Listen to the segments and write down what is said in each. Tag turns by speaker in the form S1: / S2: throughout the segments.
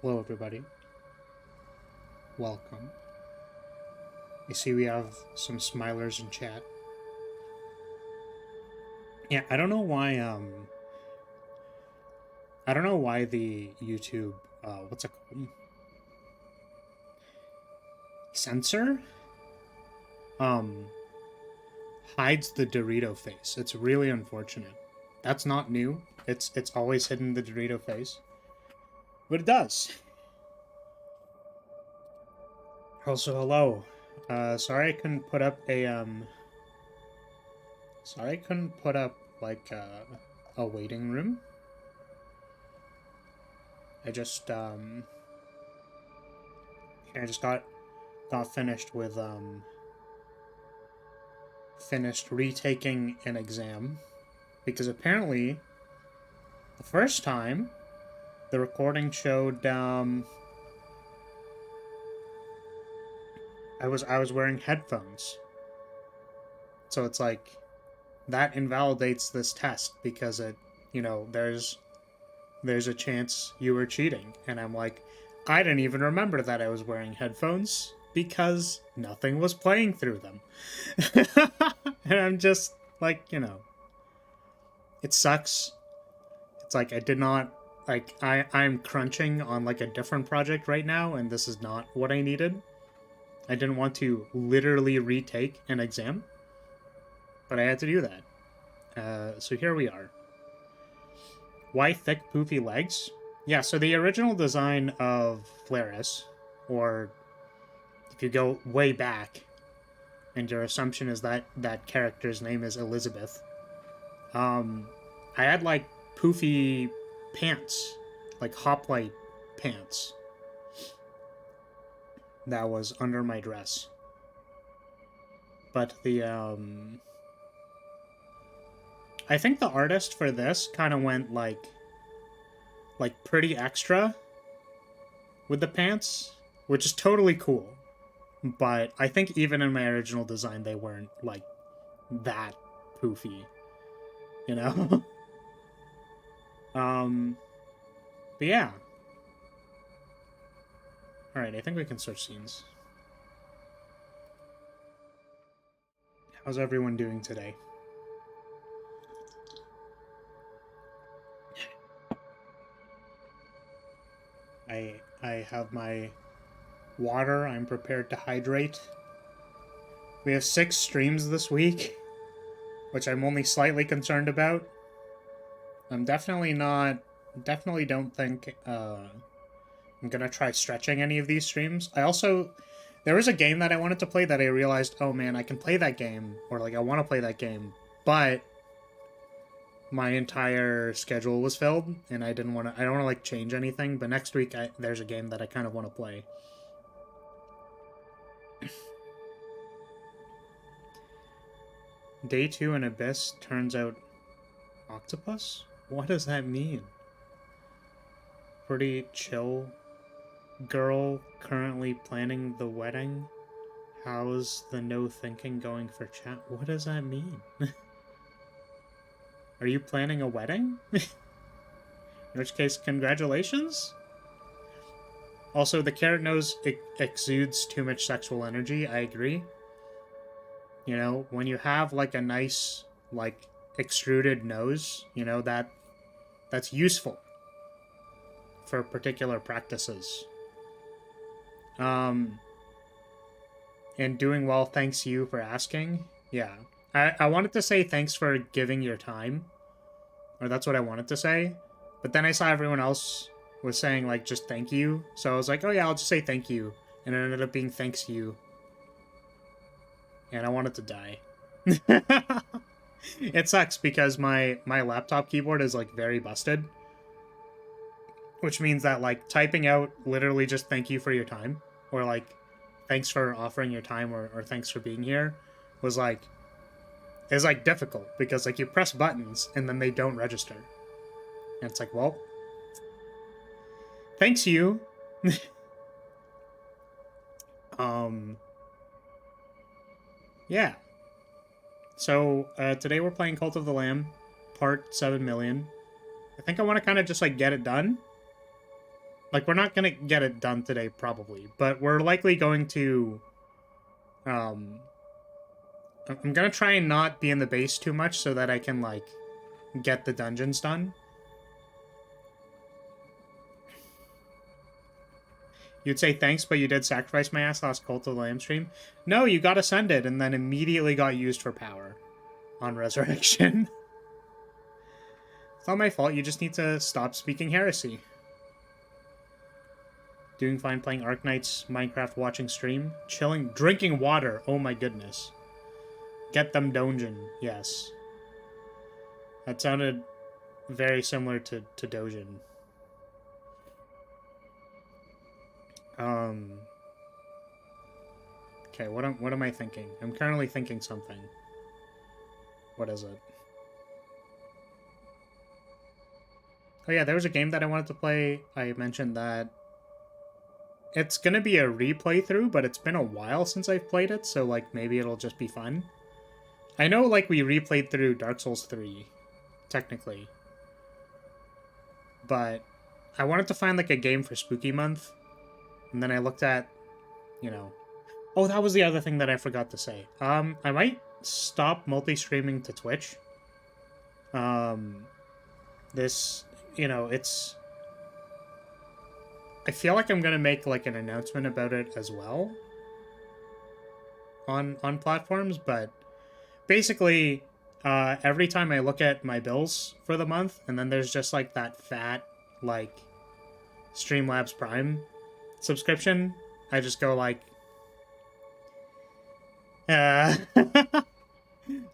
S1: Hello everybody. Welcome. I see we have some smilers in chat. Yeah, I don't know why the YouTube what's it called? Censor hides the Dorito face. It's really unfortunate. That's not new. It's always hidden the Dorito face. But it does. Also, hello. Sorry I couldn't put up a like a waiting room. I just got finished with finished retaking an exam because apparently the first time the recording showed I was wearing headphones. So it's like that invalidates this test because it, you know, there's a chance you were cheating. And I'm like, I didn't even remember that I was wearing headphones because nothing was playing through them. And I'm just like, you know, it sucks. It's like I did not, like, I'm crunching on like a different project right now, and this is not what I needed. I didn't want to literally retake an exam, but I had to do that. So here we are. Why thick, poofy legs? Yeah, so the original design of Flaris, or if you go way back, and your assumption is that that character's name is Elizabeth, I had like poofy pants, like hoplite pants. That was under my dress. But the, I think the artist for this kind of went like pretty extra with the pants, which is totally cool. But I think even in my original design, they weren't like that poofy, you know? But yeah. Alright, I think we can switch scenes. How's everyone doing today? I have my water. I'm prepared to hydrate. We have 6 streams this week, which I'm only slightly concerned about. I'm definitely don't think I'm gonna try stretching any of these streams. There was a game that I wanted to play that I realized, oh man, I can play that game, or like I want to play that game, but my entire schedule was filled, and I don't want to like change anything. But next week, there's a game that I kind of want to play. Day 2 in Abyss turns out octopus? What does that mean? Pretty chill girl currently planning the wedding. How's the no thinking going for chat? What does that mean? Are you planning a wedding? In which case, congratulations? Also, the carrot nose exudes too much sexual energy. I agree. You know, when you have like a nice, like, extruded nose, you know, that's useful for particular practices. And doing well, thanks you for asking. Yeah. I wanted to say thanks for giving your time. Or that's what I wanted to say. But then I saw everyone else was saying, like, just thank you. So I was like, oh yeah, I'll just say thank you. And it ended up being thanks you. And I wanted to die. It sucks because my laptop keyboard is, like, very busted. Which means that, like, typing out literally just thank you for your time. Or, like, thanks for offering your time or thanks for being here was, like, is like difficult because like you press buttons and then they don't register. And it's like, well, thanks you. Yeah. So today we're playing Cult of the Lamb, part 7 million. I think I want to kind of just like get it done. Like, we're not gonna get it done today, probably, but we're likely going to, I'm gonna try and not be in the base too much so that I can, like, get the dungeons done. You'd say thanks, but you did sacrifice my ass last Cult of the Lamb stream. No, you got ascended and then immediately got used for power on Resurrection. It's not my fault, you just need to stop speaking heresy. Doing fine playing Arknights, Minecraft, watching stream, chilling, drinking water. Oh my goodness. Get them Dojin, yes. That sounded very similar to Dojin. Okay, what am I thinking? I'm currently thinking something. What is it? Oh yeah, there was a game that I wanted to play. I mentioned that it's gonna be a replay through, but it's been a while since I've played it, so like maybe it'll just be fun. I know like we replayed through Dark Souls 3, technically. But I wanted to find like a game for Spooky Month. And then I looked at, you know... Oh, that was the other thing that I forgot to say. I might stop multi-streaming to Twitch. This, you know, it's... I feel like I'm gonna make like an announcement about it as well. On platforms, but... Basically, every time I look at my bills for the month, and then there's just like that fat, like, Streamlabs Prime subscription, I just go like, I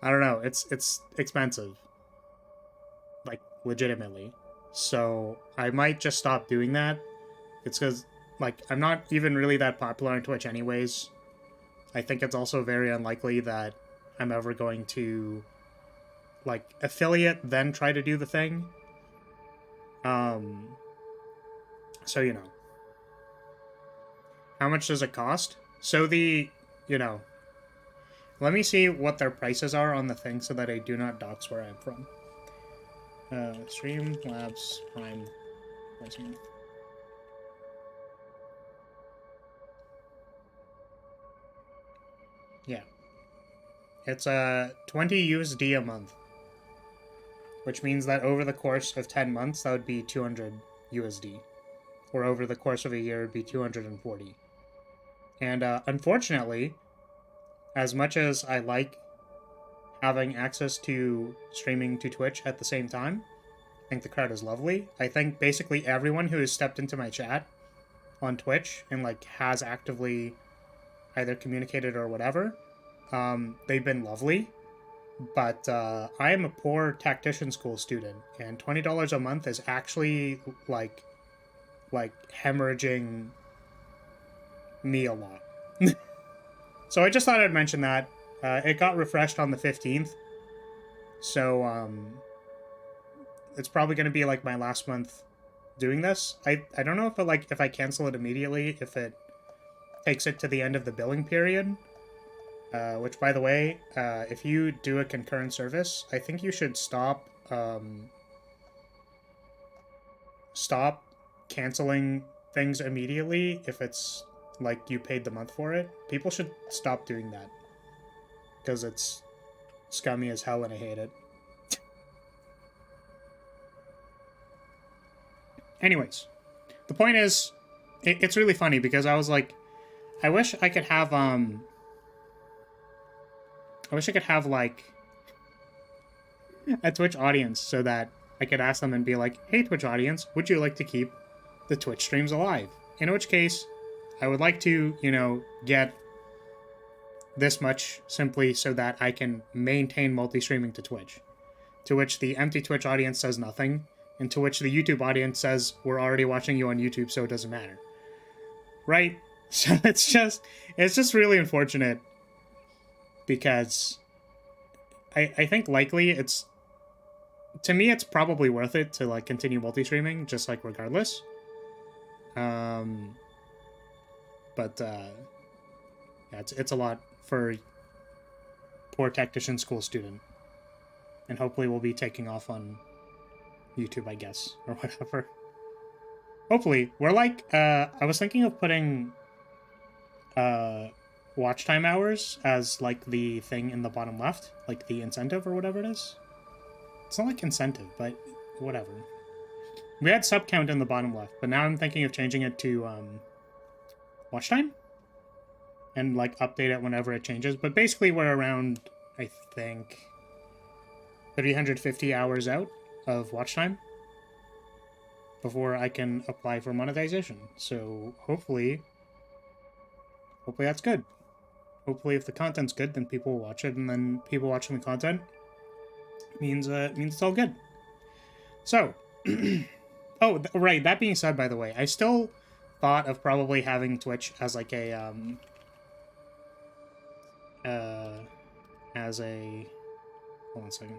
S1: don't know, it's expensive, like legitimately, so I might just stop doing that. It's because like I'm not even really that popular on Twitch anyways. I think it's also very unlikely that I'm ever going to like affiliate then try to do the thing. So you know. How much does it cost? So the, you know, let me see what their prices are on the thing so that I do not dox where I'm from. Streamlabs Prime pricing. Yeah. It's 20 USD a month. Which means that over the course of 10 months, that would be 200 USD. Or over the course of a year, it would be 240. And unfortunately, as much as I like having access to streaming to Twitch at the same time, I think the card is lovely. I think basically everyone who has stepped into my chat on Twitch and like has actively either communicated or whatever, they've been lovely. But I am a poor tactician school student, and $20 a month is actually like hemorrhaging me a lot. So I just thought I'd mention that. It got refreshed on the 15th. So it's probably going to be like my last month doing this. I don't know if I cancel it immediately, if it takes it to the end of the billing period. Which, by the way, if you do a concurrent service, I think you should stop canceling things immediately if it's like you paid the month for it. People should stop doing that because it's scummy as hell and I hate it. Anyways, the point is, it's really funny because I was like, I wish I could have like a Twitch audience so that I could ask them and be like, hey Twitch audience, would you like to keep the Twitch streams alive? In which case, I would like to, you know, get this much simply so that I can maintain multi-streaming to Twitch. To which the empty Twitch audience says nothing, and to which the YouTube audience says, we're already watching you on YouTube, so it doesn't matter. Right? So it's just really unfortunate because I think likely it's, to me, it's probably worth it to like continue multi-streaming, just like regardless. But yeah, it's a lot for poor tactician school student, and hopefully we'll be taking off on YouTube, I guess, or whatever. Hopefully. We're like, I was thinking of putting watch time hours as like the thing in the bottom left, like the incentive or whatever it is. It's not like incentive, but whatever. We had sub count in the bottom left, but now I'm thinking of changing it to watch time and like update it whenever it changes. But basically we're around, I think, 350 hours out of watch time before I can apply for monetization. So hopefully that's good. Hopefully if the content's good, then people will watch it, and then people watching the content means it's all good. So, oh, right, that being said, by the way, I still thought of probably having Twitch as like a, hold on a second.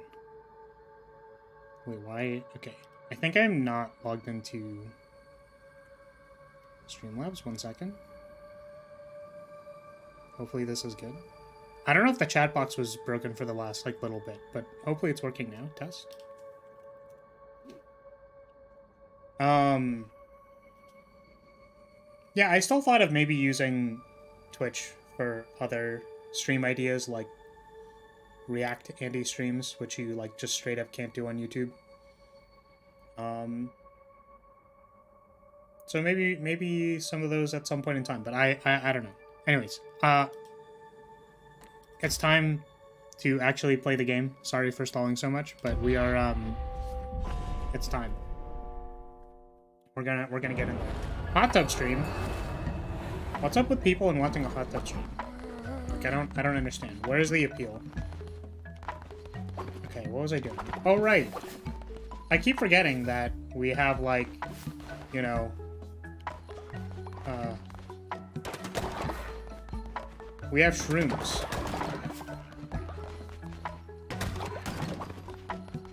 S1: Wait, why? Okay. I think I'm not logged into Streamlabs. 1 second. Hopefully this is good. I don't know if the chat box was broken for the last, like, little bit, but hopefully it's working now. Test. Yeah, I still thought of maybe using Twitch for other stream ideas, like React Andy streams, which you, like, just straight up can't do on YouTube. So maybe some of those at some point in time, but I don't know. Anyways, it's time to actually play the game. Sorry for stalling so much, but we are, it's time. We're gonna get in there. Hot tub stream? What's up with people and wanting a hot tub stream? Like, I don't understand. Where's the appeal? Okay, what was I doing? Oh, right. I keep forgetting that we have, like, you know, we have shrooms.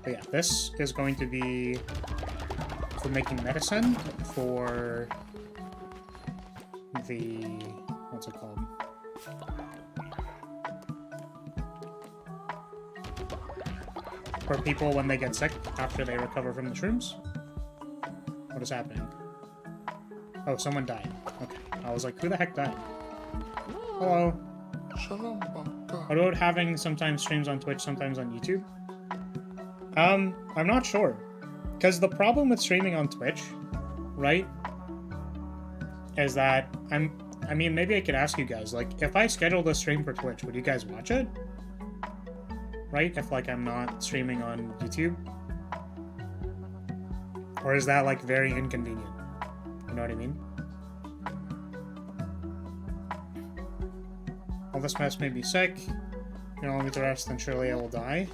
S1: But yeah, this is going to be for making medicine for the, what's it called? For people when they get sick after they recover from the shrooms. What is happening? Oh, someone died. Okay. I was like, who the heck died? Hello. What about having sometimes streams on Twitch, sometimes on YouTube? I'm not sure. Because the problem with streaming on Twitch, right, is that I mean, maybe I could ask you guys, like, if I scheduled a stream for Twitch, would you guys watch it? Right? If, like, I'm not streaming on YouTube? Or is that, like, very inconvenient? You know what I mean? All this mess made me sick. You don't want me to rest, then surely I will die.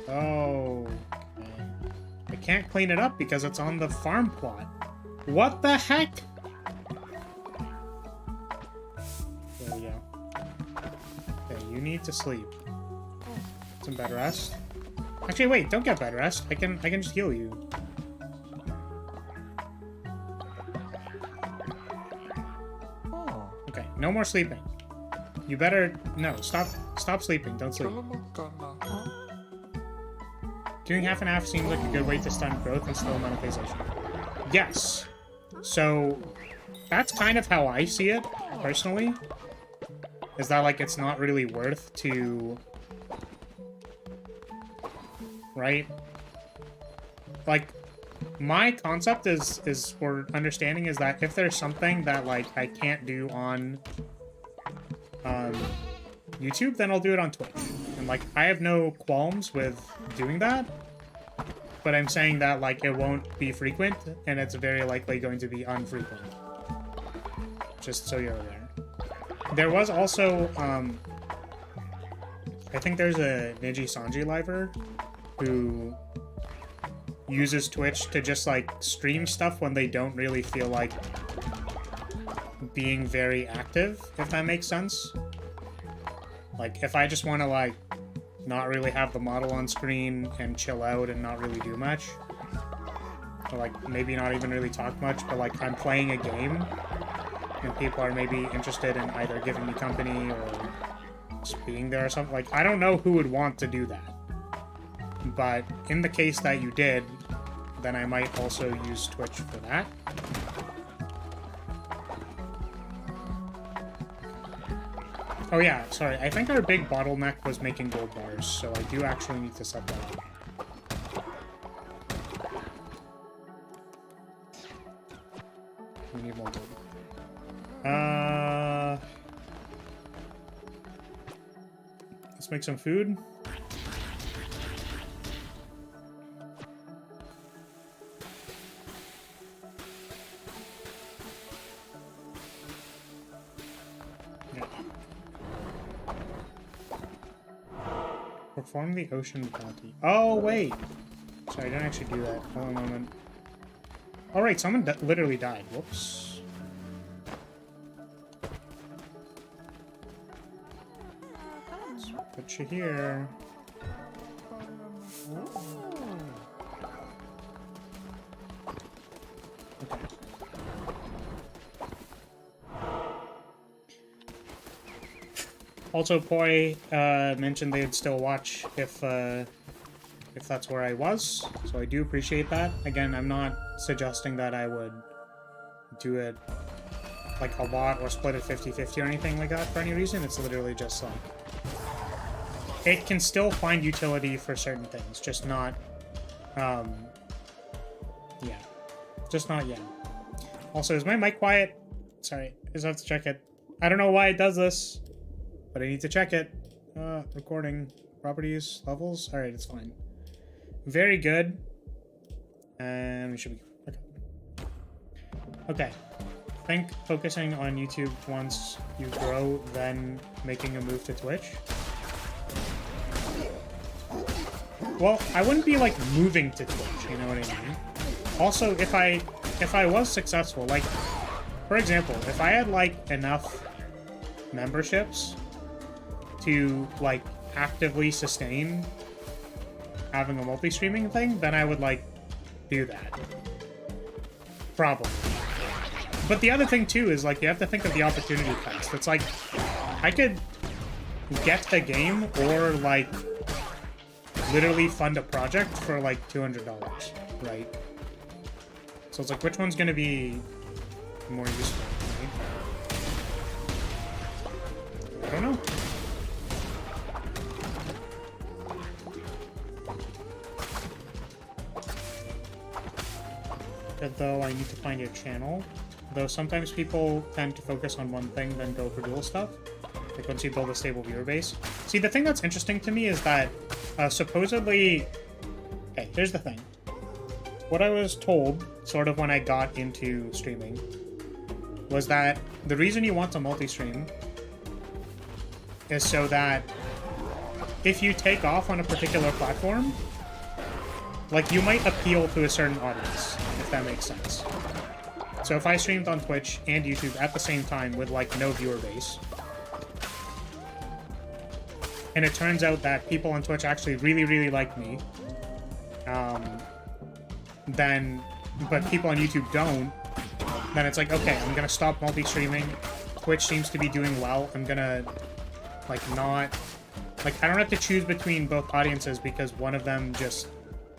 S1: Oh, okay. I can't clean it up because it's on the farm plot. What the heck? There we go. Okay, you need to sleep. Some bed rest. Actually, wait, don't get bed rest. I can just heal you. Okay, no more sleeping. You better... No, stop sleeping. Don't sleep. Doing half and half seems like a good way to stunt growth and slow monetization. Yes. So, that's kind of how I see it, personally. Is that, like, it's not really worth to... Right? Like, my concept is or understanding is that if there's something that, like, I can't do on YouTube, then I'll do it on Twitch. And, like, I have no qualms with doing that, but I'm saying that, like, it won't be frequent, and it's very likely going to be unfrequent. Just so you're aware. There was also, I think there's a Niji Sanji liver who uses Twitch to just, like, stream stuff when they don't really feel like being very active, if that makes sense. Like, if I just want to, like, not really have the model on screen and chill out and not really do much, or, like, maybe not even really talk much, but, like, I'm playing a game, and people are maybe interested in either giving me company or just being there or something. Like, I don't know who would want to do that. But in the case that you did, then I might also use Twitch for that. Oh yeah, sorry. I think our big bottleneck was making gold bars, so I do actually need to set that up. We need more gold. Let's make some food. Perform the ocean bounty. Oh, wait. Sorry, I didn't actually do that. Hold on a moment. Alright, someone literally died. Whoops. Let's put you here. Okay. Also, Poi mentioned they'd still watch if that's where I was, so I do appreciate that. Again, I'm not suggesting that I would do it like a lot or split it 50-50 or anything like that for any reason. It's literally just like it can still find utility for certain things, just not yeah, just not yet. Also, is my mic quiet? Sorry, I just have to check it. I don't know why it does this, but I need to check it. Recording properties, levels. All right, it's fine. Very good. And we should be okay. Okay. I think focusing on YouTube once you grow, then making a move to Twitch. Well, I wouldn't be like moving to Twitch, you know what I mean? Also, if I was successful, like for example, if I had like enough memberships to like actively sustain having a multi-streaming thing, then I would like do that. Probably. But the other thing too is like you have to think of the opportunity cost. It's like I could get a game or like literally fund a project for like $200, right? So it's like which one's gonna be more useful, right? I don't know. Though I need to find your channel. Though sometimes people tend to focus on one thing, then go for dual stuff. Like once you build a stable viewer base. See, the thing that's interesting to me is that supposedly... Okay, here's the thing. What I was told, sort of when I got into streaming, was that the reason you want to multi-stream is so that if you take off on a particular platform, like you might appeal to a certain audience, if that makes sense. So if I streamed on Twitch and YouTube at the same time with like no viewer base, and it turns out that people on Twitch actually really like me, then, but people on YouTube don't, then it's like, okay, I'm gonna stop multi-streaming. Twitch seems to be doing well. I'm gonna, like, not, like, I don't have to choose between both audiences because one of them just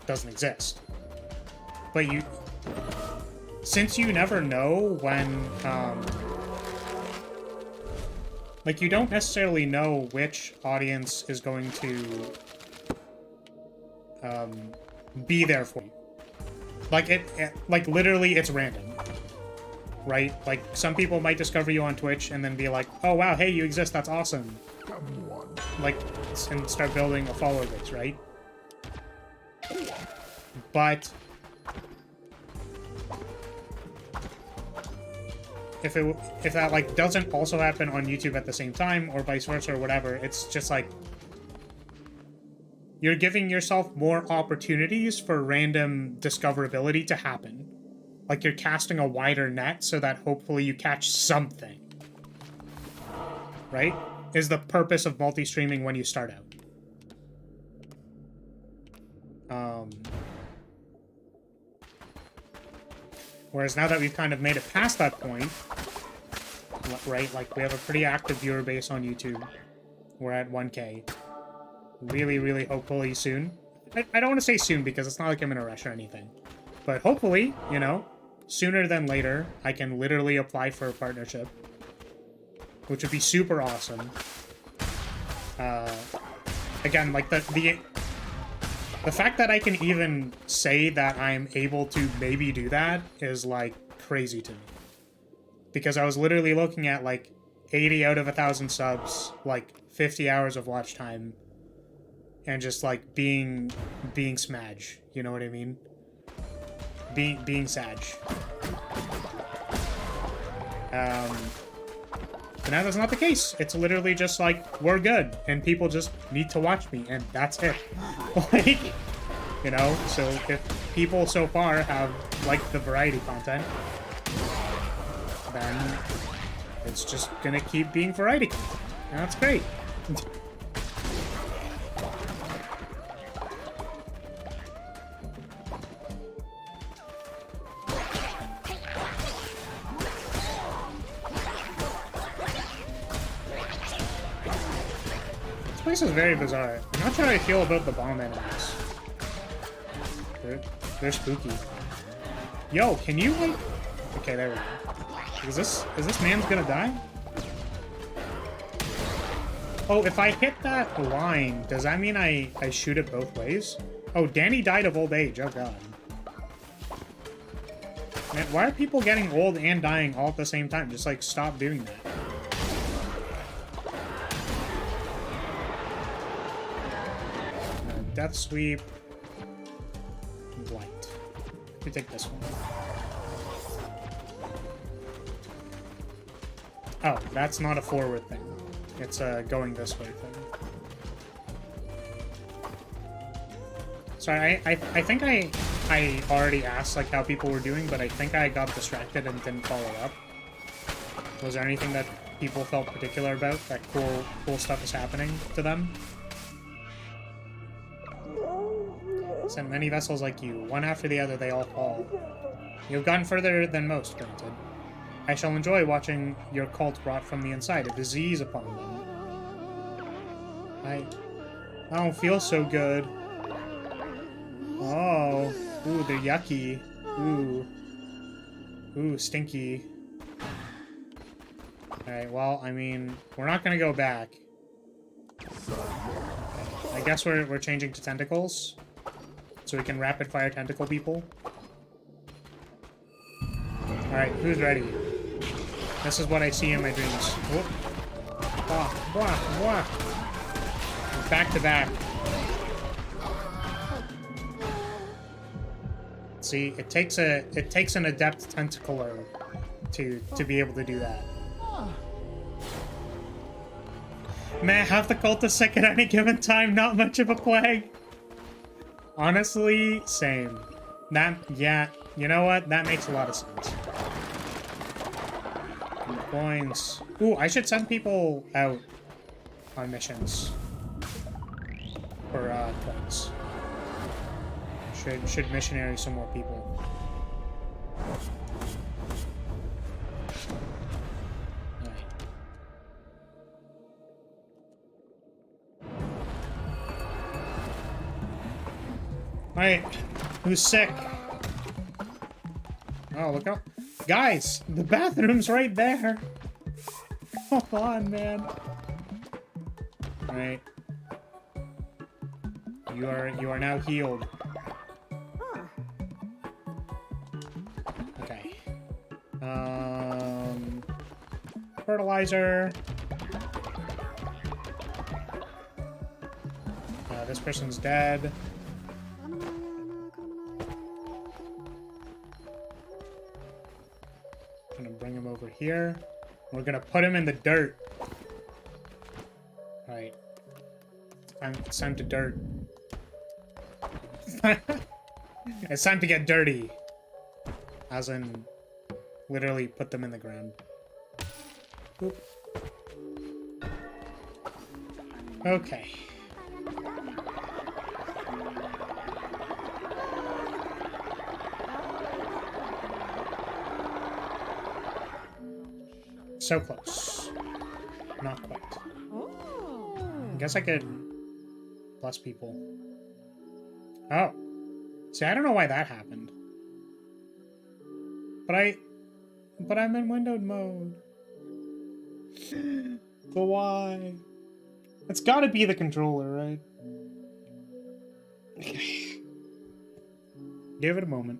S1: doesn't exist. But you, since you never know when, like, you don't necessarily know which audience is going to be there for you. Like, like, literally, it's random. Right? Like, some people might discover you on Twitch and then be like, oh, wow, hey, you exist, that's awesome. Like, and start building a follower base, right? But if that, like, doesn't also happen on YouTube at the same time, or vice versa, or whatever, it's just like you're giving yourself more opportunities for random discoverability to happen. Like you're casting a wider net so that hopefully you catch something. Right? Is the purpose of multi-streaming when you start out. Whereas now that we've kind of made it past that point, right? Like we have a pretty active viewer base on YouTube. We're at 1K. Really hopefully soon. I don't want to say soon because it's not like I'm in a rush or anything. But hopefully, you know, sooner than later, I can literally apply for a partnership. Which would be super awesome. Again, like the fact that I can even say that I'm able to maybe do that is like crazy to me. Because I was literally looking at like 80 out of 1,000 subs, like 50 hours of watch time, and just like being smaj. You know what I mean? Being sag. But now that's not the case. It's literally just like, we're good, and people just need to watch me, and that's it. Like, you know, so if people so far have liked the variety content, then it's just gonna keep being variety content. And that's great. This place is very bizarre. I'm not sure how I feel about the bomb enemies. They're spooky. Yo, can you like... Okay, there we go. Is this man's gonna die? Oh, if I hit that line, does that mean I shoot it both ways? Oh, Danny died of old age. Oh, God. Man, why are people getting old and dying all at the same time? Just, like, stop doing that. Death Sweep. Blight. Let me take this one. Oh, that's not a forward thing. It's a going this way thing. Sorry, I think I already asked like how people were doing, but I think I got distracted and didn't follow up. Was there anything that people felt particular about? That cool stuff is happening to them? Sent many vessels like you, one after the other they all fall. You have gotten further than most, granted. I shall enjoy watching your cult brought from the inside, a disease upon them. I don't feel so good. Oh, ooh, they're yucky. Ooh, stinky. Alright, well, I mean, we're not gonna go back. I guess we're changing to tentacles. So we can rapid fire tentacle people. Alright, who's ready? This is what I see in my dreams. Whoop. Back to back. See, it takes an adept tentacler to be able to do that. Man, half the cult is sick at any given time, not much of a plague. Honestly, same. Yeah, you know what? That makes a lot of sense. Coins. Ooh, I should send people out on missions for coins. Should missionary some more people. Alright, who's sick? Oh, look out. Guys, the bathroom's right there. Come on, man. Alright. You are now healed. Okay. Fertilizer. This person's dead. Bring him over here. We're gonna put him in the dirt. Alright. It's time to dirt. It's time to get dirty. As in, literally put them in the ground. Oop. Okay. So close. Not quite. I guess I could bless people. Oh. See, I don't know why that happened. But I'm in windowed mode. But why? It's gotta be the controller, right? Give it a moment.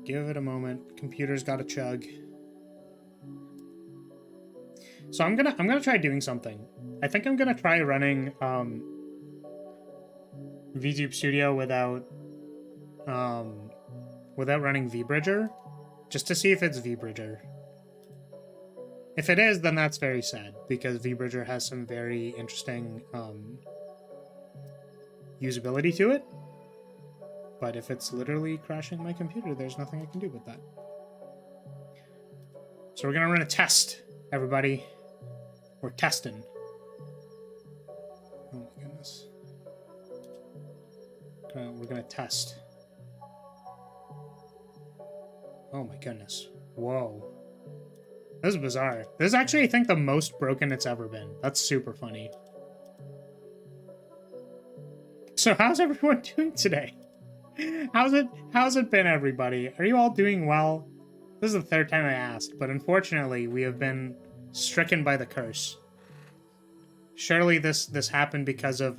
S1: Give it a moment. Computer's gotta chug. So I'm gonna try doing something. I think I'm gonna try running VTube Studio without running VBridger, just to see if it's VBridger. If it is, then that's very sad, because VBridger has some very interesting usability to it. But if it's literally crashing my computer, there's nothing I can do with that. So we're gonna run a test, everybody. We're testing. Oh my goodness. We're gonna test. Oh my goodness. Whoa. This is bizarre. This is actually, I think, the most broken it's ever been. That's super funny. So how's everyone doing today? How's it been, everybody? Are you all doing well? This is the third time I asked, but unfortunately we have been stricken by the curse. Surely this happened because of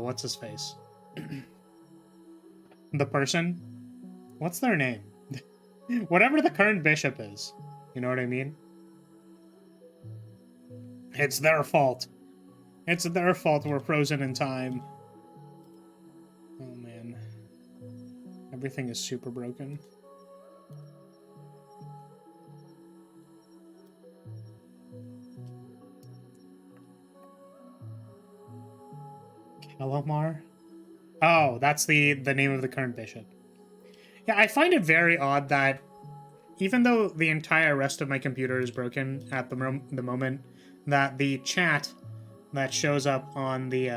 S1: what's his face? The person? What's their name? Whatever the current bishop is. You know what I mean? It's their fault. It's their fault we're frozen in time. Oh man. Everything is super broken. Calamar? Oh, that's the name of the current bishop. Yeah, I find it very odd that even though the entire rest of my computer is broken at the moment, that the chat that shows up on the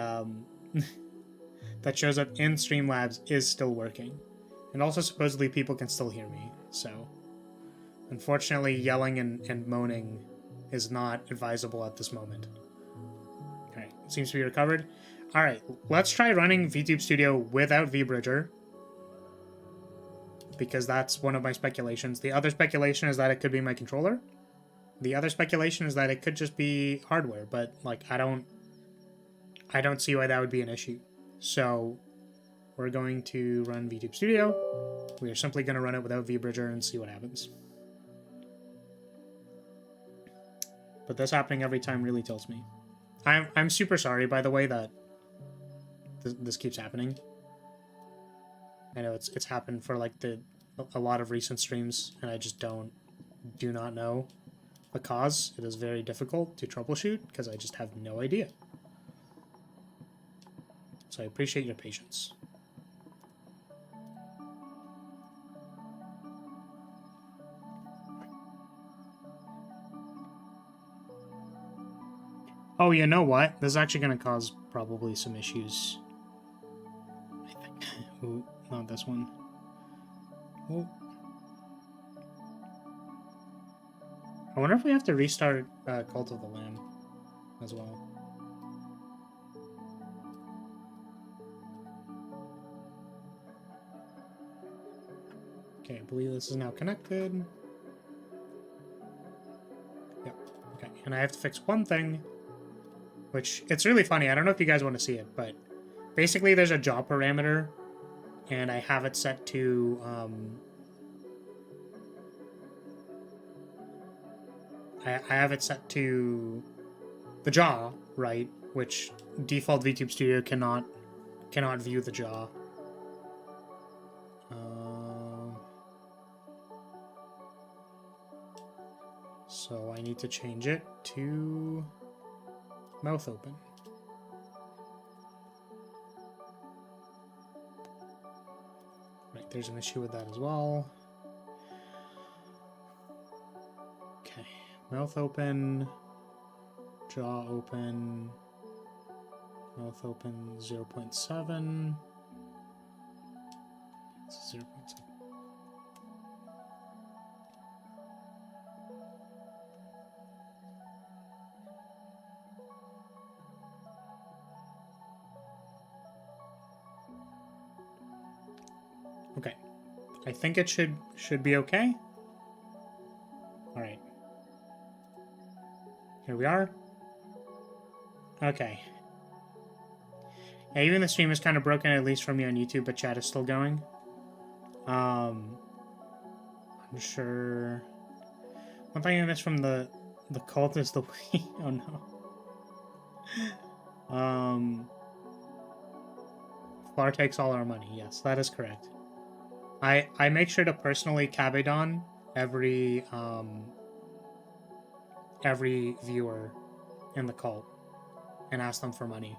S1: that shows up in Streamlabs is still working. And also supposedly people can still hear me, so unfortunately yelling and moaning is not advisable at this moment. Alright, seems to be recovered. Alright, let's try running VTube Studio without VBridger, because that's one of my speculations. The other speculation is that it could be my controller. The other speculation is that it could just be hardware, but like I don't see why that would be an issue. So we're going to run VTube Studio. We are simply going to run it without VBridger and see what happens. But this happening every time really tilts me. I'm super sorry, by the way, that this keeps happening. I know it's happened for like a lot of recent streams, and I just do not know the cause. It is very difficult to troubleshoot because I just have no idea. So I appreciate your patience. Oh, you know what? This is actually going to cause probably some issues. I think. Ooh, not this one. Ooh. I wonder if we have to restart Cult of the Lamb as well. Okay, I believe this is now connected. Yep. Okay, and I have to fix one thing, which it's really funny. I don't know if you guys want to see it, but basically there's a jaw parameter, and I have it set to I have it set to the jaw, right? Which default VTube Studio cannot view the jaw. So I need to change it to mouth open. Right, there's an issue with that as well. Okay, mouth open, jaw open, mouth open 0.7. It's 0.7. Okay, I think it should be okay. All right. Here we are. Okay. Yeah, even the stream is kind of broken, at least for me on YouTube, but chat is still going. I'm sure... One thing I missed from the cult is the... oh no. Flar takes all our money. Yes, that is correct. I make sure to personally cabedon every viewer in the cult and ask them for money.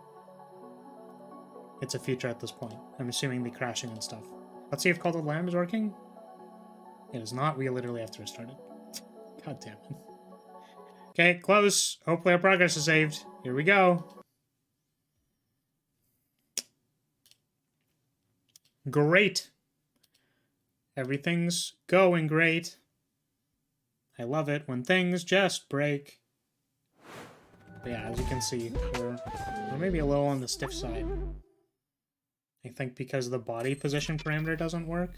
S1: It's a feature at this point. I'm assuming the crashing and stuff. Let's see if Cult of the Lamb is working. It is not. We literally have to restart it. God damn it. Okay, close. Hopefully our progress is saved. Here we go. Great. Everything's going great. I love it when things just break. But yeah, as you can see, we're maybe a little on the stiff side. I think because the body position parameter doesn't work.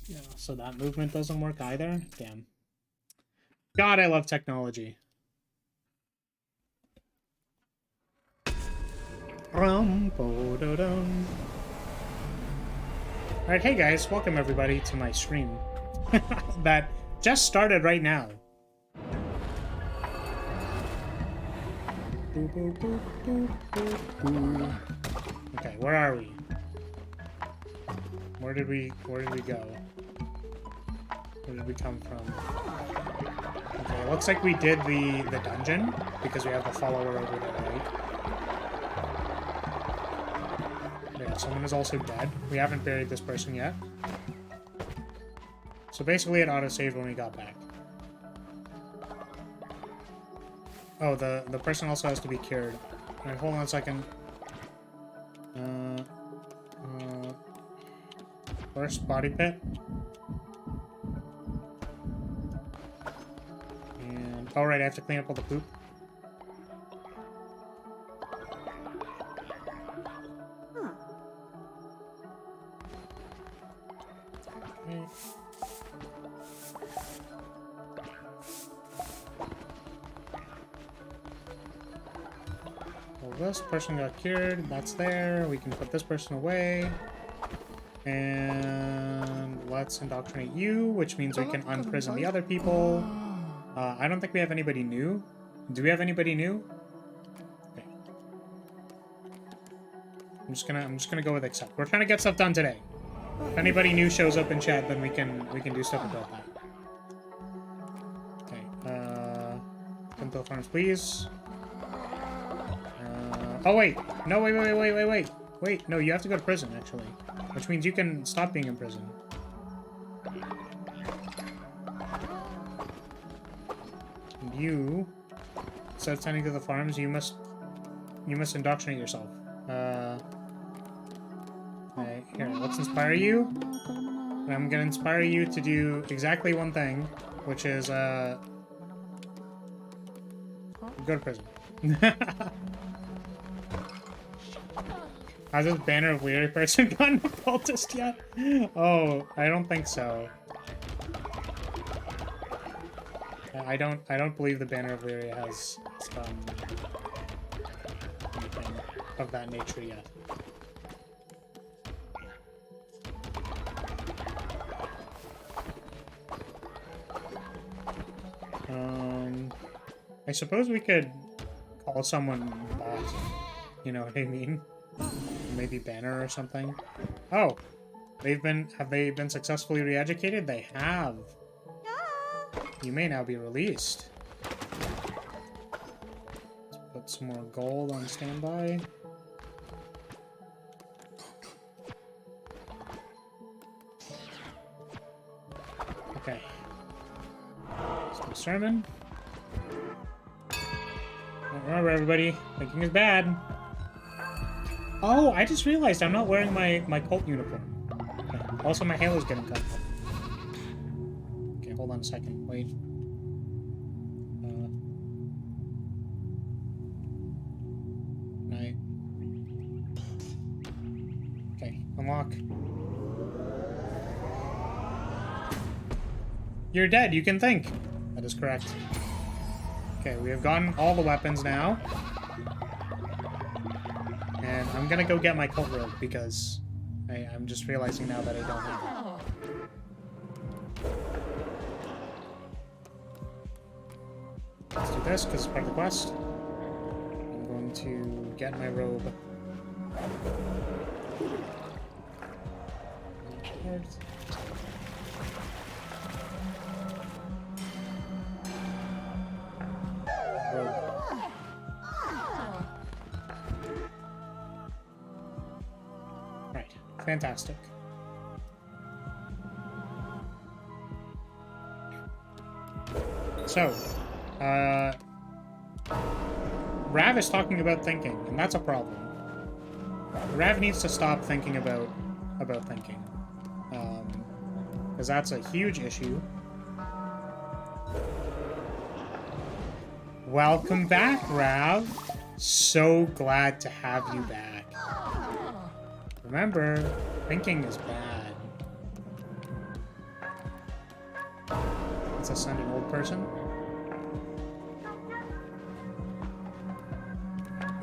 S1: Yeah, so that movement doesn't work either. Damn. God, I love technology. Alright, hey guys, welcome everybody to my stream. That just started right now. Okay, where are we? Where did we go? Where did we come from? Okay, it looks like we did the dungeon because we have the follower over there, right? Yeah, someone is also dead. We haven't buried this person yet. So basically it auto-saved when we got back. Oh, the person also has to be cured. Alright, hold on a second. First, body pit. And, oh right, I have to clean up all the poop. Okay. Well, this person got cured. That's there. We can put this person away. And let's indoctrinate you, which means we can unprison the other people. I don't think we have anybody new. Do we have anybody new? Okay. I'm just gonna go with accept. We're trying to get stuff done today. If anybody new shows up in chat, then we can do stuff about that. Okay. Come to the farms, please. Oh wait! No, wait! Wait, no, you have to go to prison, actually. Which means you can stop being in prison. And you, instead of tending to the farms, you must indoctrinate yourself. Okay, here, let's inspire you. And I'm gonna inspire you to do exactly one thing, which is, go to prison. Has this Banner of Lyria person gotten a cultist yet? Oh, I don't think so. I don't believe the Banner of Lyria has done anything of that nature yet. I suppose we could call someone boss. You know what I mean? Maybe Banner or something. Oh, have they been successfully re-educated? They have. You may now be released. Let's put some more gold on standby. Okay. Let's do a sermon. Remember, everybody, thinking is bad. Oh, I just realized I'm not wearing my cult uniform. Okay. Also, my halo's getting cut. Okay, hold on a second. Wait. Night. Okay, unlock. You're dead. You can think. That is correct. Okay, we have gotten all the weapons now. And I'm gonna go get my cult robe because I'm just realizing now that I don't have it. Let's do this because it's part of the quest. I'm going to get my robe. Right, fantastic. So, Rav is talking about thinking, and that's a problem. Rav needs to stop thinking about thinking. Because that's a huge issue. Welcome back, Rav. So glad to have you back. Remember, thinking is bad. Let's ascend an old person.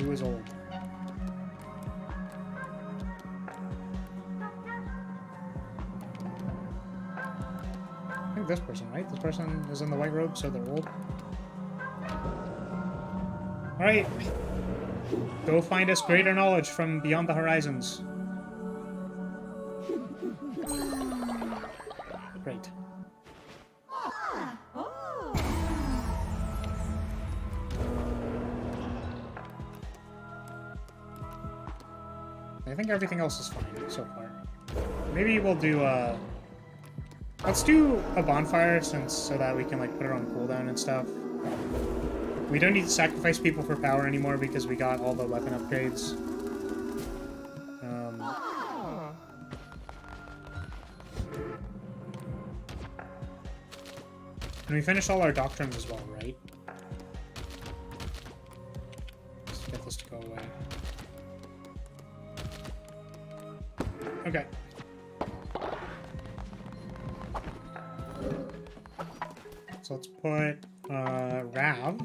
S1: Who is old? I think this person, right? This person is in the white robe, so they're old. Alright. Go find us greater knowledge from beyond the horizons. Great. I think everything else is fine so far. Maybe we'll do let's do a bonfire so that we can like put it on cooldown and stuff. We don't need to sacrifice people for power anymore because we got all the weapon upgrades. And we finished all our doctrines as well, right? Let's get this to go away. Okay. So let's put Rav.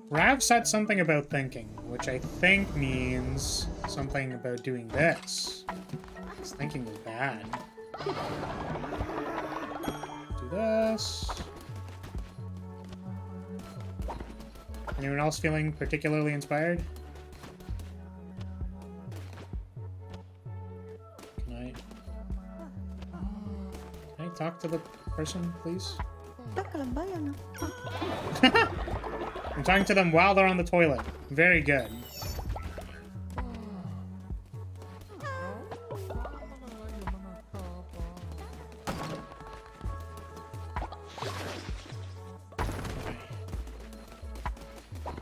S1: Rav said something about thinking, which I think means something about doing this. Because thinking is bad. Do this. Anyone else feeling particularly inspired? Can I talk to the person, please? I'm talking to them while they're on the toilet. Very good.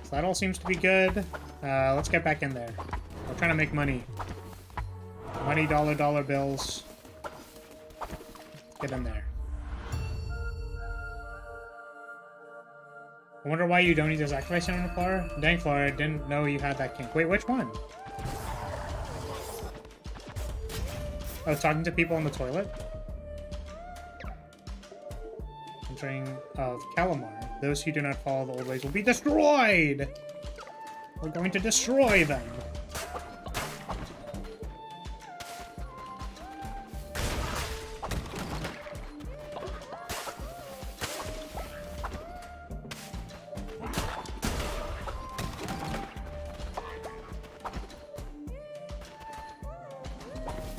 S1: So that all seems to be good. Let's get back in there. We're trying to make money. Money, dollar bills. Get in there. I wonder why you don't need to sacrifice on the floor. Dang, Flora, didn't know you had that kink. Wait, which one? Oh, talking to people in the toilet? Entering of Calamar. Those who do not follow the old ways will be destroyed! We're going to destroy them!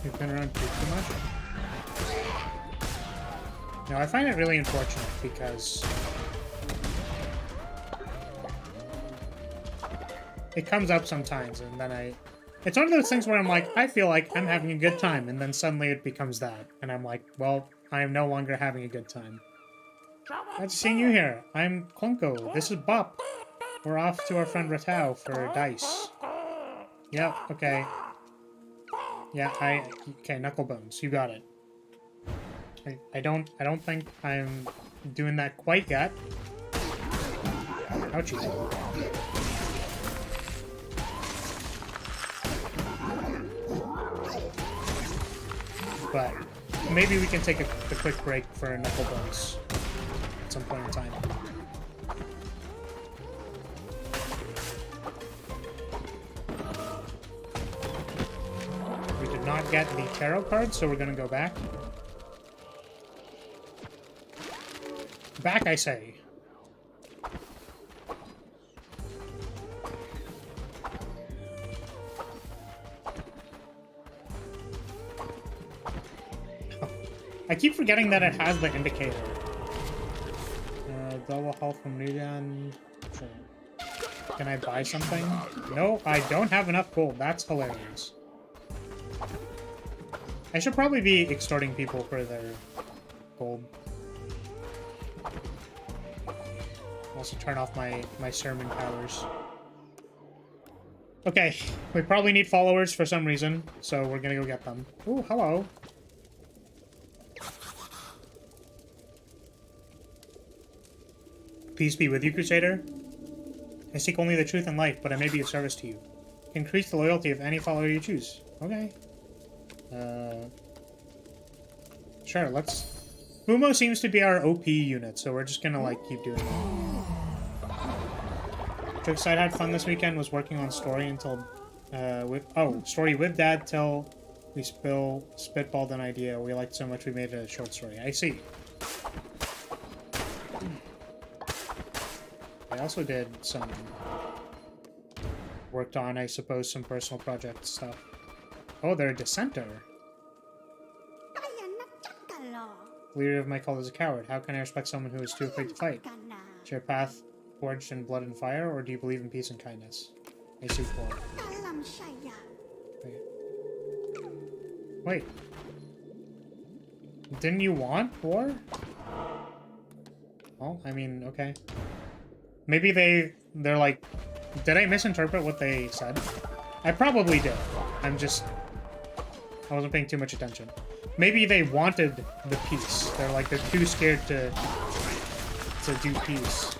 S1: We've been around too much. Now, I find it really unfortunate because it comes up sometimes, and then it's one of those things where I'm like, I feel like I'm having a good time, and then suddenly it becomes that, and I'm like, well, I am no longer having a good time. Nice seeing you here. I'm Klunko. This is Bop. We're off to our friend Ratau for dice. Yep, okay. Yeah, okay, Knucklebones, you got it. I don't think I'm doing that quite yet. Ouchie. But maybe we can take a quick break for Knucklebones at some point in time. not get the tarot card, so we're gonna go back. Back, I say. I keep forgetting that it has the indicator. Double health from Nugan. Sure. Can I buy something? No, I don't have enough gold. That's hilarious. I should probably be extorting people for their gold. Also turn off my sermon powers. Okay, we probably need followers for some reason, so we're gonna go get them. Ooh, hello. Peace be with you, Crusader. I seek only the truth in life, but I may be of service to you. Increase the loyalty of any follower you choose. Okay. Sure, let's... Fumo seems to be our OP unit, so we're just gonna, like, keep doing that. Jokes, I had fun this weekend, was working on story until... story with Dad till we spitballed an idea we liked so much we made it a short story. I see. I also did some... worked on, I suppose, some personal project stuff. Oh, they're a dissenter. Leader of my cult is a coward. How can I respect someone who is too afraid to fight? Is your path forged in blood and fire, or do you believe in peace and kindness? I seek war. Wait. Didn't you want war? Well, I mean, okay. Maybe they're like... Did I misinterpret what they said? I probably did. I wasn't paying too much attention. Maybe they wanted the peace. They're like, they're too scared to do peace.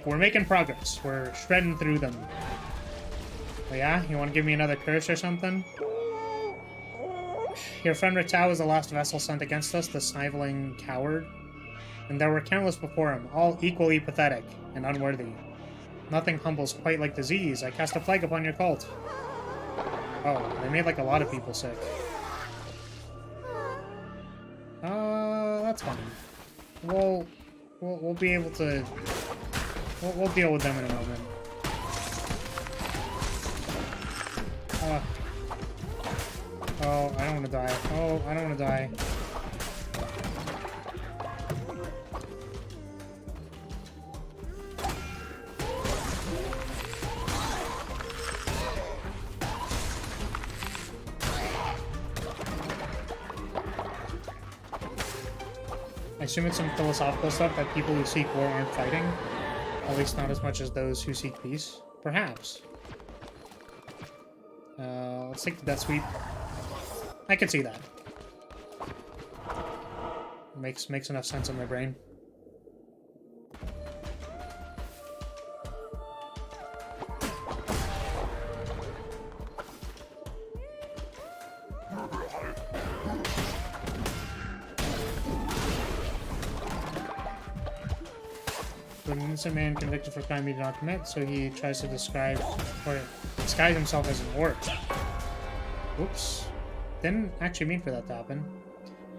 S1: We're making progress. We're shredding through them. Oh yeah? You want to give me another curse or something? Your friend Ratau was the last vessel sent against us, the sniveling coward. And there were countless before him, all equally pathetic and unworthy. Nothing humbles quite like disease. I cast a plague upon your cult. Oh, they made like a lot of people sick. That's fine. We'll be able to... We'll deal with them in a moment. Oh, I don't want to die. Oh, I don't want to die. I assume it's some philosophical stuff that people who seek war aren't fighting. At least not as much as those who seek peace. Perhaps. Let's take the death sweep. I can see that. Makes enough sense in my brain. An innocent man convicted for a crime he did not commit, so he tries to disguise himself as an orc. Oops. Didn't actually mean for that to happen.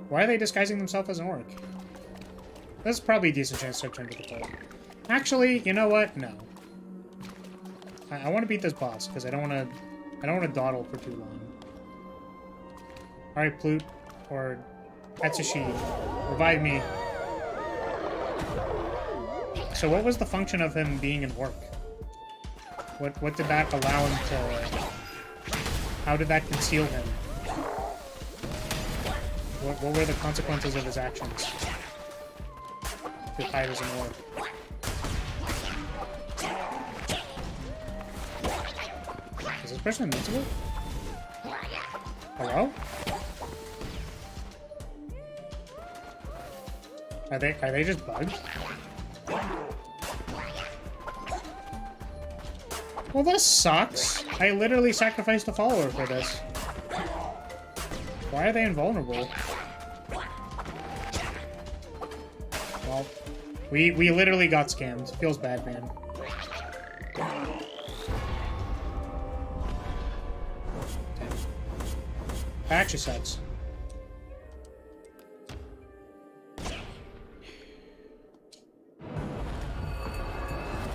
S1: Why are they disguising themselves as an orc? There's probably a decent chance to turn to the cult. Actually, you know what? No. I want to beat this boss because I don't want to dawdle for too long. All right, Plute or Etsushi, revive me. So what was the function of him being an orc? What did that allow him to... How did that conceal him? What were the consequences of his actions? To hide as an orc. Is this person invincible? Hello? Are they just bugged? Well, this sucks. I literally sacrificed a follower for this. Why are they invulnerable? Well, we literally got scammed. Feels bad, man. That actually sucks.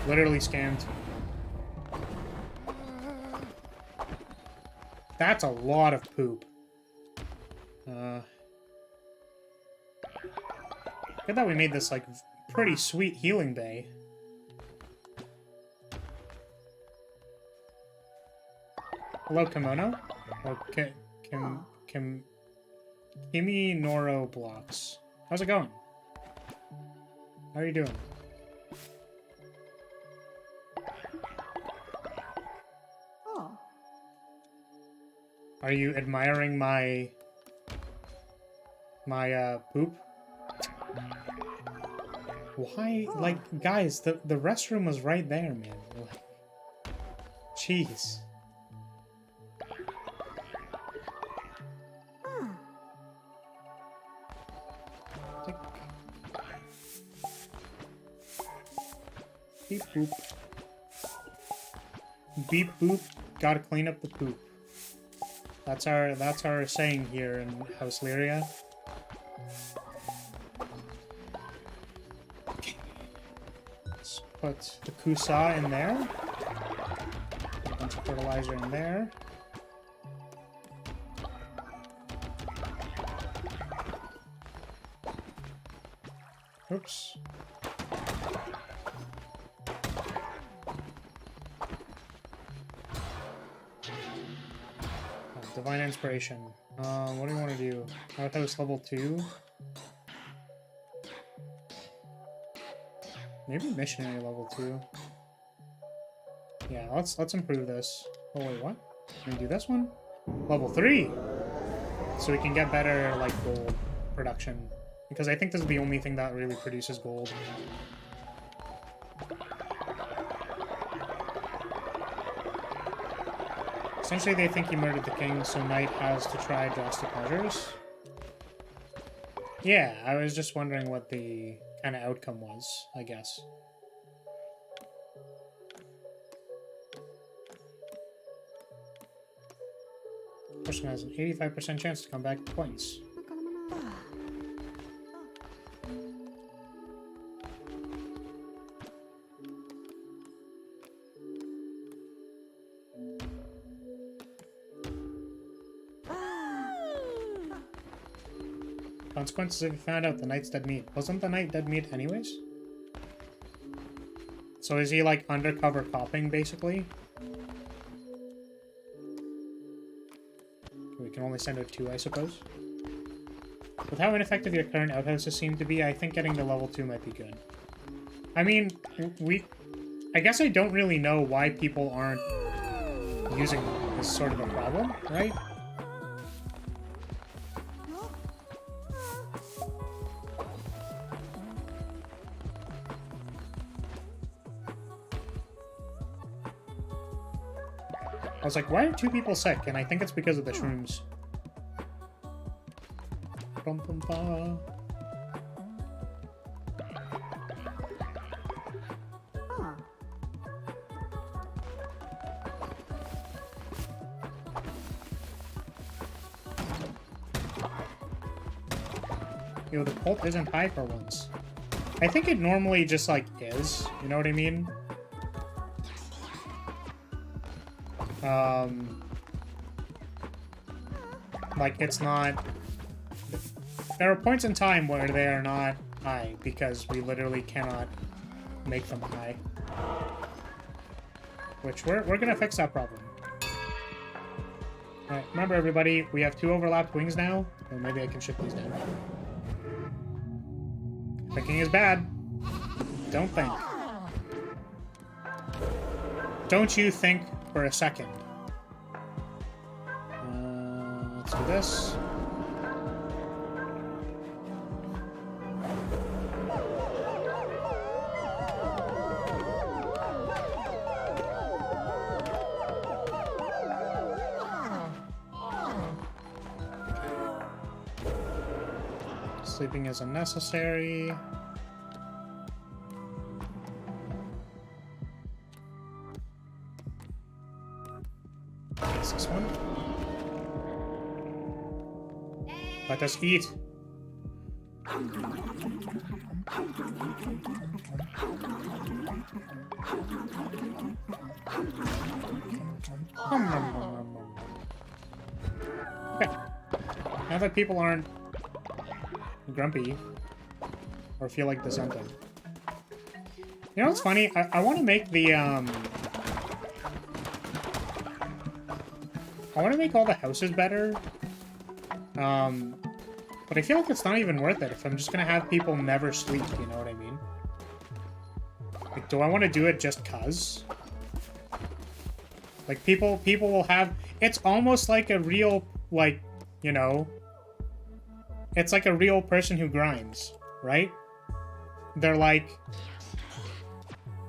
S1: Literally scammed. That's a lot of poop. Good that we made this, like, pretty sweet healing bay. Hello, Kimono? Or Kimi Noro Blocks. How's it going? How are you doing?
S2: Oh.
S1: Are you admiring my poop? Why?
S2: Oh.
S1: Like, guys, the restroom was right there, man. Like, jeez. Beep boop. Beep boop. Gotta clean up the poop. That's our saying here in House Lyria. Let's put the Kusa in there. A bunch of fertilizer in there. Oops. Divine Inspiration. What do you want to do? Outhouse level 2? Maybe Missionary level 2. Yeah, let's improve this. Oh wait, what? Can we do this one? Level 3! So we can get better, like, gold production. Because I think this is the only thing that really produces gold. Essentially, they think he murdered the king, so Knight has to try drastic measures. Yeah, I was just wondering what the kind of outcome was, I guess. Person has an 85% chance to come back to points. Consequences if you found out the knight's dead meat. Wasn't the knight dead meat anyways? So is he like undercover copying basically? We can only send out 2, I suppose. With how ineffective your current outhouses seem to be, I think getting to level 2 might be good. I mean, I guess I don't really know why people aren't using them is sort of a problem, right? I was like, why are 2 people sick? And I think it's because of the shrooms. Bum, bum, bum. Yo, the pulp isn't high for once. I think it normally just, like, is. You know what I mean? Like, it's not... There are points in time where they are not high, because we literally cannot make them high. Which, we're gonna fix that problem. Alright, remember everybody, we have 2 overlapped wings now, or maybe I can shift these down. Thinking is bad. Don't think. Don't you think for a second. Let's do this. Sleeping is unnecessary. What's this one? Let us eat. Okay. Now that people aren't grumpy or feel like dissenting. You know what's funny? I want to make the I want to make all the houses better. But I feel like it's not even worth it if I'm just gonna have people never sleep, you know what I mean? Like, do I want to do it just cuz? Like, people will have... It's almost like a real, like, you know... It's like a real person who grinds, right? They're like,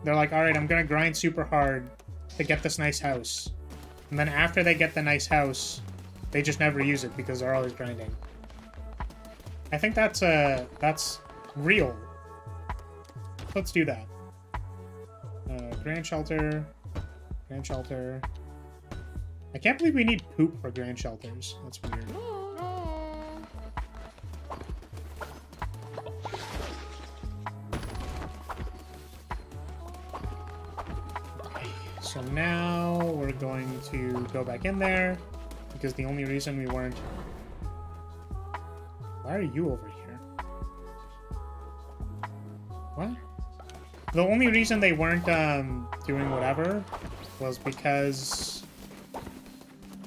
S1: alright, I'm gonna grind super hard to get this nice house. And then after they get the nice house, they just never use it because they're always grinding. I think that's real. Let's do that. Grand shelter. Grand shelter. I can't believe we need poop for grand shelters. That's weird. Okay, so now we're going to go back in there because the only reason we weren't... Why are you over here? What? The only reason they weren't doing whatever was because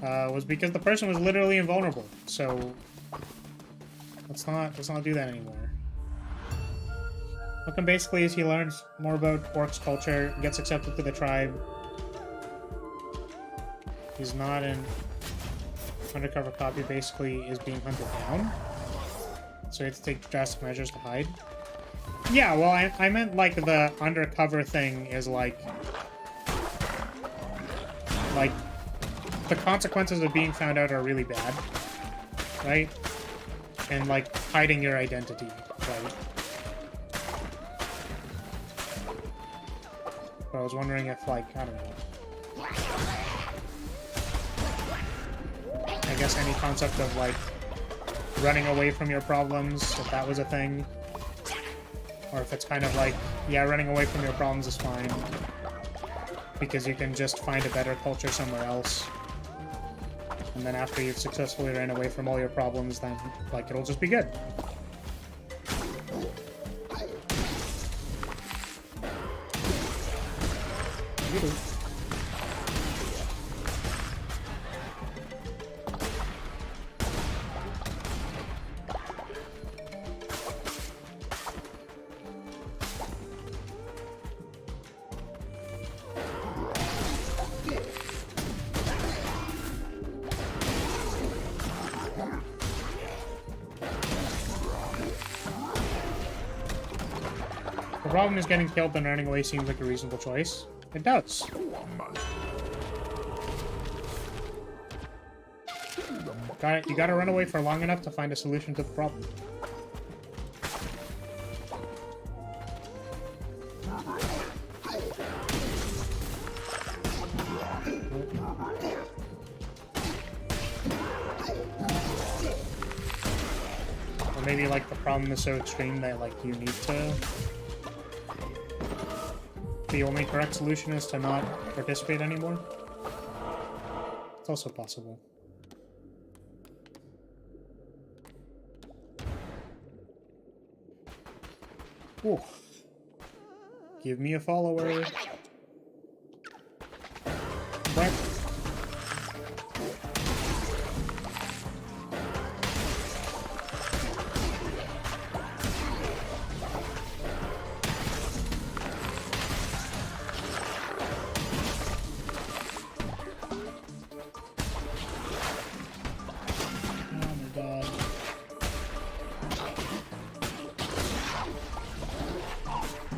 S1: the person was literally invulnerable. So let's not do that anymore. Looking basically as he learns more about Orc's culture, gets accepted to the tribe. He's not an undercover copy, basically is being hunted down. So you have to take drastic measures to hide. Yeah, well, I meant, like, the undercover thing is, like, the consequences of being found out are really bad, right? And, like, hiding your identity, right? But I was wondering if, like, I don't know. I guess any concept of, like, running away from your problems, if that was a thing. Or if it's kind of like, yeah, running away from your problems is fine. Because you can just find a better culture somewhere else. And then after you've successfully ran away from all your problems, then, like, it'll just be good. The problem is getting killed and running away seems like a reasonable choice. It does. You gotta run away for long enough to find a solution to the problem. Or maybe, like, the problem is so extreme that, like, you need to... The only correct solution is to not participate anymore. It's also possible. Ooh. Give me a follower. What?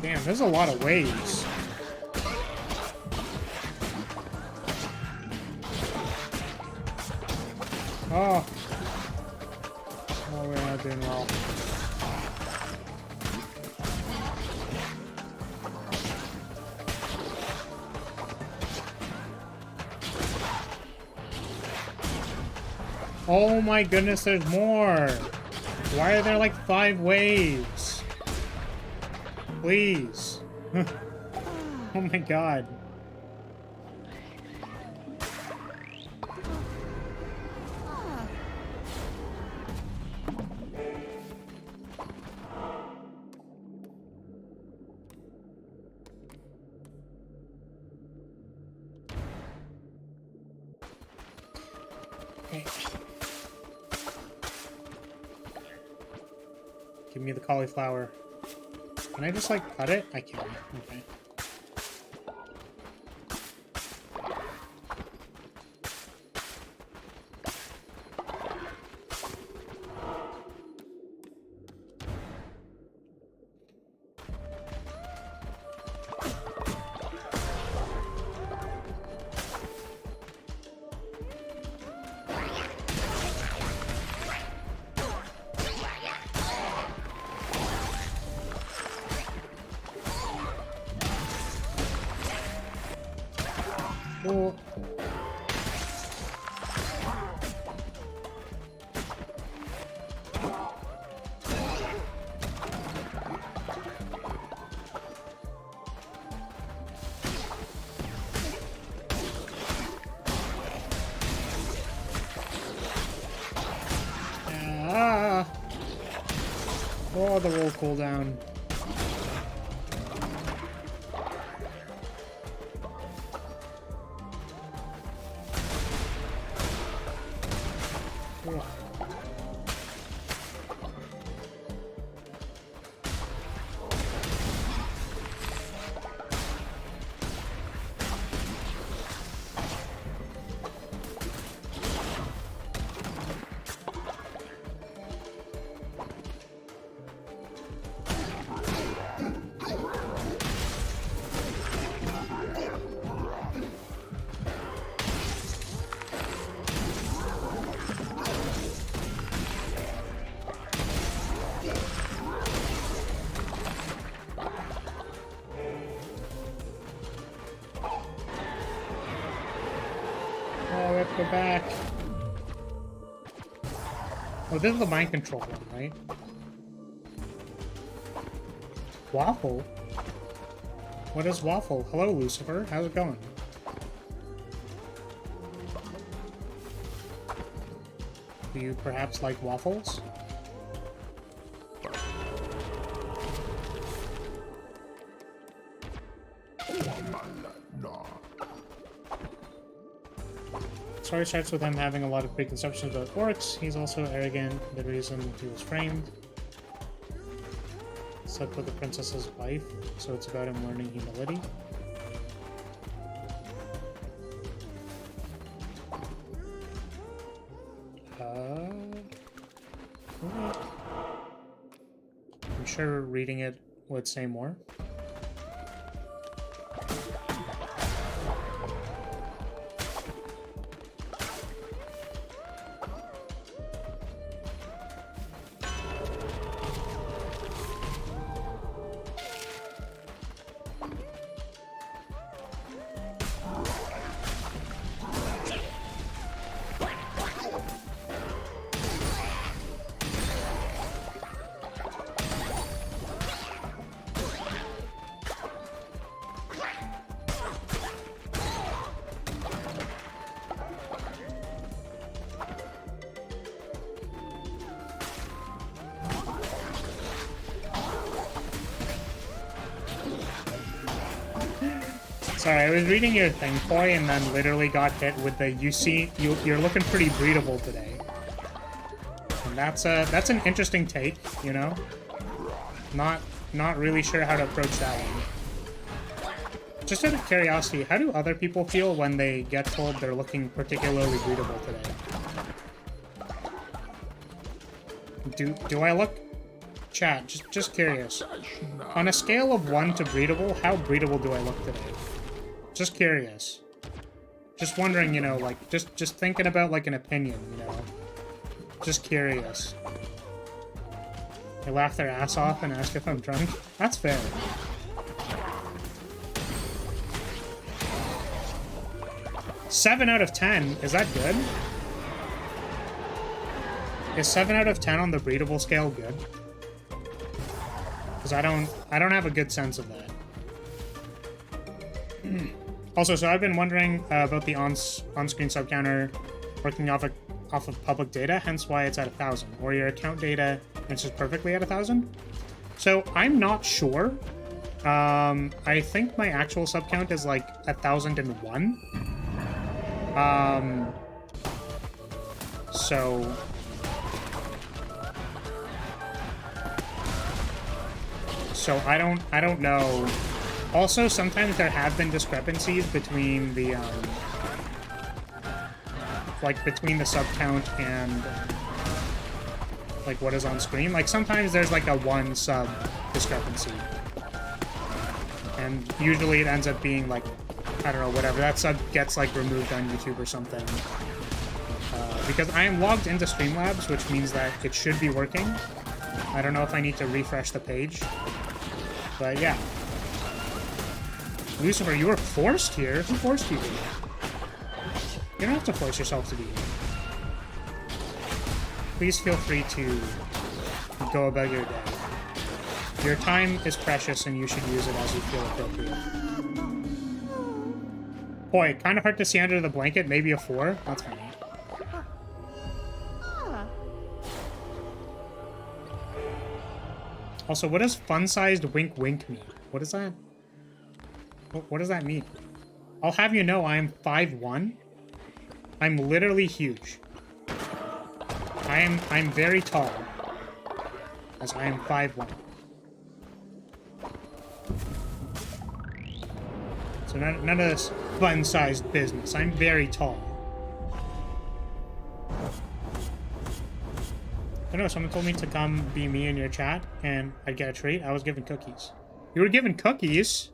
S1: Damn, there's a lot of waves. Oh. Oh, we're not doing well. Oh my goodness, there's more! Why are there like 5 waves? Please. Oh my god. Okay. Give me the cauliflower. Can I just, like, cut it? I can. Okay. Oh. Ah. Oh, the roll cooldown. Oh, we have to go back. Oh, this is the mind control one, right? Waffle? What is waffle? Hello, Lucifer. How's it going? Do you perhaps like waffles? Story starts with him having a lot of preconceptions about orcs. He's also arrogant, the reason he was framed. Slept with the princess's wife, so it's about him learning humility. I'm sure reading it would say more. Sorry, I was reading your thing, Foy, and then literally got hit with the you're looking pretty breedable today. And that's an interesting take, you know? Not really sure how to approach that one. Just out of curiosity, how do other people feel when they get told they're looking particularly breedable today? Do I look... Chat, just curious. On a scale of 1 to breedable, how breedable do I look today? Just curious. Just wondering, you know, like, just thinking about, like, an opinion, you know? Just curious. They laugh their ass off and ask if I'm drunk? That's fair. "7 out of 10? Is that good?" Is 7 out of 10 on the breedable scale good? Because I don't have a good sense of that. Also, so I've been wondering about the on-screen sub counter working off of public data, hence why it's at 1,000, or your account data is just perfectly at 1,000. So I'm not sure. I think my actual sub count is like 1,001. So I don't know. Also, sometimes there have been discrepancies between the between the sub count and like what is on screen. Like sometimes there's like a 1 sub discrepancy, and usually it ends up being like, I don't know, whatever, that sub gets like removed on YouTube or something. Because I am logged into Streamlabs, which means that it should be working. I don't know if I need to refresh the page, but yeah. Lucifer, you were forced here. Who forced you here? You don't have to force yourself to be here. Please feel free to go about your day. Your time is precious and you should use it as you feel appropriate. Boy, kind of hard to see under the blanket. Maybe a 4? That's funny. Also, what does fun-sized wink wink mean? What is that? What does that mean? I'll have you know I am 5'1". I'm literally huge. I'm very tall. As I am 5'1". So none of this fun-sized business. I'm very tall. I don't know, someone told me to come be me in your chat and I'd get a treat. I was given cookies. You were given cookies?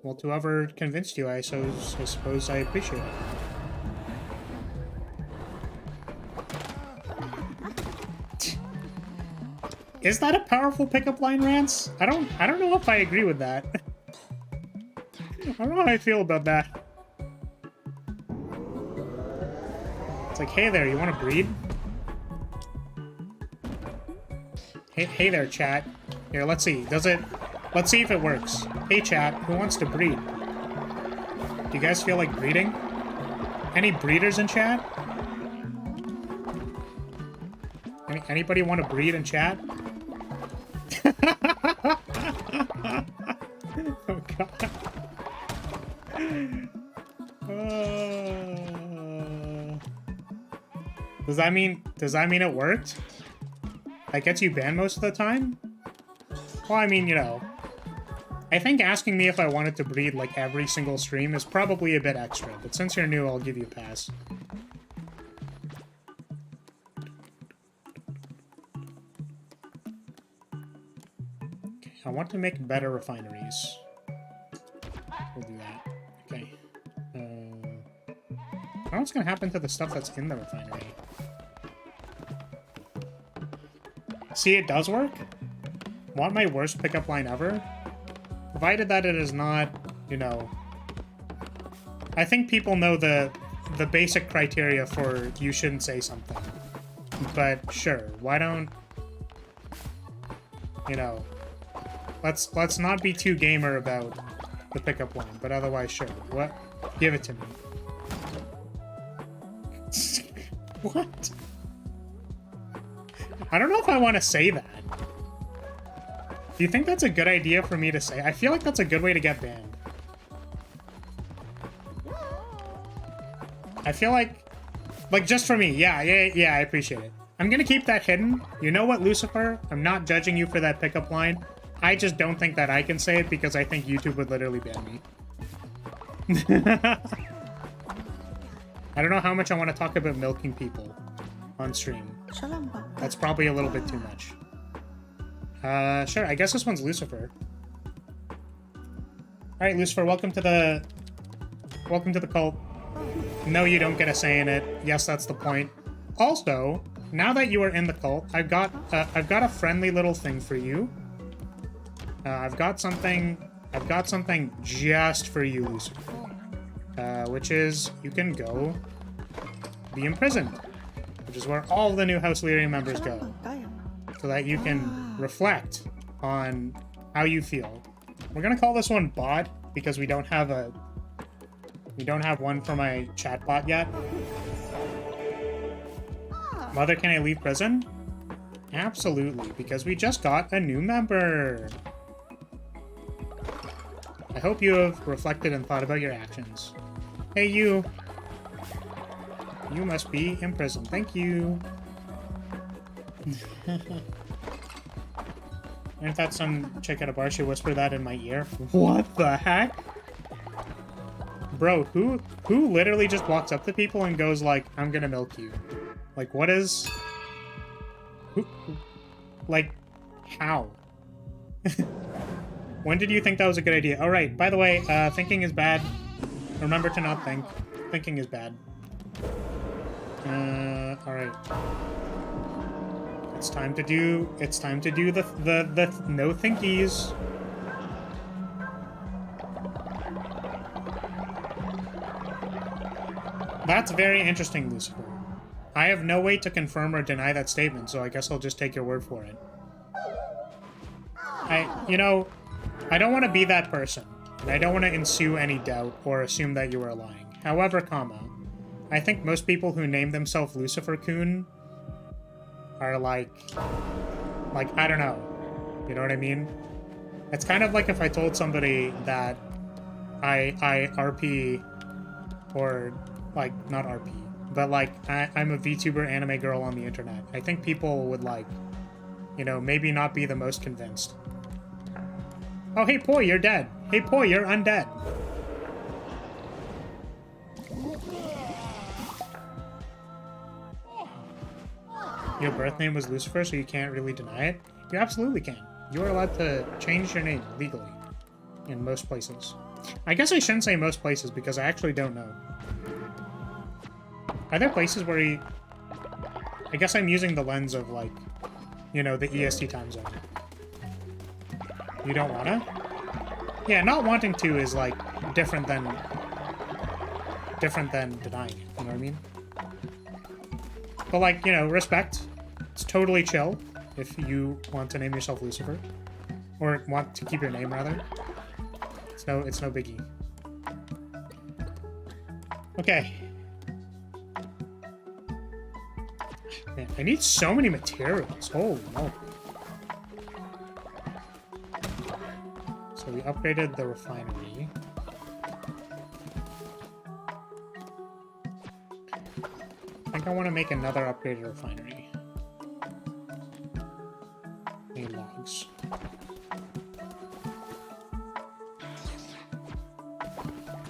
S1: Well, to whoever convinced you, I suppose I appreciate it. Is that a powerful pickup line, Rance? I don't know if I agree with that. I don't know how I feel about that. It's like, hey there, you want to breed? Hey there, chat. Here, let's see. Let's see if it works. Hey, chat. Who wants to breed? Do you guys feel like breeding? Any breeders in chat? Anybody want to breed in chat? Oh, God. Does that mean it worked? That gets you banned most of the time? Well, I mean, you know, I think asking me if I wanted to breed like every single stream is probably a bit extra, but since you're new, I'll give you a pass. Okay, I want to make better refineries. We'll do that. Okay. I don't know what's gonna happen to the stuff that's in the refinery. See, it does work. Want my worst pickup line ever? Provided that it is not, you know... I think people know the basic criteria for you shouldn't say something. But sure, why don't... You know... Let's not be too gamer about the pickup line, but otherwise sure. What? Give it to me. What? I don't know if I want to say that. Do you think that's a good idea for me to say? I feel like that's a good way to get banned. I feel like just for me. Yeah, I appreciate it. I'm gonna keep that hidden. You know what, Lucifer? I'm not judging you for that pickup line. I just don't think that I can say it because I think YouTube would literally ban me. I don't know how much I want to talk about milking people on stream. That's probably a little bit too much. Sure, I guess this one's Lucifer. Alright, Lucifer, welcome to the cult. No, you don't get a say in it. Yes, that's the point. Also, now that you are in the cult, I've got a friendly little thing for you. I've got something just for you, Lucifer. Which is, you can go be imprisoned. which is where all the new House Lyria members go, so that you can reflect on how you feel. We're gonna call this one bot because we don't have one for my chat bot yet. Mother, can I leave prison? Absolutely, because we just got a new member. I hope you have reflected and thought about your actions. Hey, you. You must be in prison. Thank you. Ain't that some chick at a bar? She whispered that in my ear. What the heck? Bro, who literally just walks up to people and goes like, I'm gonna milk you? Like, what is... Who, like, how? When did you think that was a good idea? Oh, right. By the way, thinking is bad. Remember to not think. Thinking is bad. Alright. It's time to do the no thinkies. That's very interesting, Lucifer. I have no way to confirm or deny that statement, so I guess I'll just take your word for it. You know, I don't want to be that person, and I don't want to ensue any doubt or assume that you are lying. However, I think most people who name themselves Lucifer Coon are like, I don't know. You know what I mean? It's kind of like if I told somebody that I RP, or, like, not RP, but, like, I'm a VTuber anime girl on the internet. I think people would, like, you know, maybe not be the most convinced. Oh, hey, Poi, you're dead. Hey, Poi, you're undead. Your birth name was Lucifer, so you can't really deny it? You absolutely can. You are allowed to change your name legally in most places. I guess I shouldn't say most places because I actually don't know. Are there places where you... I guess I'm using the lens of, like, you know, the EST time zone. You don't wanna? Yeah, not wanting to is, like, different than denying it, you know what I mean? But, like, you know, respect. It's totally chill if you want to name yourself Lucifer. Or want to keep your name, rather. It's no biggie. Okay. Man, I need so many materials. Holy moly. So we upgraded the refinery. I think I want to make another upgraded refinery. Need logs.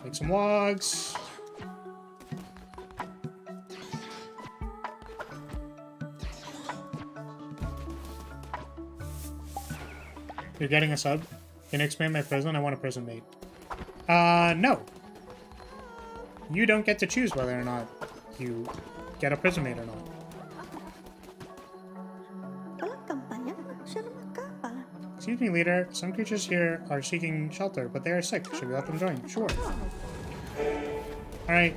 S1: Make some logs. You're getting a sub? Can you expand my prison? I want a prison mate. No. You don't get to choose whether or not you get a prison mate or not. Excuse me, leader. Some creatures here are seeking shelter, but they are sick. Should we let them join? Sure. Alright.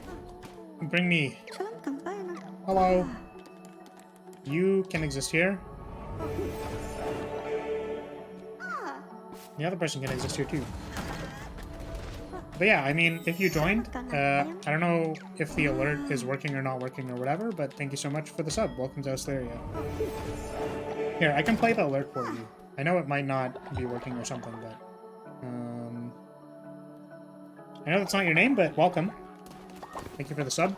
S1: Bring me. Hello. You can exist here. The other person can exist here too. But yeah, I mean, if you joined, I don't know if the alert is working or not working or whatever, but thank you so much for the sub. Welcome to House Lyria. Here, I can play the alert for you. I know it might not be working or something, but... I know that's not your name, but welcome. Thank you for the sub.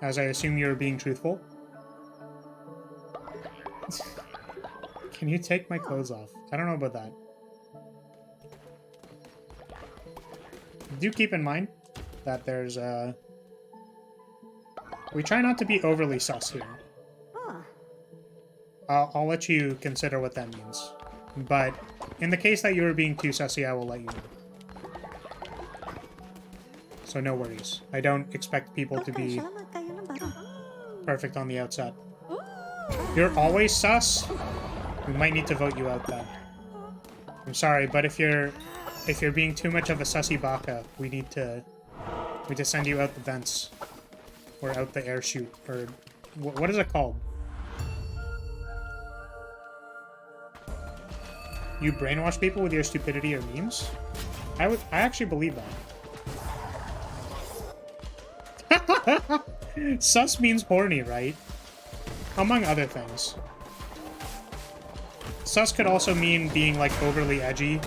S1: As I assume you're being truthful. Can you take my clothes off? I don't know about that. Do keep in mind that there's we try not to be overly sus here. I'll let you consider what that means. But in the case that you were being too sussy, I will let you know. So no worries. I don't expect people to be perfect on the outset. You're always sus? We might need to vote you out then. I'm sorry, but if you're being too much of a sussy baka, we need to send you out the vents. Or out the air chute, or What is it called? You brainwash people with your stupidity or memes? I actually believe that. Sus means horny, right? Among other things. Sus could also mean being, like, overly edgy.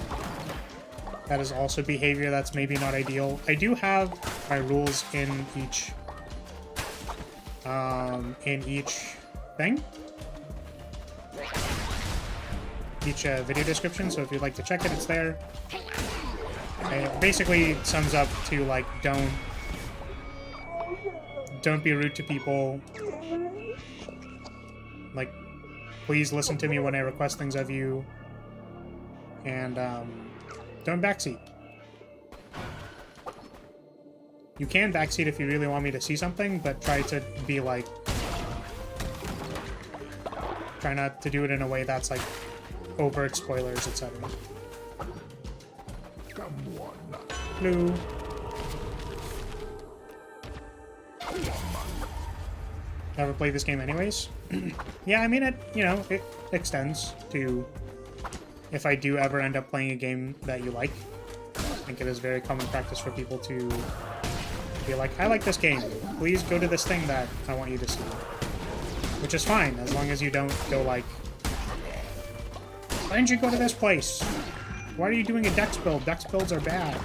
S1: That is also behavior that's maybe not ideal. I do have my rules in each thing. Each video description, so if you'd like to check it, it's there. It basically sums up to, like, don't be rude to people. Like, please listen to me when I request things of you. And, don't backseat. You can backseat if you really want me to see something, but try to be, like... Try not to do it in a way that's, like, overt spoilers, etc. Blue. Never played this game anyways? Yeah, I mean, it extends to if I do ever end up playing a game that you like. I think it is very common practice for people to be like, I like this game. Please go to this thing that I want you to see. Which is fine, as long as you don't go like, why didn't you go to this place? Why are you doing a dex build? Dex builds are bad.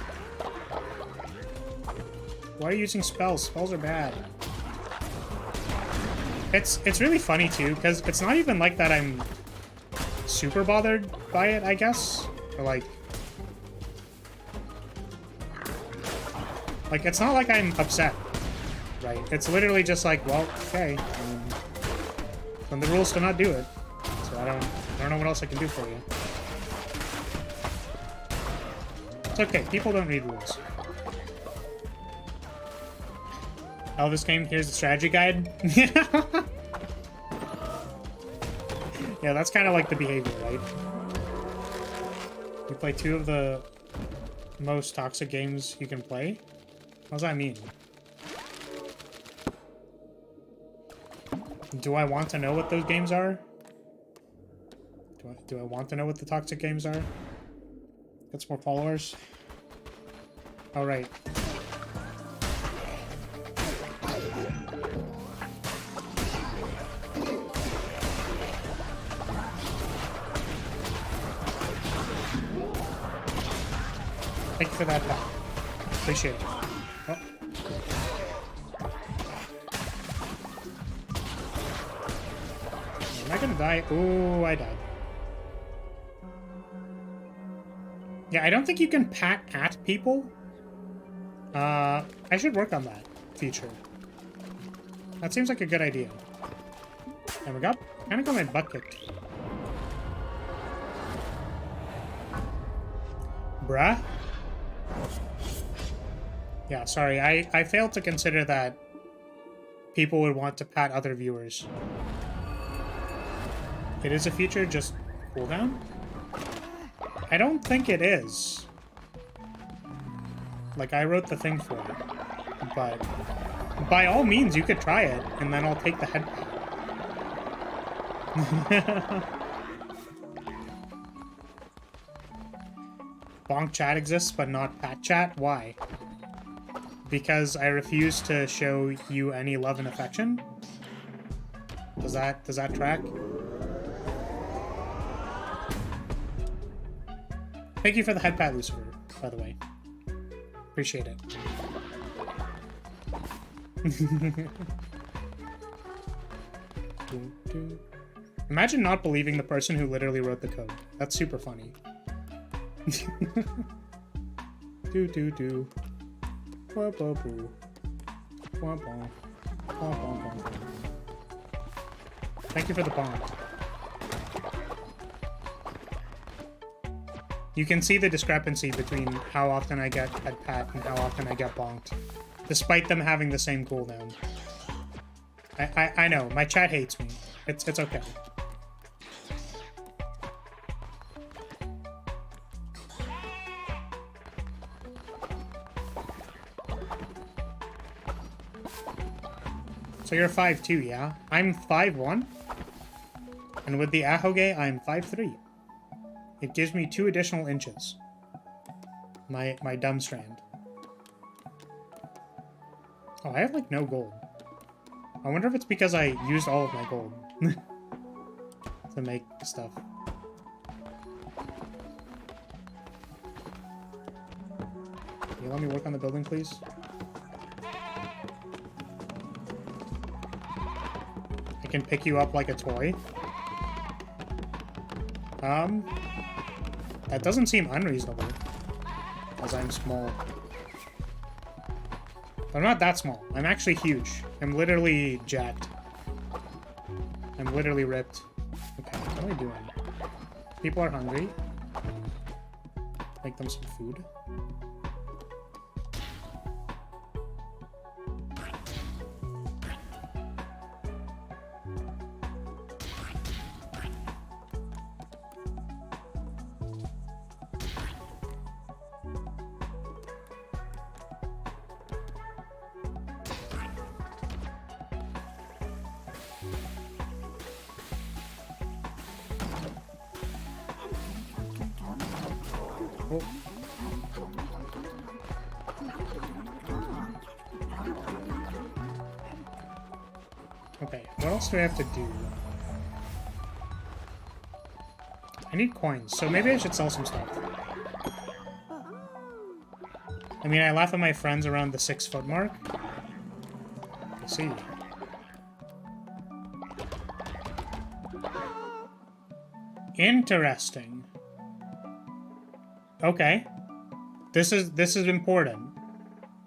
S1: Why are you using spells? Spells are bad. It's really funny too, because it's not even like that I'm super bothered by it, I guess. Or like it's not like I'm upset, right? It's literally just like, well, okay. Then the rules to not do it. So I don't know what else I can do for you. It's okay. People don't read rules. Elvis game, here's the strategy guide. Yeah, that's kind of like the behavior, right? You play 2 of the most toxic games you can play? What does that mean? Do I want to know what those games are? Do I want to know what the toxic games are? Get some more followers. All right. Thank you for that, Pat. Appreciate it. Oh. Am I gonna die? Ooh, I died. Yeah, I don't think you can pat at people. I should work on that feature. That seems like a good idea. And we got kind of got my butt kicked. Bruh. Yeah, sorry. I failed to consider that people would want to pat other viewers. It is a feature, just cooldown? I don't think it is. Like, I wrote the thing for it. But by all means, you could try it, and then I'll take the head pat. Bonk chat exists, but not pat chat? Why? Because I refuse to show you any love and affection? Does that track? Thank you for the head pat, Lucifer, by the way. Appreciate it. Imagine not believing the person who literally wrote the code. That's super funny. Do. Thank you for the bomb. You can see the discrepancy between how often I get head pat and how often I get bonked, despite them having the same cooldown. I know, my chat hates me. It's okay. So you're 5'2", yeah? I'm 5'1". And with the ahoge, I'm 5'3". It gives me 2 additional inches. My dumb strand. Oh, I have, like, no gold. I wonder if it's because I used all of my gold to make stuff. Can you let me work on the building, please? I can pick you up like a toy. That doesn't seem unreasonable. As I'm small. But I'm not that small. I'm actually huge. I'm literally jacked. I'm literally ripped. Okay, what am I doing? People are hungry. Make them some food. Oh. Okay, what else do I have to do? I need coins, so maybe I should sell some stuff. I mean, I laugh at my friends around the 6-foot mark. I see. Interesting. Okay. This is important.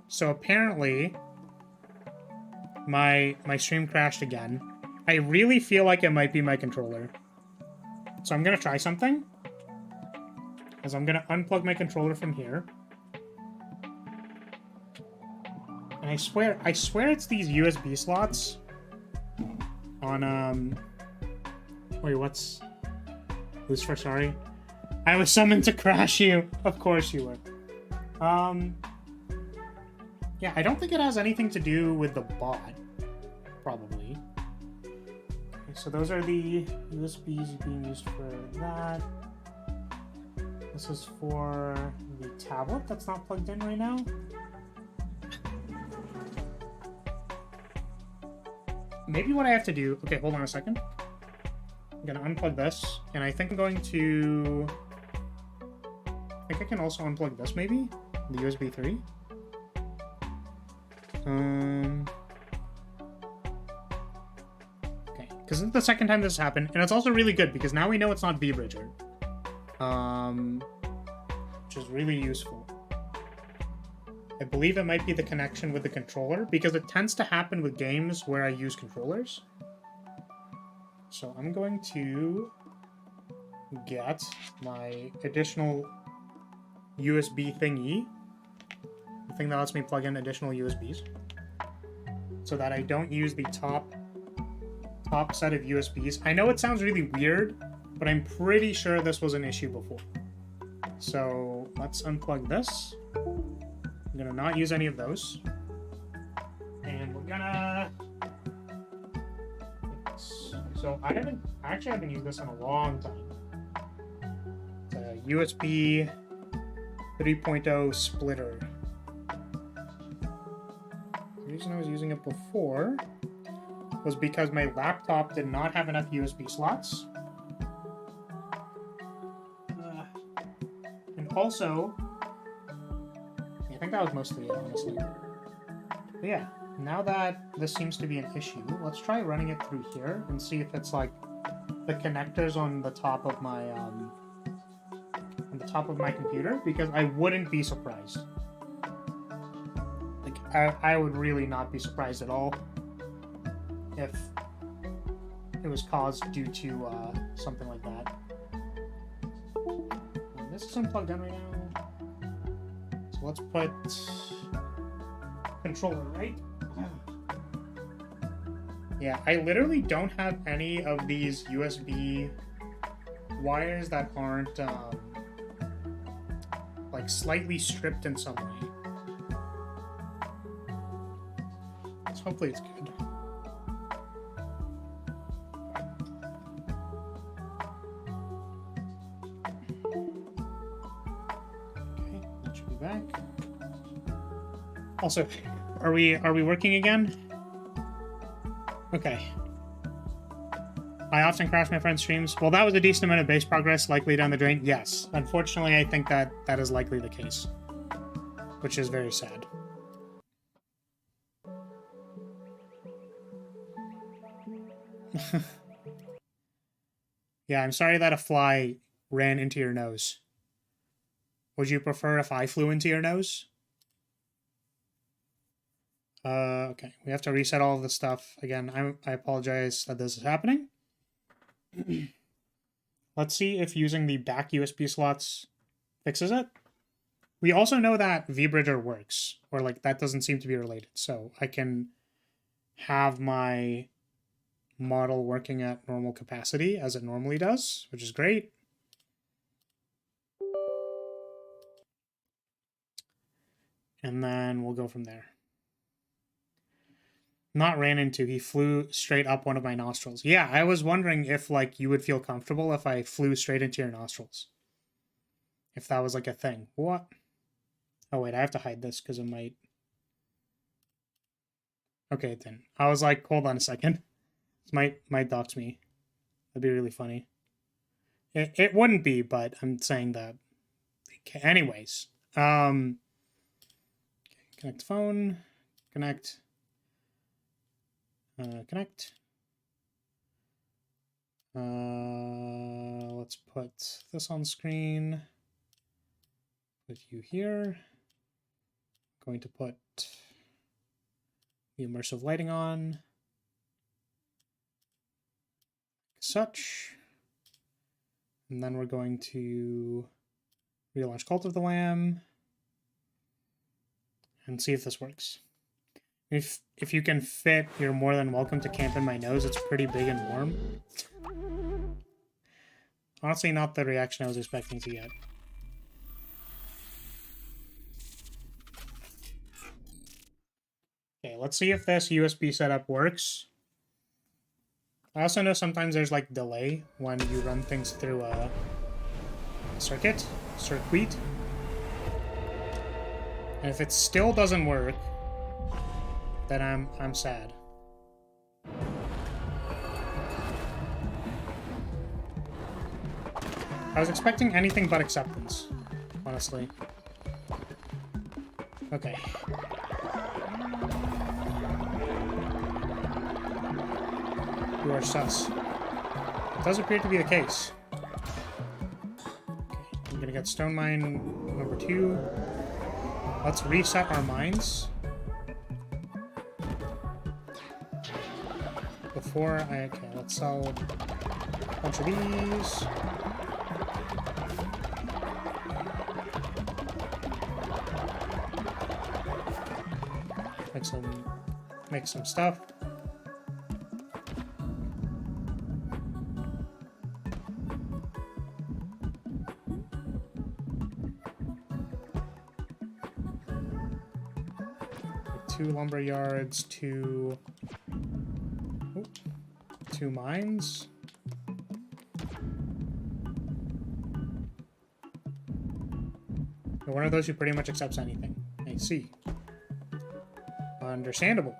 S1: So apparently my stream crashed again. I really feel like it might be my controller. So I'm gonna try something. As I'm gonna unplug my controller from here. And I swear it's these USB slots on wait, what's who's for sorry? I was summoned to crash you. Of course you were. Yeah, I don't think it has anything to do with the bot. Probably. Okay, so those are the USBs being used for that. This is for the tablet that's not plugged in right now. Maybe what I have to do... Okay, hold on a second. I'm gonna unplug this, and I think I'm going to... I think I can also unplug this, maybe? The USB 3? Okay, because this is the second time this has happened, and it's also really good, because now we know it's not V-Bridger. Which is really useful. I believe it might be the connection with the controller, because it tends to happen with games where I use controllers. So I'm going to get my additional USB thingy, the thing that lets me plug in additional USBs, so that I don't use the top set of USBs. I know it sounds really weird, but I'm pretty sure this was an issue before. So let's unplug this. I'm gonna not use any of those, and we're gonna. So I actually haven't used this in a long time. It's a USB 3.0 splitter. The reason I was using it before was because my laptop did not have enough USB slots. And also, I think that was mostly it, honestly. But yeah, now that this seems to be an issue, let's try running it through here and see if it's like the connectors on the top of my computer, because I wouldn't be surprised. Like I would really not be surprised at all if it was caused due to something like that. And this is unplugged in right now. So let's put controller right. Yeah, I literally don't have any of these USB wires that aren't like slightly stripped in some way. So hopefully it's good. Also, are we working again? Okay. I often crash my friend's streams. Well, that was a decent amount of base progress likely down the drain. Yes. Unfortunately, I think that is likely the case. Which is very sad. Yeah, I'm sorry that a fly ran into your nose. Would you prefer if I flew into your nose? Okay. We have to reset all of the stuff. Again, I apologize that this is happening. Let's see if using the back USB slots fixes it. We also know that vBridger works, or like that doesn't seem to be related. So I can have my model working at normal capacity as it normally does, which is great. And then we'll go from there. Not ran into, he flew straight up one of my nostrils. Yeah, I was wondering if like you would feel comfortable if I flew straight into your nostrils. If that was like a thing. What? Oh wait, I have to hide this because it might... Okay, it didn't. I was like, hold on a second. This might dox me. That'd be really funny. It wouldn't be, but I'm saying that. Okay, anyways. Connect phone. Connect. Connect. Let's put this on screen. Put you here. Going to put the immersive lighting on. Such. And then we're going to relaunch Cult of the Lamb and see if this works. If you can fit, you're more than welcome to camp in my nose. It's pretty big and warm. Honestly, not the reaction I was expecting to get. Okay, let's see if this USB setup works. I also know sometimes there's like delay when you run things through a circuit. And if it still doesn't work, then I'm sad. I was expecting anything but acceptance, honestly. Okay. You are sus. It does appear to be the case. Okay, I'm gonna get stone mine number 2. Let's reset our mines. Okay, let's sell a bunch of these. Make some stuff. Two lumber yards, two mines. You're one of those who pretty much accepts anything. I see. Understandable.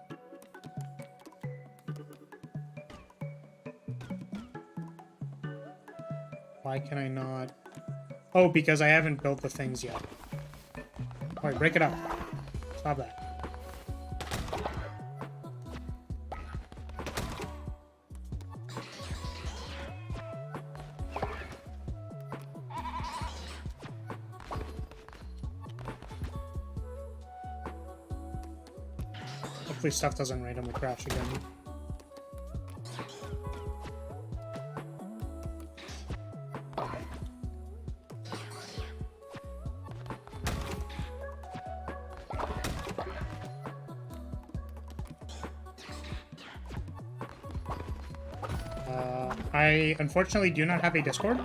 S1: Why can I not? Oh, because I haven't built the things yet. Alright, break it up. Stop that. Hopefully stuff doesn't randomly crash again. I unfortunately do not have a Discord.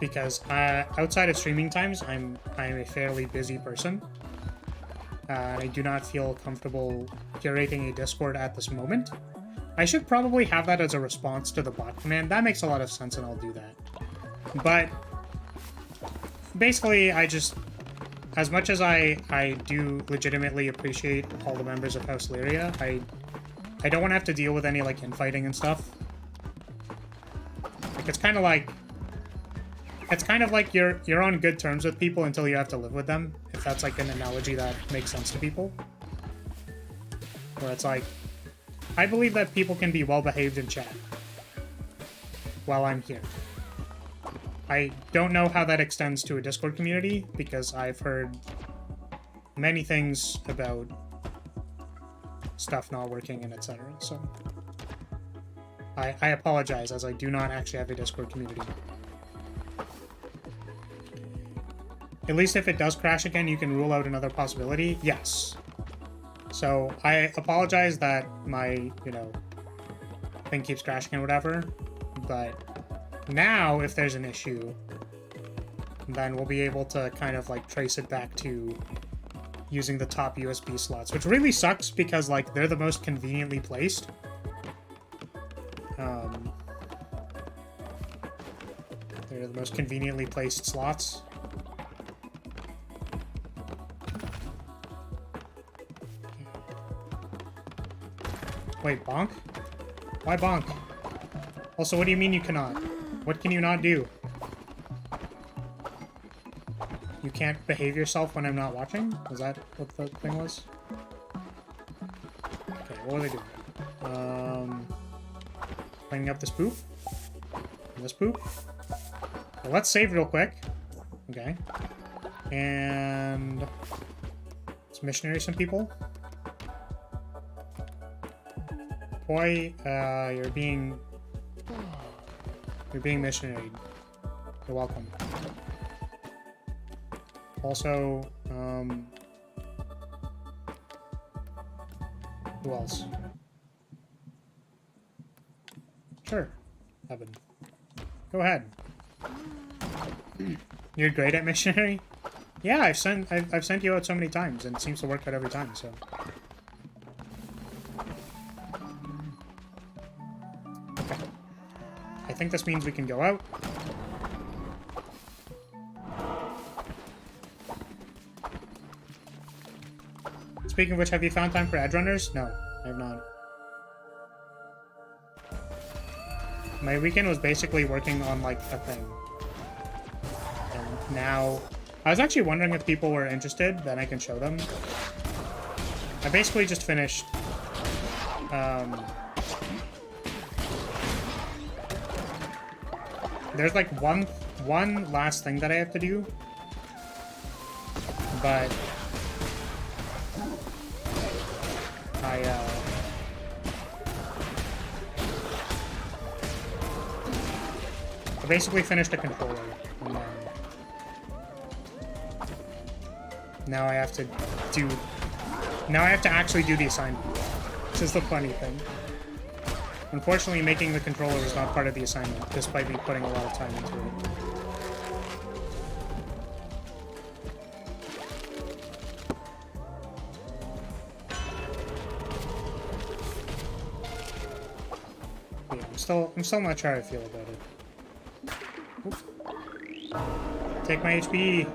S1: Because outside of streaming times, I'm a fairly busy person. I do not feel comfortable curating a Discord at this moment. I should probably have that as a response to the bot command. That makes a lot of sense, and I'll do that. But basically, I just as much as I do legitimately appreciate all the members of House Lyria, I don't want to have to deal with any, like, infighting and stuff. Like, it's kind of like you're on good terms with people until you have to live with them, if that's, like, an analogy that makes sense to people. Where it's like, I believe that people can be well-behaved in chat while I'm here. I don't know how that extends to a Discord community, because I've heard many things about stuff not working and etc. So I apologize, as I do not actually have a Discord community. At least if it does crash again, you can rule out another possibility. Yes. So I apologize that my, thing keeps crashing or whatever, but now if there's an issue, then we'll be able to kind of like trace it back to using the top USB slots, which really sucks because like they're the most conveniently placed. They're the most conveniently placed slots. Wait, bonk? Why bonk? Also, what do you mean you cannot? What can you not do? You can't behave yourself when I'm not watching? Was that what the thing was? Okay, what are they doing? Cleaning up this poop? And this poop? Well, let's save real quick. Okay. And let's missionary some people. Boy, you're being missionaried. You're welcome. Also, who else? Sure, Evan. Go ahead. You're great at missionary? Yeah, I've sent you out so many times, and it seems to work out every time, so. Okay. I think this means we can go out. Speaking of which, have you found time for edge runners? No, I have not. My weekend was basically working on, like, a thing. And now... I was actually wondering if people were interested, then I can show them. I basically just finished... There's, like, one last thing that I have to do. But... I basically finished a controller, and then now I have to do... Now I have to actually do the assignment. This is the funny thing. Unfortunately, making the controller is not part of the assignment, despite me putting a lot of time into it. Yeah, I'm still not sure how I feel about it. Oop. Take my HP.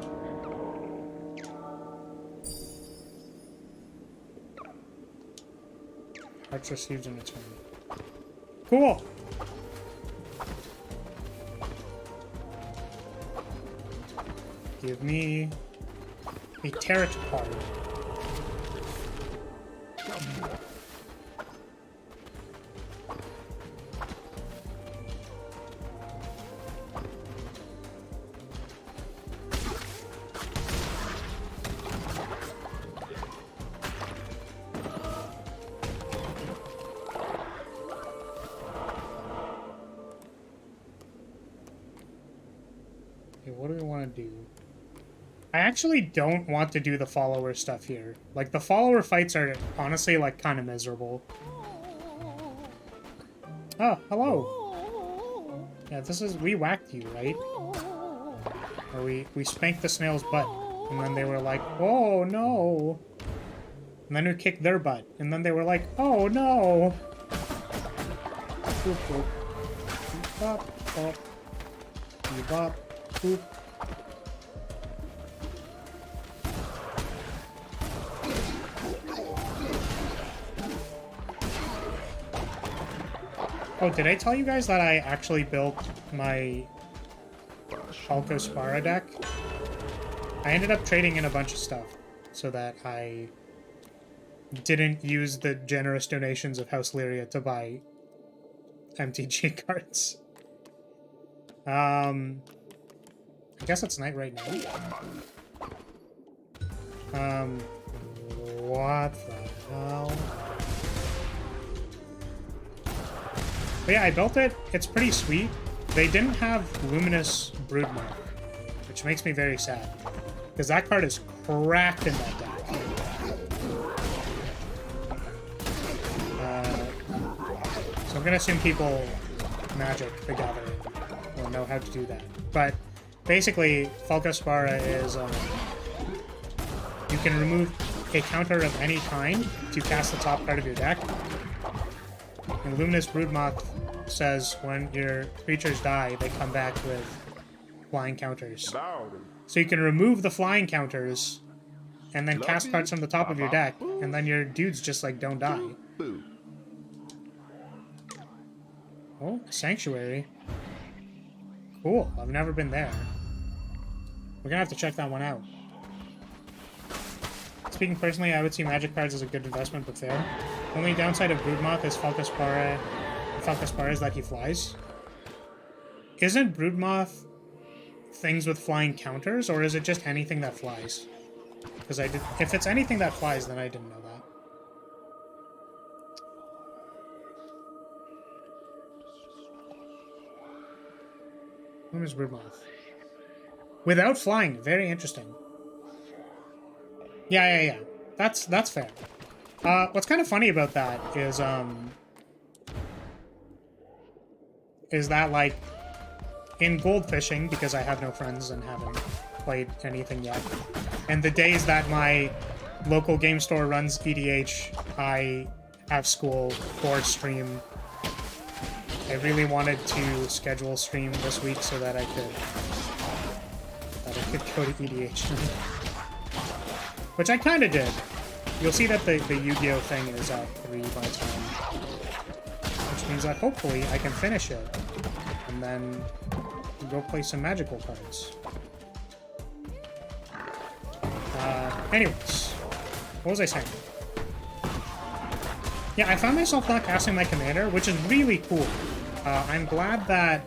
S1: Hearts received in return. Cool. Give me a tarot card. What do we want to do? I actually don't want to do the follower stuff here. Like, the follower fights are honestly, like, kind of miserable. Oh, hello. Yeah, this is... We whacked you, right? Or we spanked the snail's butt. And then they were like, oh, no. And then we kicked their butt. And then they were like, oh, no. Boop, boop. Bop, bop. Bop. Boop. Oh, did I tell you guys that I actually built my Falco Spara deck? I ended up trading in a bunch of stuff so that I didn't use the generous donations of House Lyria to buy MTG cards. I guess it's night right now. What the hell? But yeah, I built it. It's pretty sweet. They didn't have Luminous Broodmark, which makes me very sad. Because that card is cracked in that deck. So I'm going to assume people Magic the Gathering will know how to do that. But basically, Falco Spara is... you can remove a counter of any kind to cast the top card of your deck. And Luminous Broodmoth says when your creatures die, they come back with flying counters. So you can remove the flying counters and then cast cards from the top of your deck, and then your dudes just like don't die. Oh, Sanctuary. Cool. I've never been there. We're gonna have to check that one out. Speaking personally, I would see Magic cards as a good investment, but fair. Only downside of Broodmoth is Falco Spara is that he flies. Isn't Broodmoth things with flying counters, or is it just anything that flies? Because if it's anything that flies, then I didn't know that. Who is Broodmoth? Without flying, very interesting. Yeah. That's fair. What's kind of funny about that is that, like, in gold fishing, because I have no friends and haven't played anything yet, and the days that my local game store runs EDH, I have school or stream. I really wanted to schedule stream this week so that I could go to EDH. Which I kind of did. You'll see that the Yu-Gi-Oh thing is at 3 by time. Which means that hopefully I can finish it. And then go play some magical cards. Anyways. What was I saying? Yeah, I found myself not casting my commander, which is really cool. I'm glad that...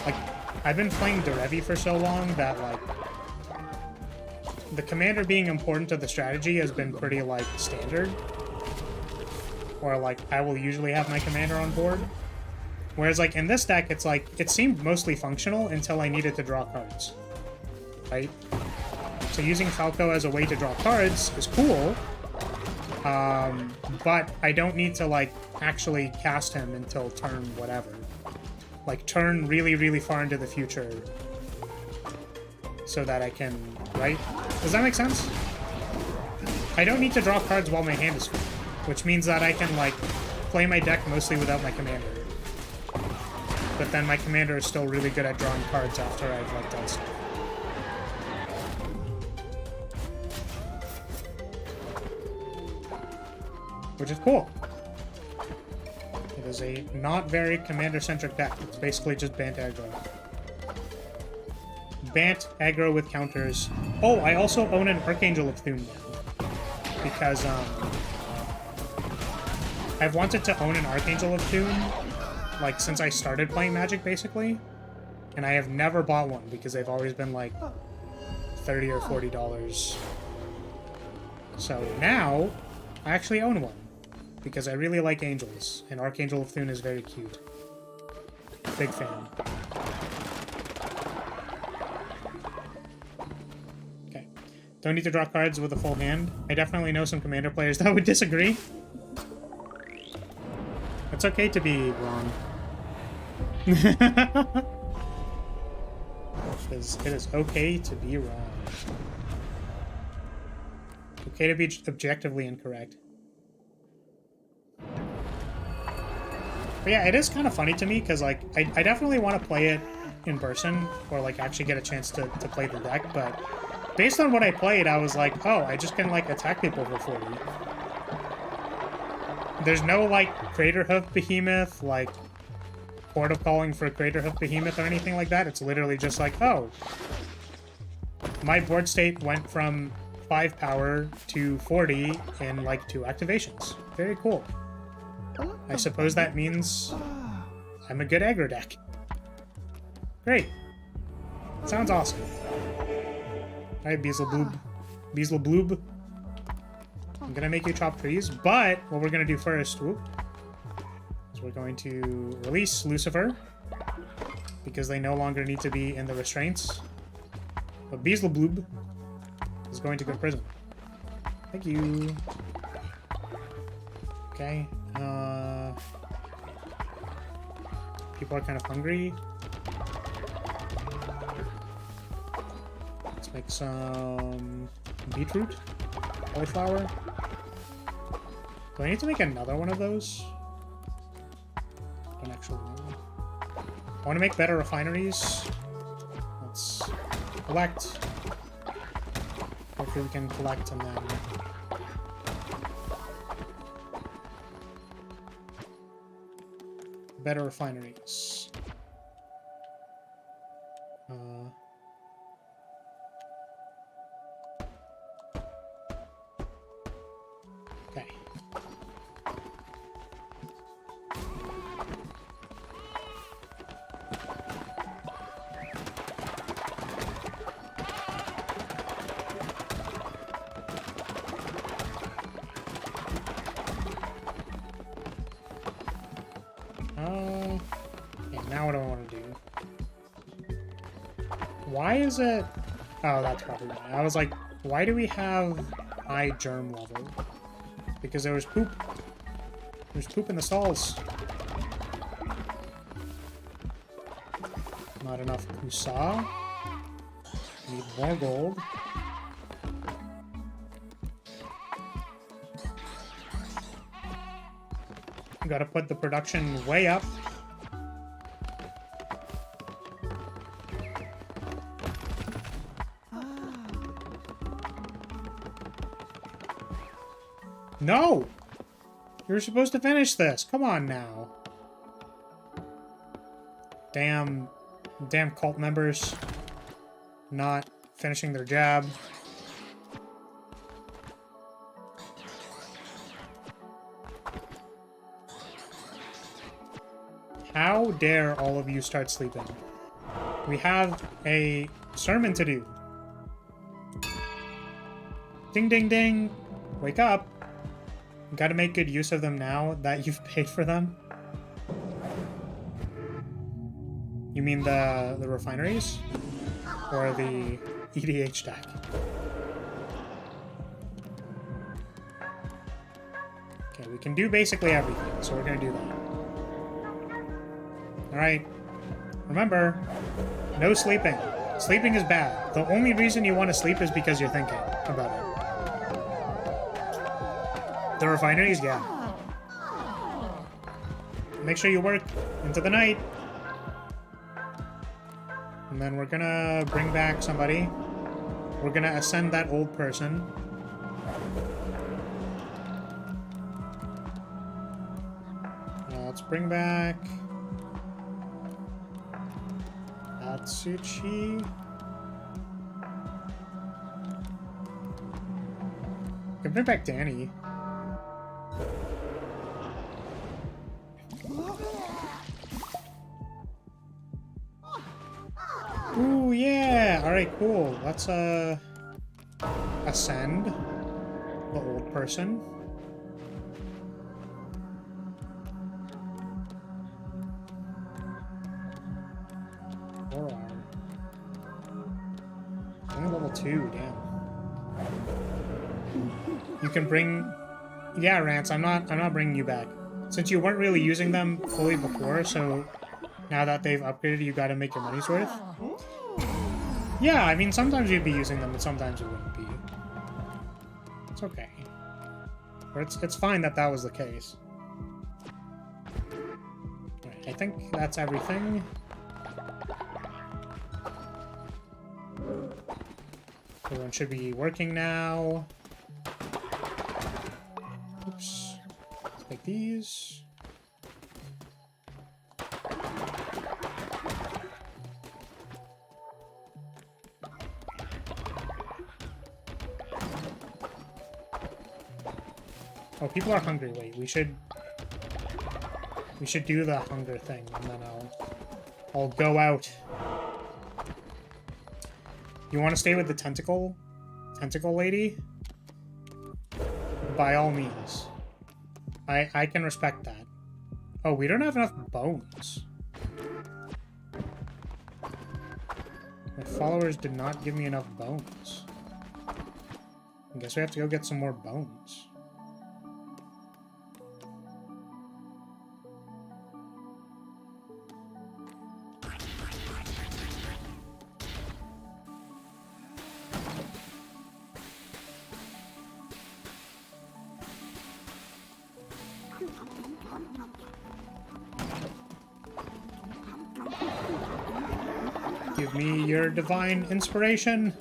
S1: like, I've been playing Derevi for so long that, like... the commander being important to the strategy has been pretty, like, standard. Or, like, I will usually have my commander on board. Whereas, like, in this deck, it's like, it seemed mostly functional until I needed to draw cards. Right? So using Falco as a way to draw cards is cool. But I don't need to, like, actually cast him until turn whatever. Like, turn really, really far into the future. So that I can... right? Does that make sense? I don't need to draw cards while my hand is full, which means that I can, like, play my deck mostly without my commander. But then my commander is still really good at drawing cards after I've, like, done stuff. Which is cool. It is a not very commander-centric deck. It's basically just Bant aggro. Bant aggro with counters. Oh, I also own an Archangel of Thune now. Because, I've wanted to own an Archangel of Thune, like, since I started playing Magic, basically. And I have never bought one, because they've always been, like, $30 or $40. So now, I actually own one. Because I really like angels, and Archangel of Thune is very cute. Big fan. Okay. Don't need to draw cards with a full hand. I definitely know some Commander players that would disagree. It's okay to be wrong. It is okay to be wrong. Okay to be objectively incorrect. But yeah, it is kind of funny to me, because, like, I definitely want to play it in person, or, like, actually get a chance to play the deck, but based on what I played, I was like, oh, I just can, like, attack people for 40. there's no, like, Crater Hoof Behemoth, like, port of calling for Crater Hoof Behemoth or anything like that. It's literally just like, oh, my board state went from 5 power to 40 in, like, 2 activations. Very cool. I suppose that means I'm a good aggro deck. Great. Sounds awesome. Alright, Beelzebub. Beelzebub. I'm gonna make you chop trees, but what we're gonna do first, is we're going to release Lucifer, because they no longer need to be in the restraints. But Beelzebub is going to go to prison. Thank you. Okay. People are kind of hungry. Let's make some beetroot, cauliflower. Do I need to make another one of those? Don't actually know. I want to make better refineries. Let's collect. Hopefully we can collect and then... better refineries. Okay. Okay, now what do I want to do? Why is it... Oh, that's probably why. I was like, why do we have high germ level? Because there was poop. There's poop in the stalls. Not enough kusa. Need more gold. Gotta put the production way up. No! You're supposed to finish this. Come on now. Damn cult members not finishing their jab. How dare all of you start sleeping? We have a sermon to do. Ding, ding, ding. Wake up. You gotta make good use of them now that you've paid for them. You mean the refineries? Or the EDH deck? Okay, we can do basically everything, so we're gonna do that. Alright. Remember, no sleeping. Sleeping is bad. The only reason you want to sleep is because you're thinking about it. The refineries, yeah. Make sure you work into the night. And then we're gonna bring back somebody. We're gonna ascend that old person. Let's bring back... Atsuchi. Can bring back Danny. Ooh, yeah! Alright, cool. Let's, ascend the old person. Only level 2, damn. You can bring... Yeah, Rance, I'm not bringing you back. Since you weren't really using them fully before, so now that they've upgraded, you gotta make your money's worth. Yeah, I mean, sometimes you'd be using them, but sometimes you wouldn't be. It's okay. Or it's fine that that was the case. Alright, I think that's everything. Everyone should be working now. Oops. Take these. Oh, people are hungry. Wait, we should do the hunger thing, and then I'll go out. You want to stay with the tentacle lady? By all means. I can respect that. Oh, we don't have enough bones. My followers did not give me enough bones. I guess we have to go get some more bones. Give me your divine inspiration.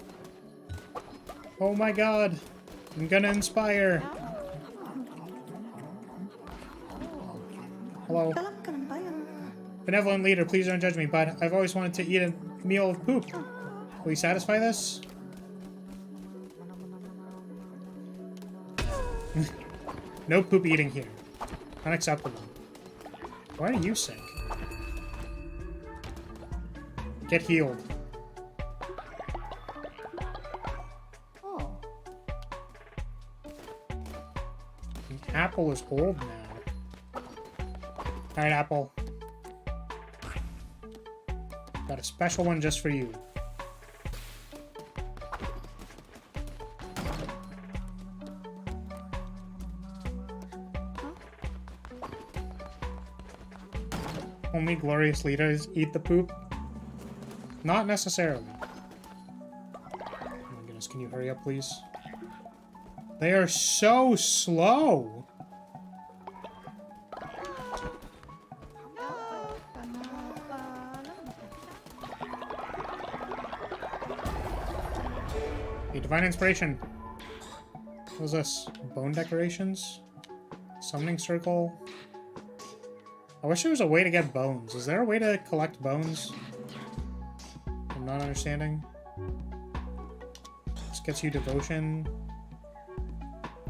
S1: Oh my god. I'm gonna inspire. Hello. Benevolent leader, please don't judge me, but I've always wanted to eat a meal of poop. Will you satisfy this? No poop eating here. Unacceptable. Why are you sick? Get healed.
S2: Oh.
S1: The apple is old now. Alright, apple. Got a special one just for you. Only glorious leaders eat the poop? Not necessarily. Oh my goodness, can you hurry up, please? They are so slow! Okay, divine inspiration. What was this? Bone decorations? Summoning circle? I wish there was a way to get bones. Is there a way to collect bones? I'm not understanding. This gets you devotion.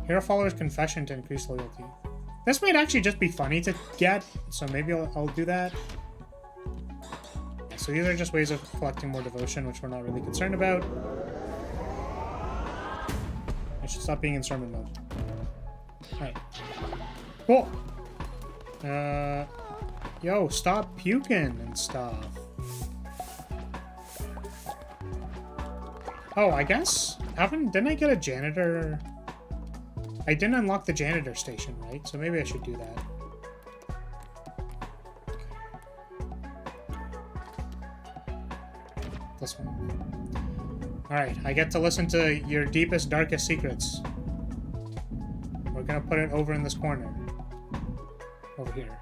S1: Hero follower's confession to increase loyalty. This might actually just be funny to get, so maybe I'll do that. So these are just ways of collecting more devotion, which we're not really concerned about. I should stop being in sermon mode. Alright. Cool. Yo, stop puking and stuff. Oh, I guess? Didn't I get a janitor? I didn't unlock the janitor station, right? So maybe I should do that. This one. Alright, I get to listen to your deepest, darkest secrets. We're gonna put it over in this corner. Over here.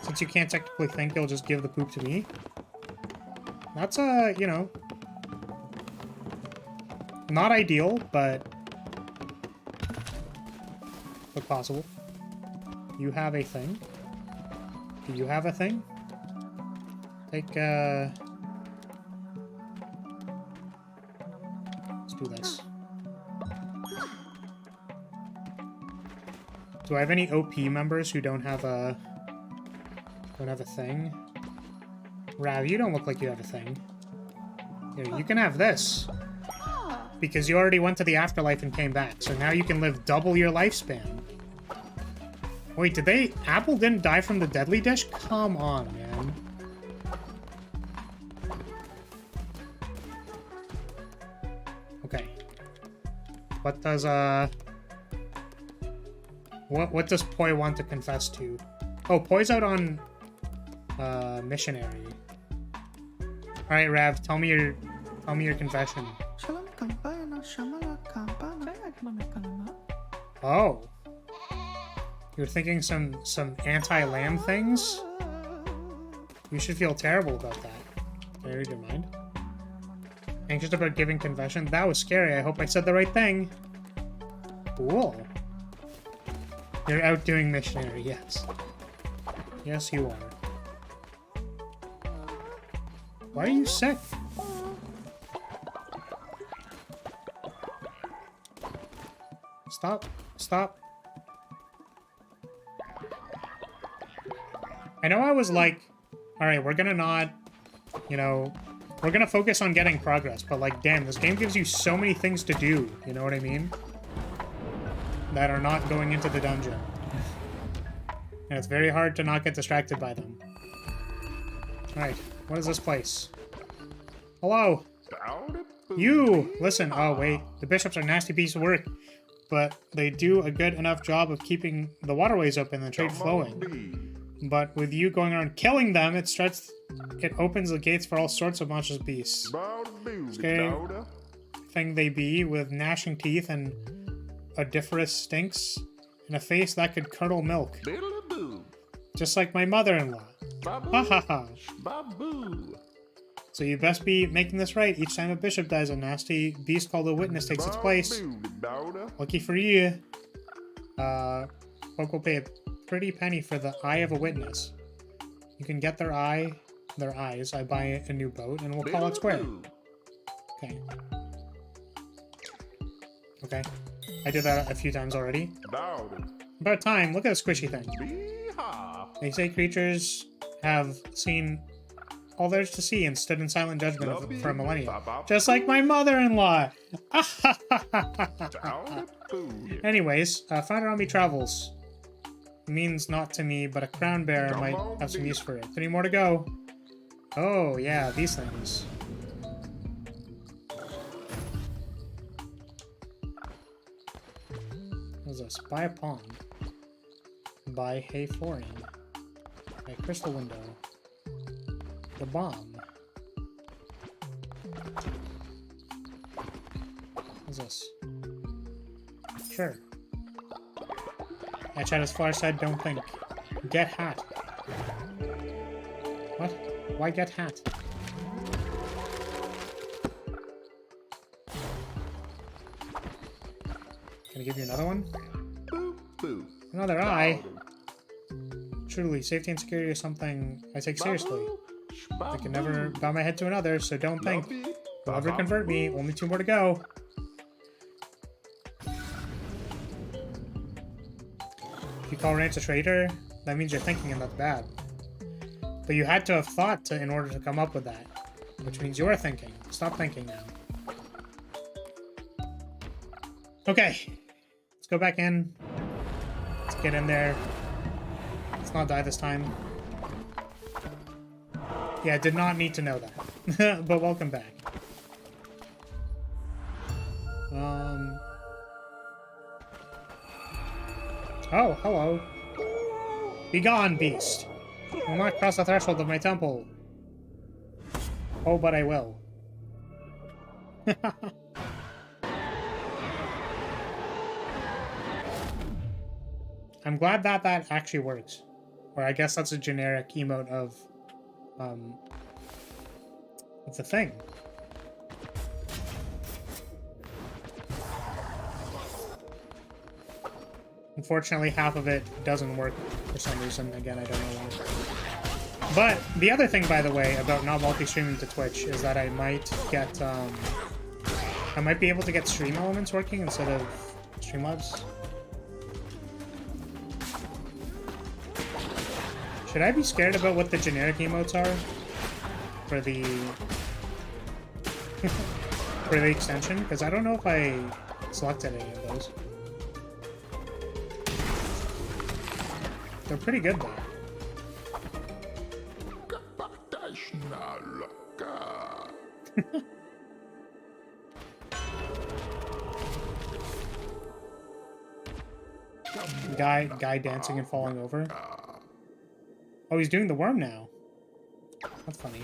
S1: Since you can't technically think, you'll just give the poop to me. That's, you know, not ideal, but possible. You have a thing? Do you have a thing? Take, let's do this. Do I have any OP members who don't have a thing? Rav, you don't look like you have a thing. Here, you can have this. Because you already went to the afterlife and came back, so now you can live double your lifespan. Wait, Apple didn't die from the deadly dish? Come on, man. Okay. What does, what does Poi want to confess to? Oh, Poi's out on, missionary. Alright, Rav, tell me your confession. Oh. You're thinking some anti-lamb things? You should feel terrible about that. Can I read your mind? Anxious about giving confession? That was scary. I hope I said the right thing. Cool. You're out doing missionary, yes. Yes, you are. Why are you sick? Stop. Stop. I know I was like, alright, we're gonna not, you know, we're gonna focus on getting progress, but like, damn, this game gives you so many things to do, you know what I mean? That are not going into the dungeon. And it's very hard to not get distracted by them. Alright, what is this place? Hello! You! Listen, oh wait, the bishops are a nasty piece of work, but they do a good enough job of keeping the waterways open and the trade flowing. But with you going around killing them, it opens the gates for all sorts of monstrous beasts. Scary thing they be, with gnashing teeth and odoriferous stinks, and a face that could curdle milk. Just like my mother-in-law. Ha ha ha. So you best be making this right. Each time a bishop dies, a nasty beast called a witness takes its place. Lucky for you. Folk will pay a pretty penny for the eye of a witness. You can get their eyes. I buy a new boat, and we'll call it square. Okay. Okay. I did that a few times already. About time. Look at the squishy thing. They say creatures have seen all there's to see and stood in silent judgment for a millennia. Just like my mother-in-law! Anyways, Find Around Me travels. Means not to me, but a crown bearer might have some use for it. 3 more to go. Oh, yeah, these things. What is this? Buy a pawn. Buy hay flooring. Buy a crystal window. The bomb. What is this? Sure. At Shadow's far side, don't think. Get hat. What? Why get hat? Can I give you another one? Another eye? Truly, safety and security is something I take seriously. I can never bow my head to another, so don't think. You'll ever convert me. Only 2 more to go. If you call Rance a traitor, that means you're thinking and that's bad. But you had to have thought in order to come up with that. Which means you're thinking. Stop thinking now. Okay. Let's go back in. Let's get in there. Let's not die this time. Yeah, did not need to know that. But welcome back. Oh, hello. Begone, beast. I will not cross the threshold of my temple. Oh, but I will. I'm glad that that actually works. Or I guess that's a generic emote of the thing. Unfortunately, half of it doesn't work for some reason. Again, I don't know why. But the other thing, by the way, about not multi-streaming to Twitch is that I might get, I might be able to get stream elements working instead of Streamlabs. Should I be scared about what the generic emotes are for the for the extension? Because I don't know if I selected any of those. They're pretty good though. Guy dancing and falling over. Oh, he's doing the worm now. That's funny.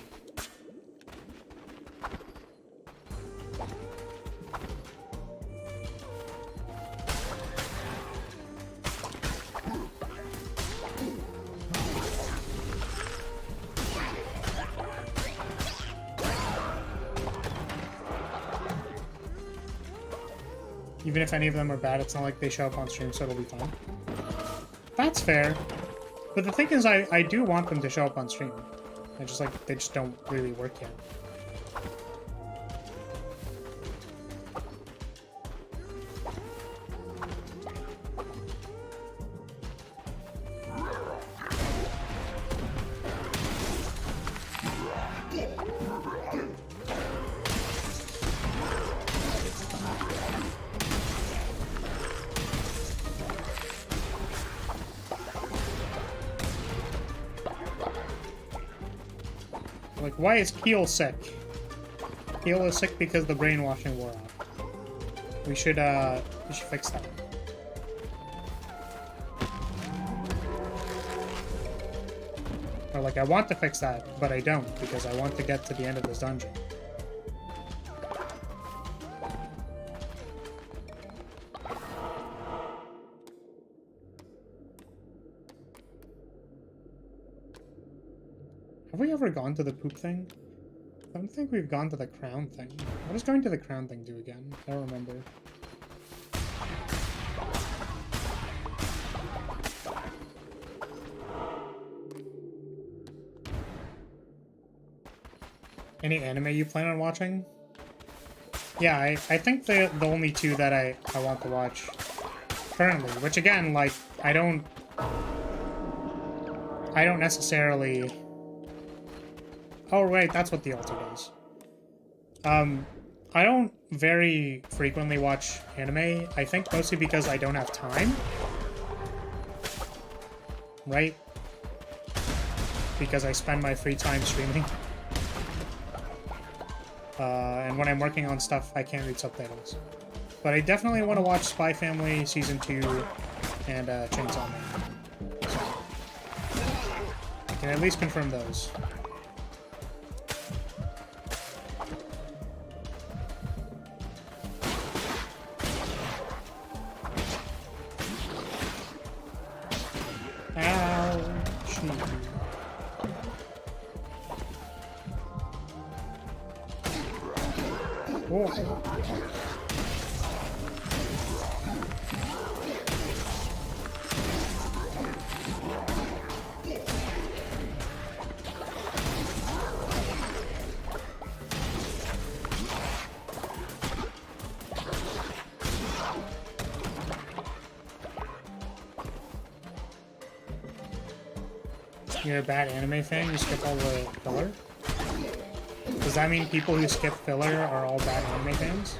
S1: Even if any of them are bad, it's not like they show up on stream, so it'll be fun. That's fair. But the thing is, I do want them to show up on stream. I just, like, they just don't really work yet. Like, why is Keel sick? Keel is sick because the brainwashing wore off. We should fix that. Or, like, I want to fix that, but I don't, because I want to get to the end of this dungeon. Have we ever gone to the poop thing? I don't think we've gone to the crown thing. What does going to the crown thing do again? I don't remember. Any anime you plan on watching? Yeah, I think the only two that I want to watch currently, which again, like, I don't necessarily... Oh, right, that's what the altar does. I don't very frequently watch anime, I think mostly because I don't have time. Right? Because I spend my free time streaming. And when I'm working on stuff, I can't read subtitles. But I definitely want to watch Spy Family Season 2 and Chainsaw Man. So, I can at least confirm those. You're a bad anime fan? You skip all the filler? Does that mean people who skip filler are all bad anime fans?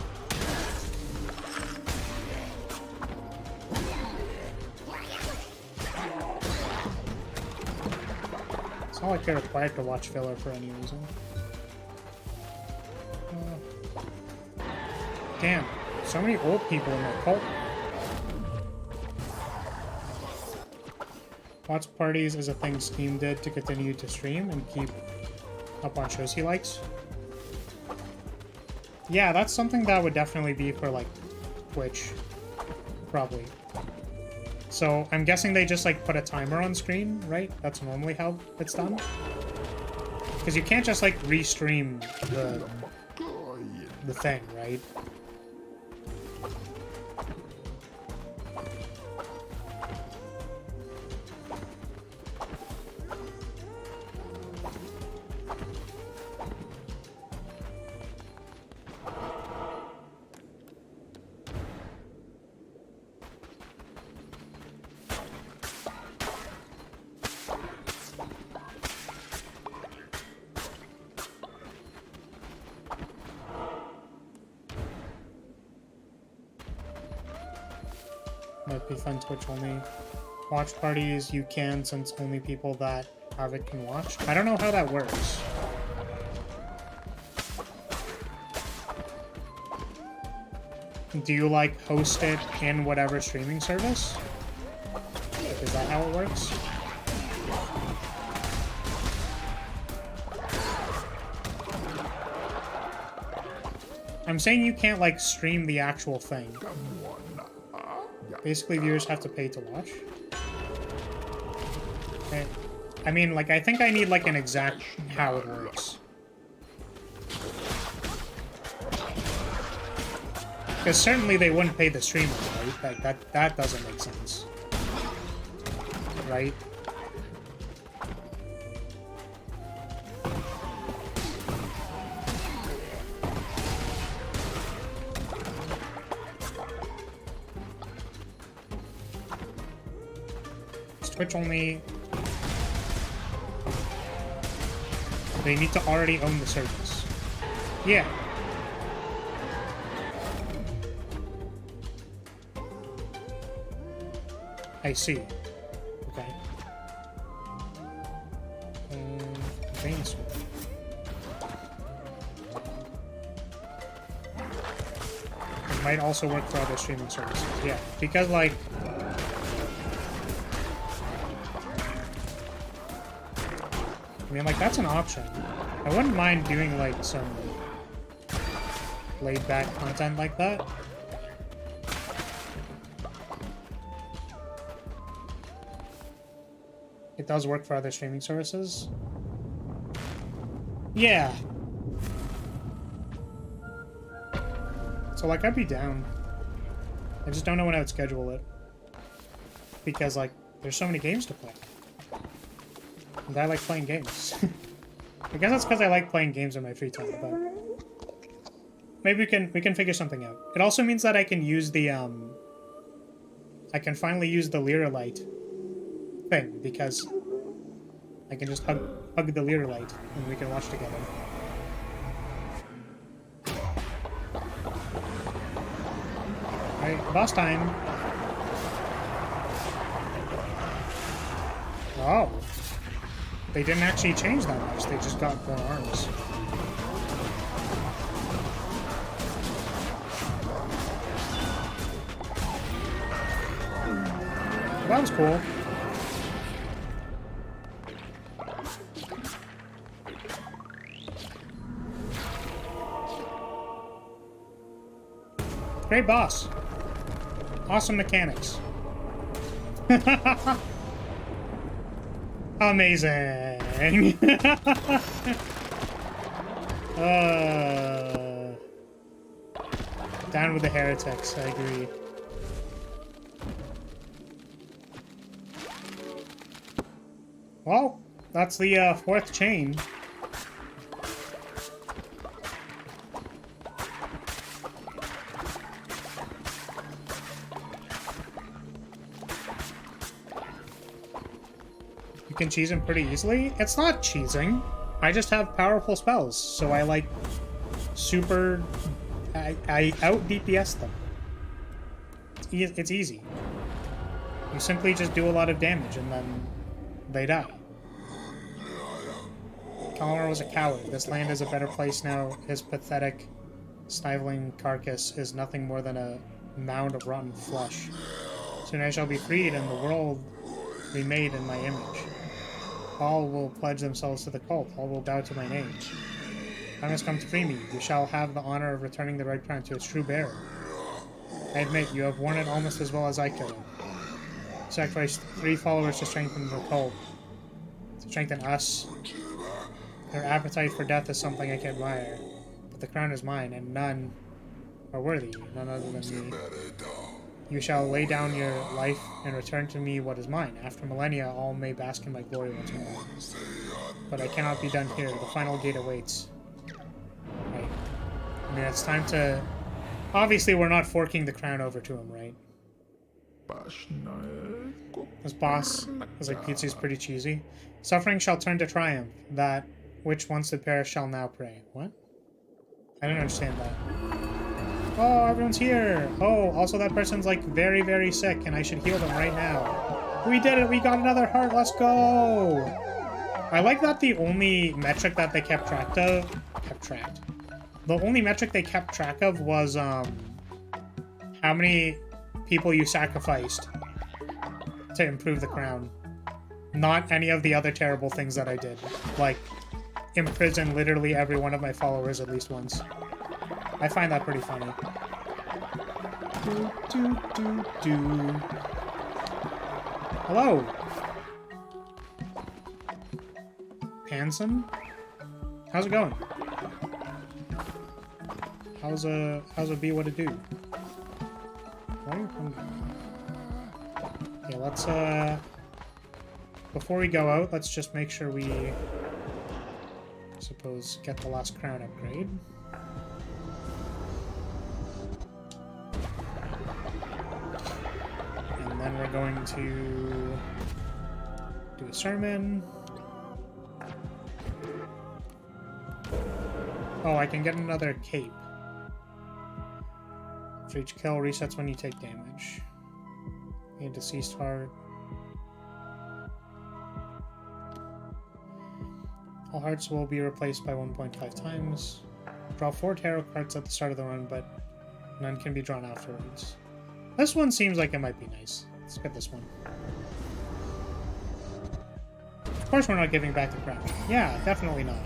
S1: It's not like they're required to watch filler for any reason. Damn, so many old people in that cult. Watch parties is a thing Steam did to continue to stream and keep up on shows he likes. Yeah, that's something that would definitely be for, like, Twitch. Probably. So, I'm guessing they just, like, put a timer on screen, right? That's normally how it's done. Because you can't just, like, restream the thing, right? Might be fun Twitch only. Watch parties you can, since only people that have it can watch. I don't know how that works. Do you, like, host it in whatever streaming service? Like, is that how it works? I'm saying you can't, like, stream the actual thing. Basically, viewers have to pay to watch. Okay. I mean, like, I think I need, like, an exact how it works. Because certainly they wouldn't pay the streamer, right? That doesn't make sense. Right? It's Twitch only. They need to already own the service. Yeah. I see. Okay. Veins. It might also work for other streaming services. Yeah, because like I mean, like, that's an option. I wouldn't mind doing, like, some laid-back content like that. It does work for other streaming services. Yeah. So, like, I'd be down. I just don't know when I would schedule it. Because, like, there's so many games to play. And I like playing games. I guess that's because I like playing games in my free time, but maybe we can figure something out. It also means that I can use the I can finally use the Lyria light thing, because I can just hug the Lyria light and we can watch together. Alright, boss time. Oh. They didn't actually change that much, they just got more arms. That was cool. Great boss. Awesome mechanics. Amazing. Down with the heretics, I agree. Well, that's the fourth chain. You can cheese him pretty easily. It's not cheesing. I just have powerful spells, so I like super. I out DPS them. It's easy. You simply just do a lot of damage and then they die. Kalmar was a coward. This land is a better place now. His pathetic, sniveling carcass is nothing more than a mound of rotten flesh. Soon I shall be freed and the world be made in my image. All will pledge themselves to the cult. All will bow to my name. Time has come to free me. You shall have the honor of returning the red crown to its true bearer. I admit, you have worn it almost as well as I could. Sacrificed 3 followers to strengthen the cult. To strengthen us. Their appetite for death is something I can admire. But the crown is mine, and none are worthy, none other than me. You shall lay down your life and return to me what is mine. After millennia, all may bask in my glory once more. But I cannot be done here. The final gate awaits. Right. I mean, it's time to... Obviously, we're not forking the crown over to him, right? This boss is like Pizzi's pretty cheesy. Suffering shall turn to triumph. That which once did perish shall now pray. What? I don't understand that. Oh, everyone's here! Oh, also that person's like very, very sick and I should heal them right now. We did it! We got another heart! Let's go! I like that the only metric that they kept track of... The only metric they kept track of was, how many people you sacrificed to improve the crown. Not any of the other terrible things that I did. Like, imprison literally every one of my followers at least once. I find that pretty funny. Hello! Hanson? How's it going? How's a bee what to do? Very hungry. Okay, let's, before we go out, let's just make sure we, I suppose, get the last crown upgrade. And then we're going to do a sermon. Oh, I can get another cape. For each kill, resets when you take damage. A deceased heart. All hearts will be replaced by 1.5 times. Draw 4 tarot cards at the start of the run, but none can be drawn afterwards. This one seems like it might be nice. Let's get this one. Of course we're not giving back the crown. Yeah, definitely not.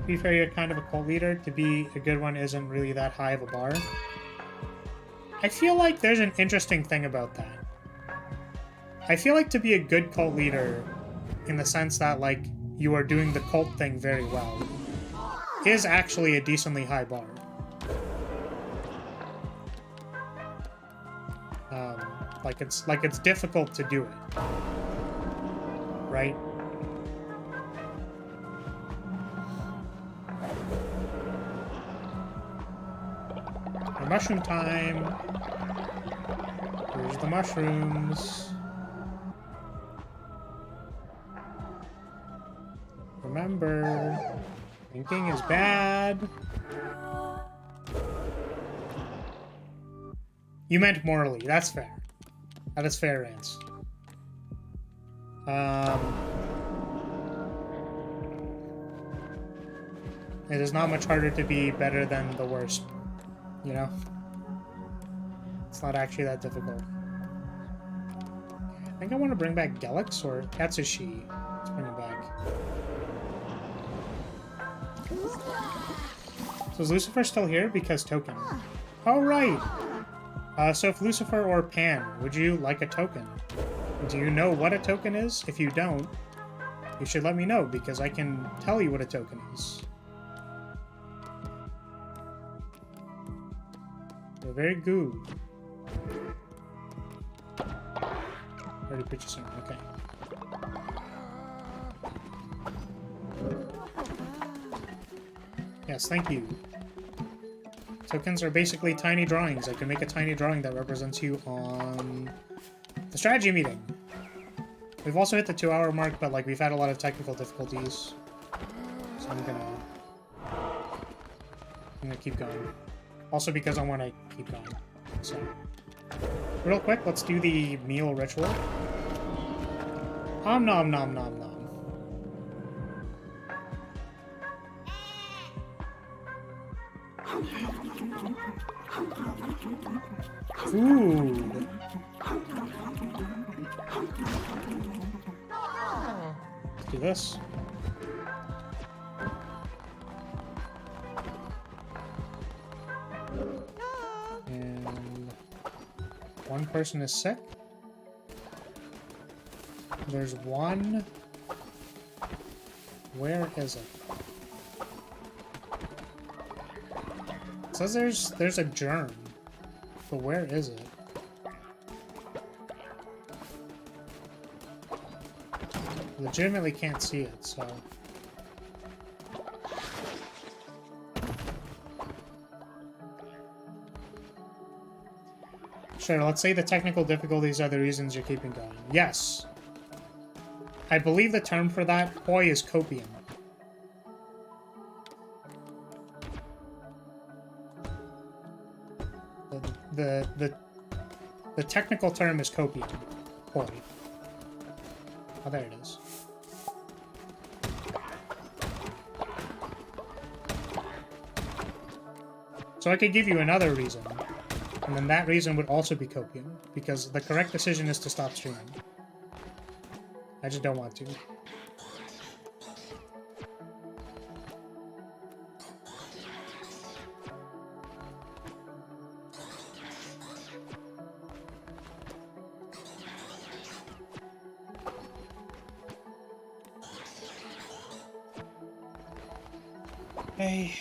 S1: To be fair, you're kind of a cult leader. To be a good one isn't really that high of a bar. I feel like there's an interesting thing about that. I feel like to be a good cult leader, in the sense that, like, you are doing the cult thing very well, is actually a decently high bar. Like it's difficult to do it. Right? Mushroom time. Here's the mushrooms. Remember, thinking is bad. You meant morally. That's fair. That is fair, Rance. It is not much harder to be better than the worst. You know? It's not actually that difficult. I think I want to bring back Gelix, or that's a she. Let's bring it back. So is Lucifer still here? Because token. Oh, right! So if Lucifer or Pan, would you like a token? Do you know what a token is? If you don't, you should let me know, because I can tell you what a token is. You're very good. Already purchasing, okay. Yes, thank you. Tokens are basically tiny drawings. I can make a tiny drawing that represents you on the strategy meeting. We've also hit the 2-hour mark, but like we've had a lot of technical difficulties. So I'm gonna keep going. Also because I want to keep going. So, real quick, let's do the meal ritual. Om nom nom nom nom. Food. Let's do this. And one person is sick. There's one. Where is it? It says there's a germ. But where is it? Legitimately can't see it, so. Sure, let's say the technical difficulties are the reasons you're keeping going. Yes. I believe the term for that, poi, is copium. The technical term is copium. Poi. Oh, there it is. So I could give you another reason, and then that reason would also be copium, because the correct decision is to stop streaming. I just don't want to. Hey.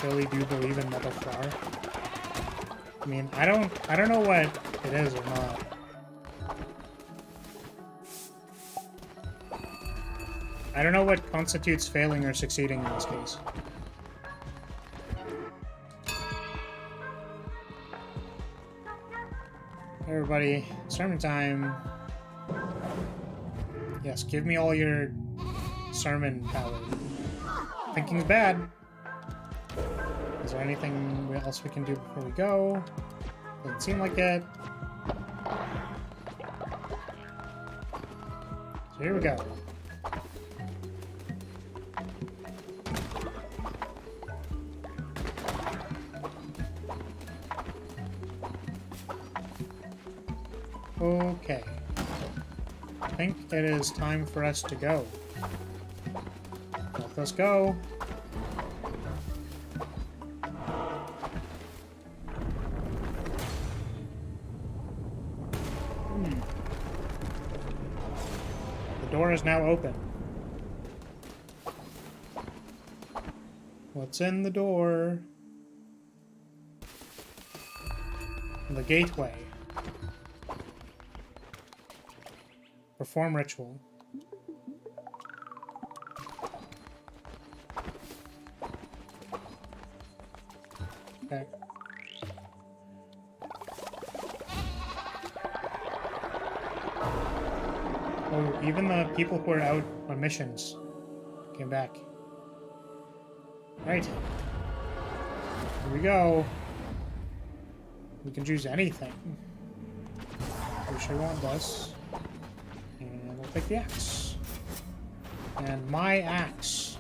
S1: really do believe in Mother Flower. I mean, I don't know what it is or not. I don't know what constitutes failing or succeeding in this case. Everybody, sermon time. Yes, give me all your sermon power. Thinking's bad. Is there anything else we can do before we go? Doesn't seem like it. So here we go. Okay. I think it is time for us to go. Let us go. The door is now open. What's in the door? The gateway. Perform ritual. Okay. Oh, even the people who are out on missions came back. Right. Here we go. We can choose anything. We sure want this. And we'll take the axe. And my axe.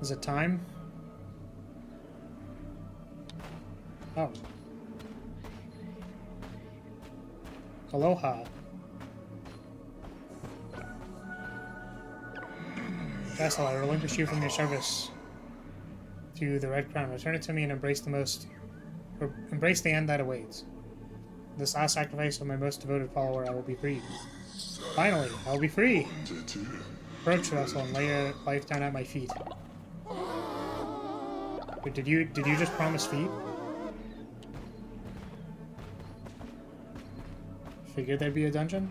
S1: Is it time? Oh. Aloha. Vessel, I relinquish you from your service to the Red Crown. Return it to me and embrace the end that awaits. This last sacrifice of my most devoted follower, I will be free. Finally, I will be free! Approach, Vessel, and lay your life down at my feet. Wait, did you just promise feet? Figured there'd be a dungeon?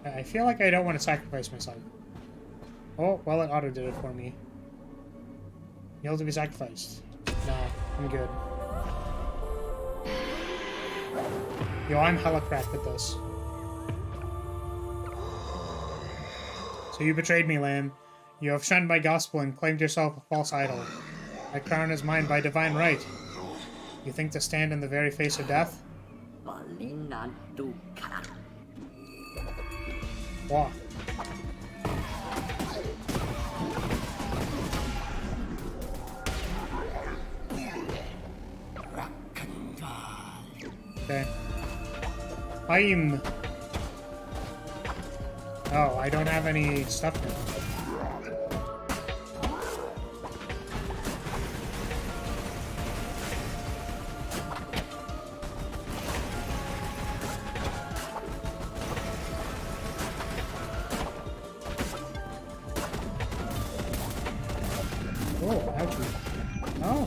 S1: I feel like I don't want to sacrifice myself. Oh, well, it auto did it for me. You'll have to be sacrificed. No, I'm good. Yo, I'm hella cracked at this. So you betrayed me, Lamb. You have shunned my gospel and claimed yourself a false idol. My crown is mine by divine right. You think to stand in the very face of death? Walk. Okay. I'm... Oh, I don't have any stuff now. Oh, ouchie. Oh.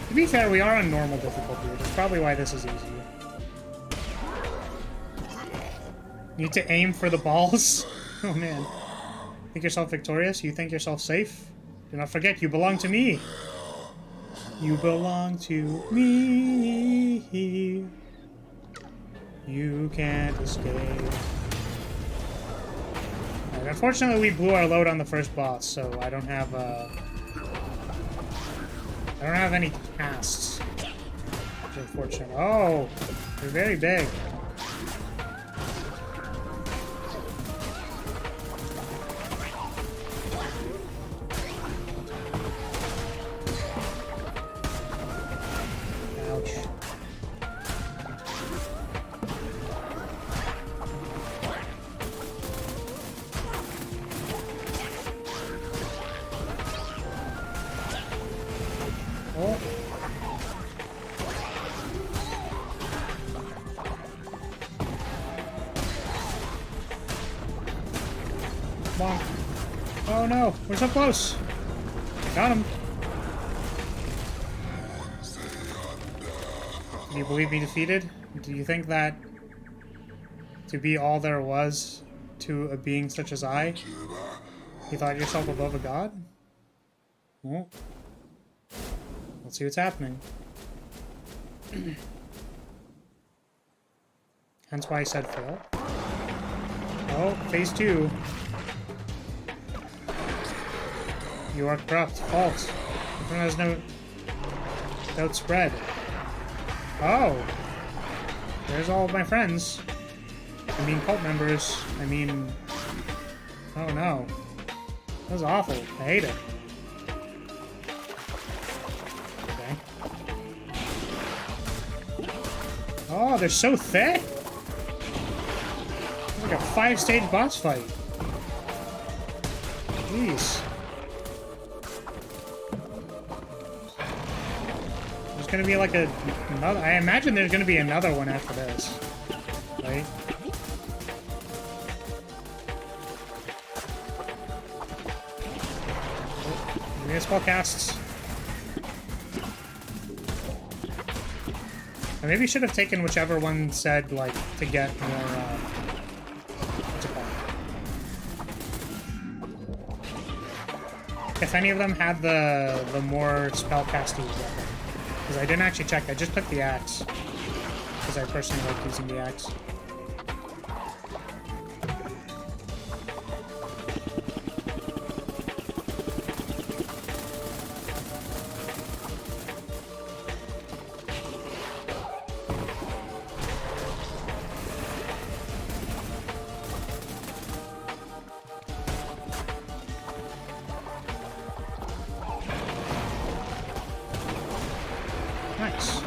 S1: To be fair, we are on normal difficulty, which is probably why this is easy. You need to aim for the balls? Oh man. Think yourself victorious? You think yourself safe? Do not forget, you belong to me! You belong to me. You can't escape. Right, unfortunately, we blew our load on the first boss, so I don't have any casts. Which is unfortunate. Oh, they're very big. Ouch. Oh. Bonk. Oh no, we're so close. Got him. Do you believe me defeated? Do you think that to be all there was to a being such as I, you thought yourself above a god? Well, let's see what's happening. Hence why I said fail. Oh, phase 2. You are corrupt. False. Everyone has no doubt spread. Oh! There's all of my friends. I mean cult members. I mean... Oh no. That was awful. I hate it. Okay. Oh, they're so thick! It's like a 5-stage boss fight. Jeez. There's gonna be like another... I imagine there's gonna be another one after this. Right? Spell casts. I maybe should have taken whichever one said, like, to get more, what's it called? If any of them had the more spell casting weapon. Because I didn't actually check, I just took the axe. Because I personally like using the axe. Nice.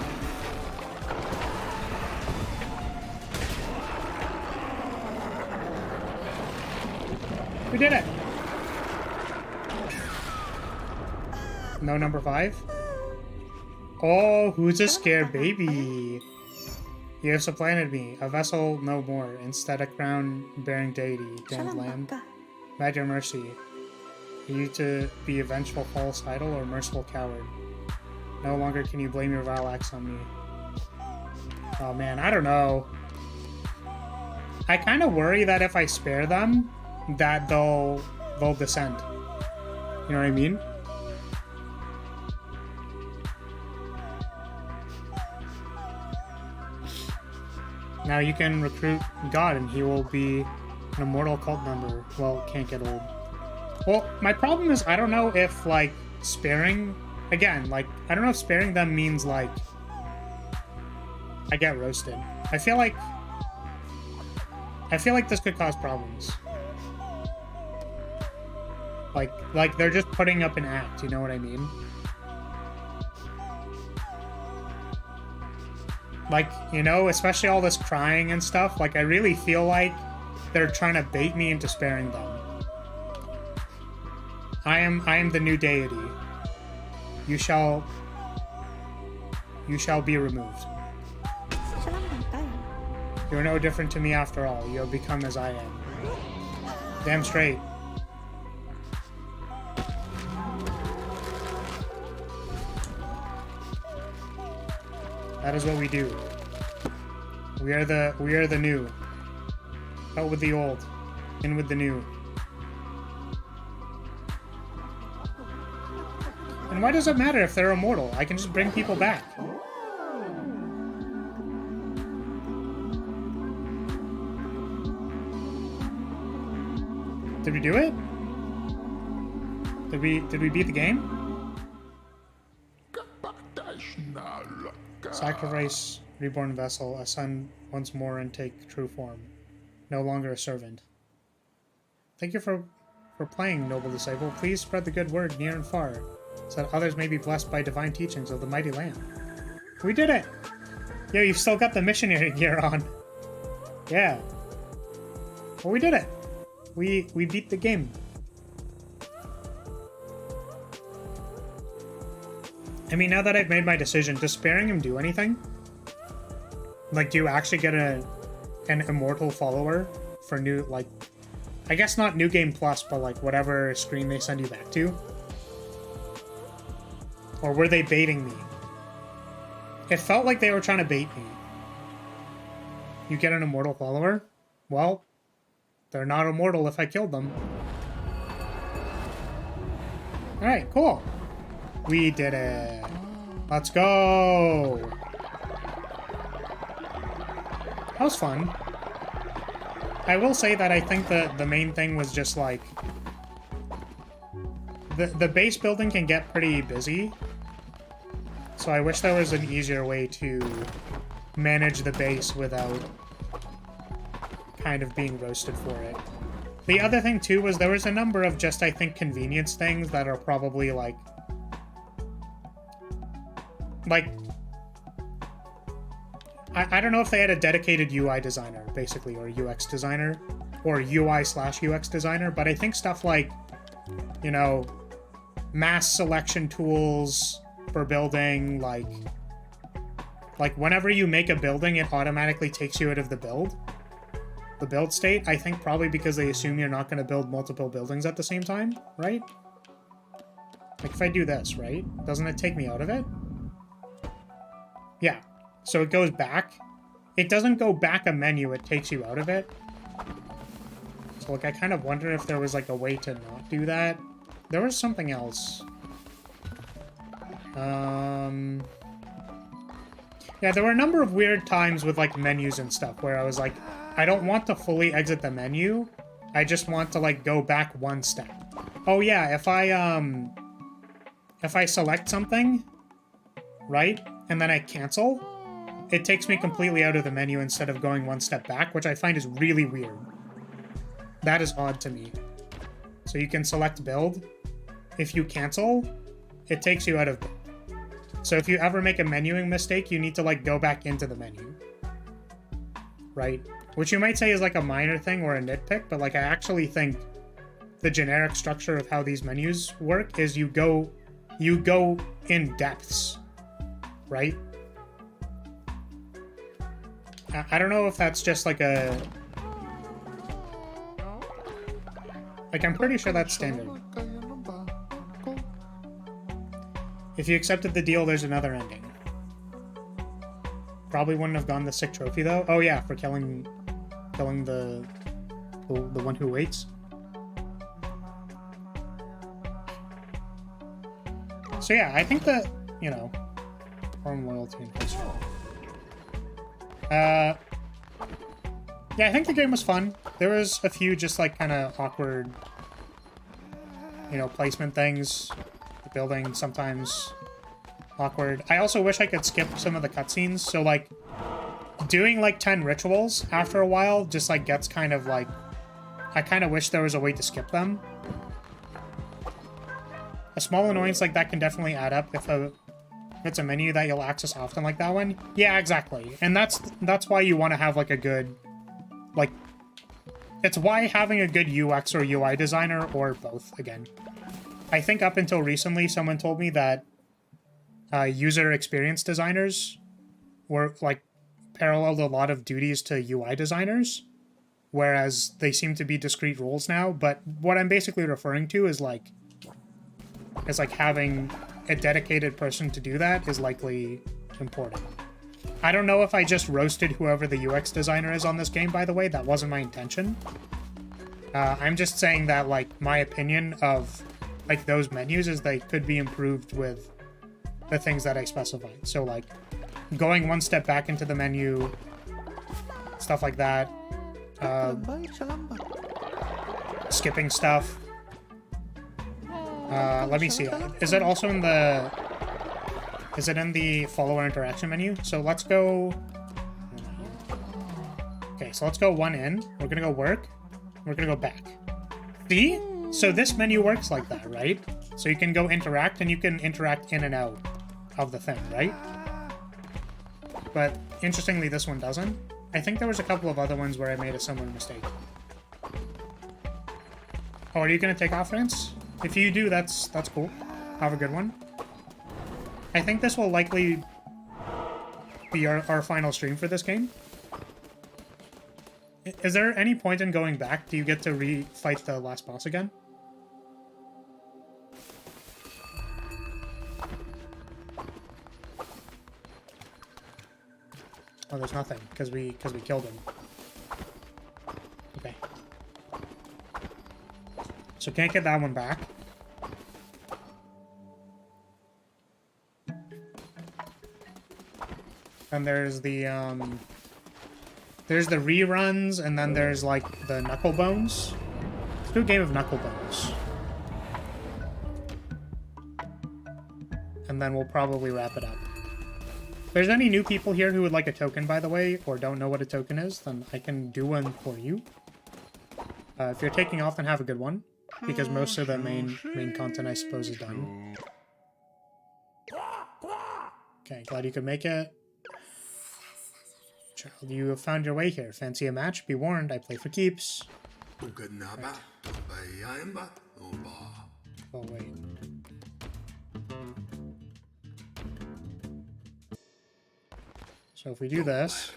S1: We did it! No number 5? Oh, who's a scared baby? You have supplanted me, a vessel no more, instead a crown-bearing deity, damned lamb. At your mercy. Are you to be a vengeful false idol or merciful coward? No longer can you blame your vile acts on me. Oh man, I don't know. I kind of worry that if I spare them, that they'll descend. You know what I mean? Now you can recruit God and he will be an immortal cult member. Well, can't get old. Well, my problem is I don't know if, like, sparing... Again, like, I don't know if sparing them means, like, I get roasted. I feel like this could cause problems. Like they're just putting up an act, you know what I mean? Like, you know, especially all this crying and stuff, like, I really feel like they're trying to bait me into sparing them. I am the new deity. You shall be removed. You are no different to me after all. You have become as I am. Damn straight. That is what we do. We are the new. Out with the old, in with the new. And why does it matter if they're immortal? I can just bring people back. Did we do it? Did we beat the game? Sacrifice reborn vessel, ascend once more and take true form. No longer a servant. Thank you for playing, noble disciple. Please spread the good word near and far, so that others may be blessed by divine teachings of the mighty Lamb. We did it! Yo, you've still got the missionary gear on. Yeah. Well, we did it. We beat the game. I mean, now that I've made my decision, does sparing him do anything? Like, do you actually get an immortal follower for new, like, I guess not New Game Plus, but like whatever screen they send you back to? Or were they baiting me? It felt like they were trying to bait me. You get an immortal follower? Well, they're not immortal if I killed them. Alright, cool. We did it. Let's go. That was fun. I will say that I think that the main thing was just like... The base building can get pretty busy. So I wish there was an easier way to manage the base without kind of being roasted for it. The other thing too was there was a number of just, I think, convenience things that are probably like I don't know if they had a dedicated UI designer, basically, or UX designer, or UI/UX designer, but I think stuff like, you know, mass selection tools for building, like whenever you make a building, it automatically takes you out of the build state. I think probably because they assume you're not going to build multiple buildings at the same time, right? Like if I do this, right? Doesn't it take me out of it? Yeah. So it goes back. It doesn't go back a menu, it takes you out of it. So like I kind of wonder if there was like a way to not do that. There was something else. Yeah, there were a number of weird times with like menus and stuff where I was like, I don't want to fully exit the menu. I just want to like go back one step. Oh yeah, if I select something, right, and then I cancel, it takes me completely out of the menu instead of going one step back, which I find is really weird. That is odd to me. So you can select build. If you cancel, it takes you out of build. So if you ever make a menuing mistake, you need to like go back into the menu. Right? Which you might say is like a minor thing or a nitpick, but like I actually think the generic structure of how these menus work is you go in depths, right? I don't know if that's just like a... Like, I'm pretty sure that's standard. If you accepted the deal, there's another ending. Probably wouldn't have gone the sick trophy, though. Oh, yeah, for killing the one who waits. So, yeah, I think that, you know, form loyalty and history. Yeah, I think the game was fun. There was a few just, like, kind of awkward, you know, placement things. The building sometimes awkward. I also wish I could skip some of the cutscenes. So, like, doing, like, 10 rituals after a while just, like, gets kind of, like... I kind of wish there was a way to skip them. A small annoyance like that can definitely add up if it's a menu that you'll access often like that one. Yeah, exactly. And that's why you want to have, like, a good... Like, it's why having a good UX or UI designer, or both, again. I think up until recently, someone told me that user experience designers were, like, paralleled a lot of duties to UI designers, whereas they seem to be discrete roles now. But what I'm basically referring to is, like, having a dedicated person to do that is likely important. I don't know if I just roasted whoever the UX designer is on this game, by the way. That wasn't my intention. I'm just saying that, like, my opinion of, like, those menus is they could be improved with the things that I specified. So, like, going one step back into the menu, stuff like that. Skipping stuff. Let me see. Is it also in the... Is it in the follower interaction menu? So let's go... Okay, so let's go one in. We're gonna go work. We're gonna go back. See? So this menu works like that, right? So you can go interact, and you can interact in and out of the thing, right? But interestingly, this one doesn't. I think there was a couple of other ones where I made a similar mistake. Oh, are you gonna take off, Vance? If you do, that's cool. Have a good one. I think this will likely be our final stream for this game. Is there any point in going back? Do you get to re-fight the last boss again? Oh, there's nothing, because we killed him. Okay. So can't get that one back. And there's the reruns, and then there's like the knuckle bones. Let's do a game of knuckle bones. And then we'll probably wrap it up. If there's any new people here who would like a token, by the way, or don't know what a token is, then I can do one for you. If you're taking off, then have a good one, because most of the main content, I suppose, is done. Okay, glad you could make it. Child, you have found your way here. Fancy a match? Be warned, I play for keeps. Right. Oh, wait. So if we do this...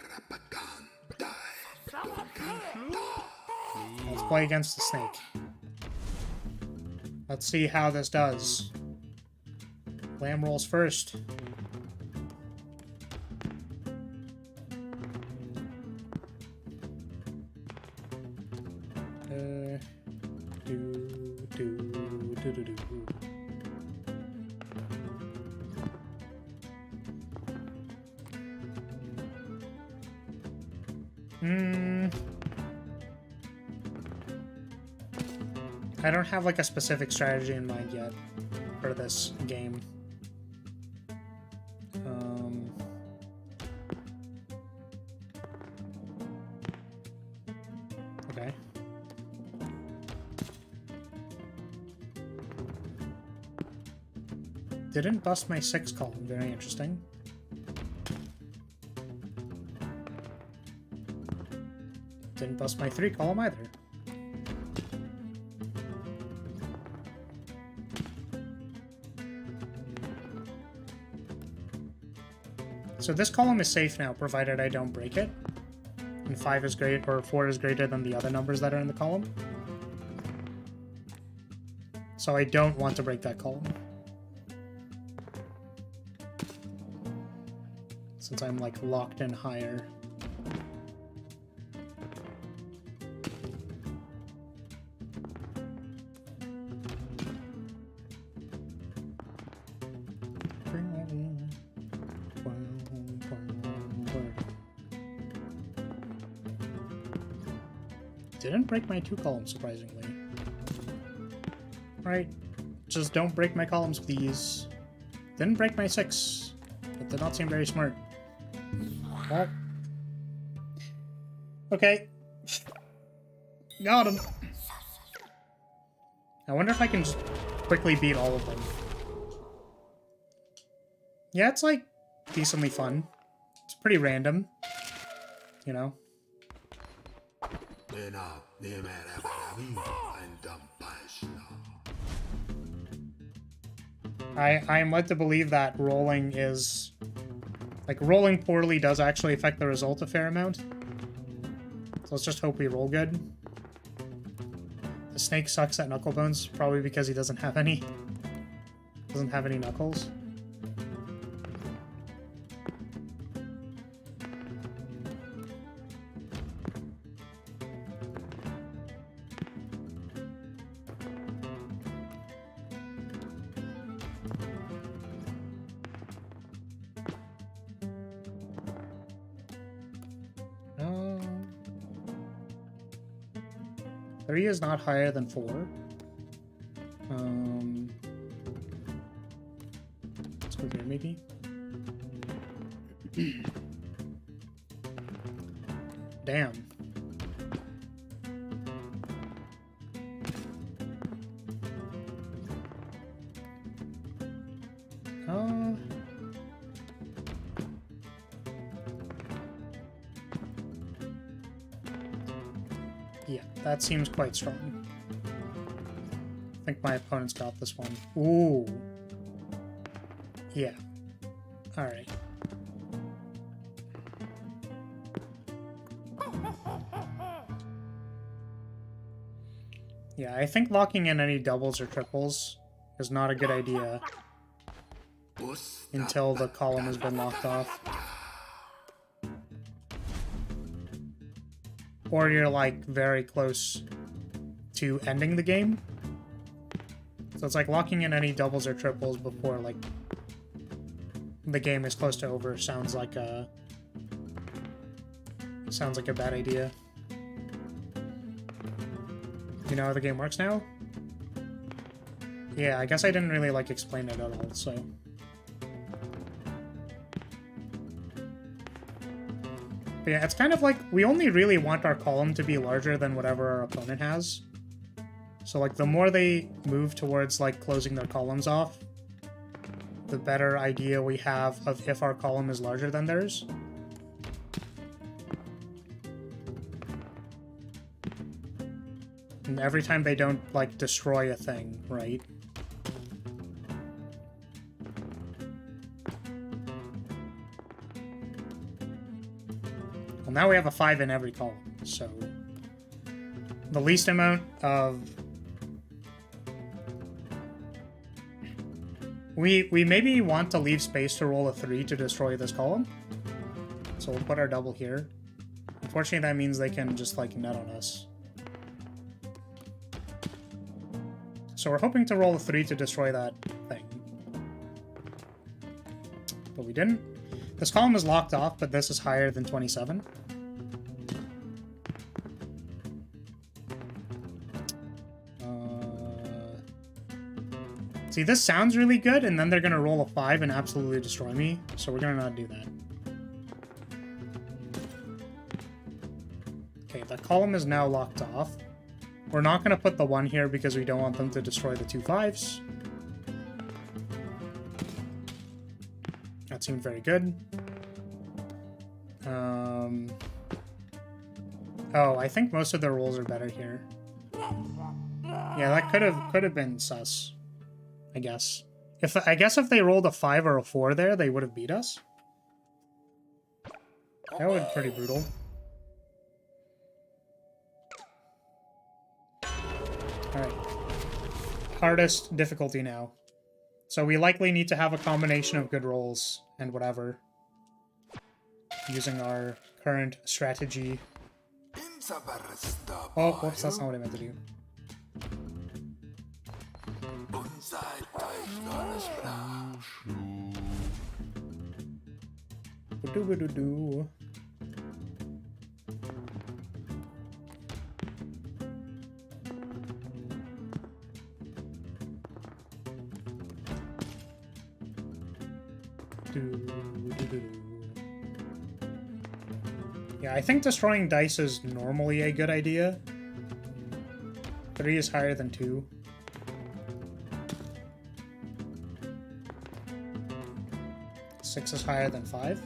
S1: Let's play against the snake. Let's see how this does. Lamb rolls first. I don't have like a specific strategy in mind yet for this game. Okay. Didn't bust my 6 column. Very interesting. Didn't bust my 3 column either. So this column is safe now, provided I don't break it. And 5 is great, or 4 is greater than the other numbers that are in the column. So I don't want to break that column. Since I'm like locked in higher. Didn't break my 2 columns, surprisingly. Right. Just don't break my columns, please. Didn't break my 6. That did not seem very smart. Well. Okay. Got him. I wonder if I can just quickly beat all of them. Yeah, it's like decently fun. It's pretty random. You know? I'm led to believe that rolling is... Like, rolling poorly does actually affect the result a fair amount. So let's just hope we roll good. The snake sucks at knuckle bones, probably because he doesn't have any. Doesn't have any knuckles. Three is not higher than 4. Let's go here, maybe. Damn. Yeah, that seems quite strong. I think my opponent's got this one. Ooh. Yeah. Alright. Yeah, I think locking in any doubles or triples is not a good idea until the column has been locked off. Or you're, like, very close to ending the game. So it's like locking in any doubles or triples before, like, the game is close to over sounds like a bad idea. You know how the game works now? Yeah, I guess I didn't really, like, explain it at all, so... But yeah, it's kind of like, we only really want our column to be larger than whatever our opponent has. So, like, the more they move towards, like, closing their columns off, the better idea we have of if our column is larger than theirs. And every time they don't, like, destroy a thing, right? Well, now we have a 5 in every column, so... The least amount of... We maybe want to leave space to roll a 3 to destroy this column. So we'll put our double here. Unfortunately, that means they can just, like, nut on us. So we're hoping to roll a 3 to destroy that thing. But we didn't. This column is locked off, but this is higher than 27. See, this sounds really good, and then they're going to roll a 5 and absolutely destroy me, so we're going to not do that. Okay, the column is now locked off. We're not going to put the 1 here because we don't want them to destroy the 2 5s. That seemed very good. Oh, I think most of the rolls are better here. Yeah, that could have been sus, I guess. I guess if they rolled a 5 or a 4 there, they would have beat us. That would be pretty brutal. Alright. Hardest difficulty now. So we likely need to have a combination of good rolls and whatever. Using our current strategy. Oh, whoops, that's not what I meant to do. Ba-do-ba-do-do. Yeah, I think destroying dice is normally a good idea. 3 is higher than 2. Six is higher than 5.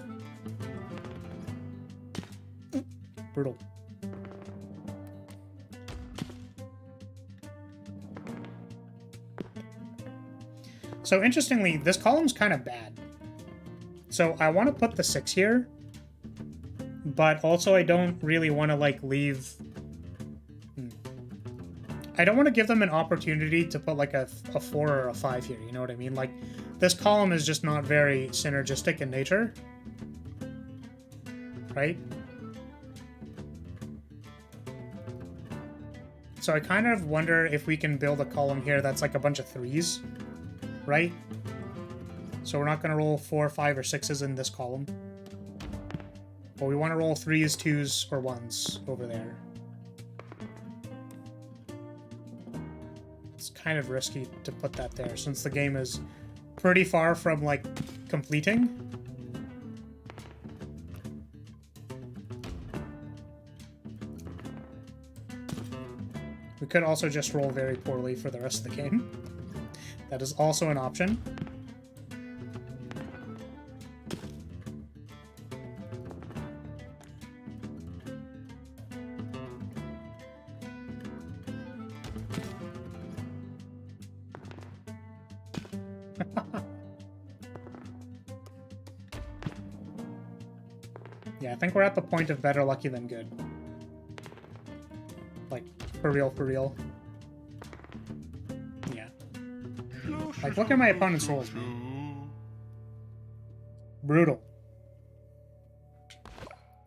S1: Brutal. So interestingly, this column's kind of bad. So I want to put the 6 here, but also I don't really want to, like, leave... I don't want to give them an opportunity to put, like, a 4 or a 5 here, you know what I mean? Like, this column is just not very synergistic in nature. Right? So I kind of wonder if we can build a column here that's like a bunch of 3s, right? So we're not going to roll 4, 5, or 6s in this column. But we want to roll 3s, 2s, or 1s over there. It's kind of risky to put that there, since the game is pretty far from, like, completing. We could also just roll very poorly for the rest of the game. That is also an option. Yeah, I think we're at the point of better lucky than good. Like, for real, for real. Yeah. Like, look at my opponent's rolls, man. Brutal.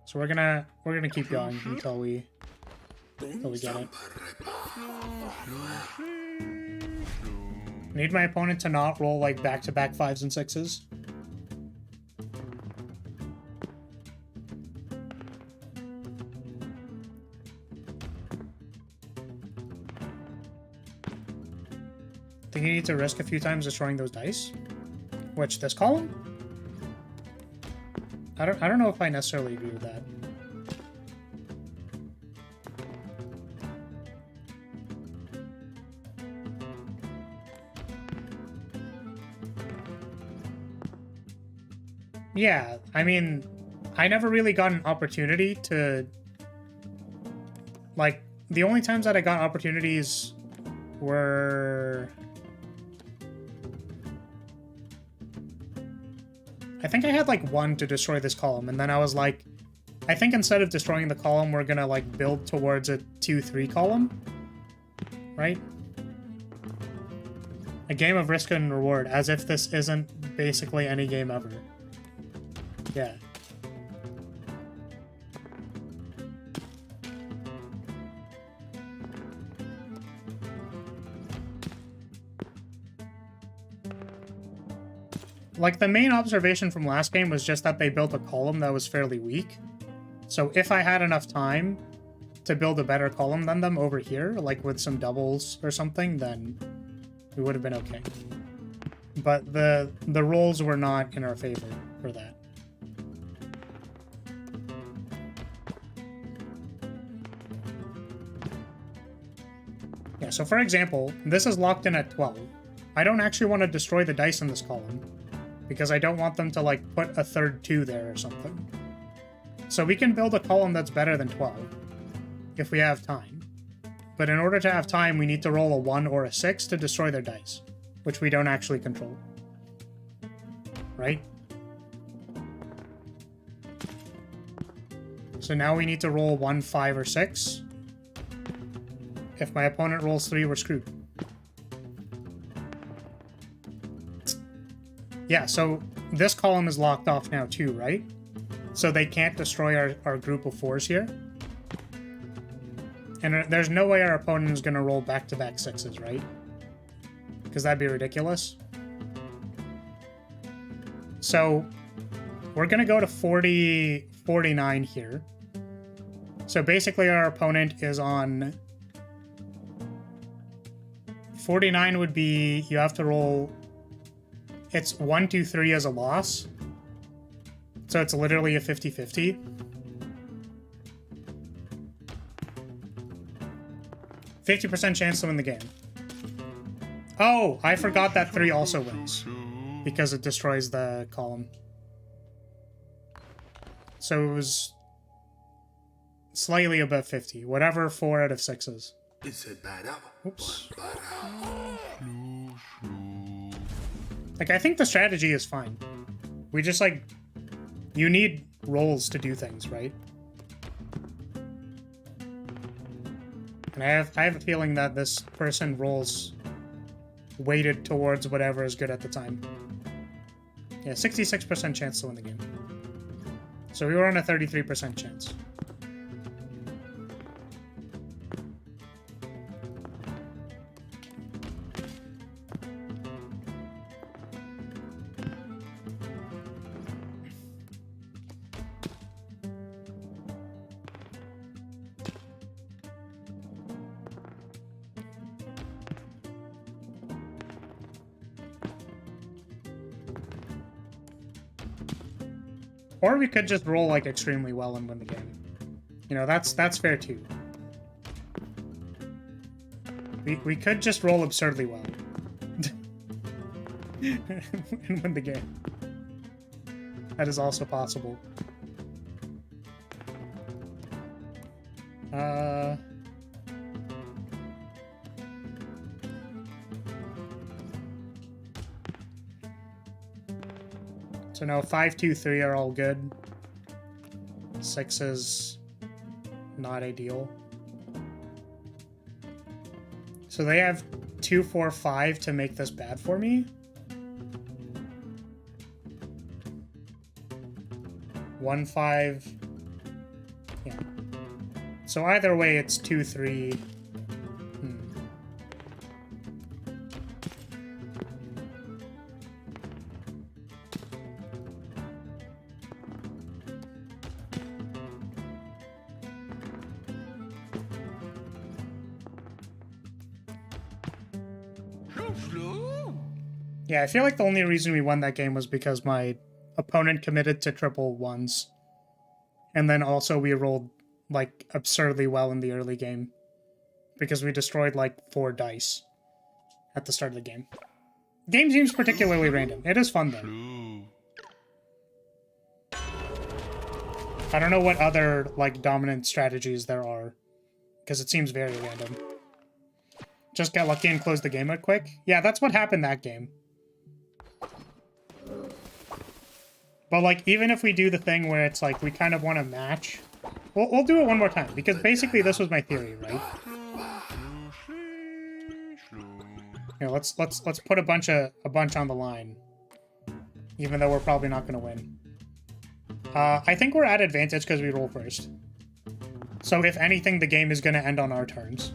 S1: So we're gonna keep going until we get it. Need my opponent to not roll like back-to-back 5s and 6s. Think you need to risk a few times destroying those dice? Which, this column? I don't know if I necessarily agree with that. Yeah, I mean, I never really got an opportunity to... Like, the only times that I got opportunities were... I think I had, like, one to destroy this column, and then I was like, I think instead of destroying the column, we're gonna, like, build towards a 2-3 column. Right? A game of risk and reward, as if this isn't basically any game ever. Yeah. Like, the main observation from last game was just that they built a column that was fairly weak. So if I had enough time to build a better column than them over here, like with some doubles or something, then we would have been okay. But the rolls were not in our favor for that. Yeah, so for example, this is locked in at 12. I don't actually want to destroy the dice in this column, because I don't want them to, like, put a third 2 there or something. So we can build a column that's better than 12, if we have time. But in order to have time, we need to roll a 1 or a 6 to destroy their dice, which we don't actually control. Right? So now we need to roll 1, 5, or 6. If my opponent rolls 3, we're screwed. Yeah, so this column is locked off now too, right? So they can't destroy our group of 4s here. And there's no way our opponent is going to roll back-to-back 6s, right? Because that'd be ridiculous. So we're going to go to 40, 49 here. So basically our opponent is on... 49 would be, you have to roll... It's 1, 2, 3 as a loss. So it's literally a 50-50. %50 chance to win the game. Oh, I forgot that 3 also wins. Because it destroys the column. So it was slightly above 50. Whatever 4 out of 6 is. Oops. Like, I think the strategy is fine. We just, like... You need rolls to do things, right? And I have a feeling that this person rolls weighted towards whatever is good at the time. Yeah, 66% chance to win the game. So we were on a 33% chance. Or we could just roll, like, extremely well and win the game. You know, that's fair, too. We could just roll absurdly well. And win the game. That is also possible. So no, 5, 2, 3 are all good. 6 is not ideal. So they have 2, 4, 5 to make this bad for me. 1, 5. Yeah. So either way, it's 2, 3. Yeah, I feel like the only reason we won that game was because my opponent committed to triple ones. And then also we rolled, like, absurdly well in the early game. Because we destroyed, like, 4 dice at the start of the game. Game seems particularly random. It is fun, though. I don't know what other, like, dominant strategies there are. Because it seems very random. Just get lucky and close the game out quick? Yeah, that's what happened that game. But, like, even if we do the thing where it's like we kind of want to match, we'll do it one more time, because basically this was my theory, right? Here, let's put a bunch on the line, even though we're probably not going to win. I think we're at advantage because we roll first. So if anything, the game is going to end on our turns,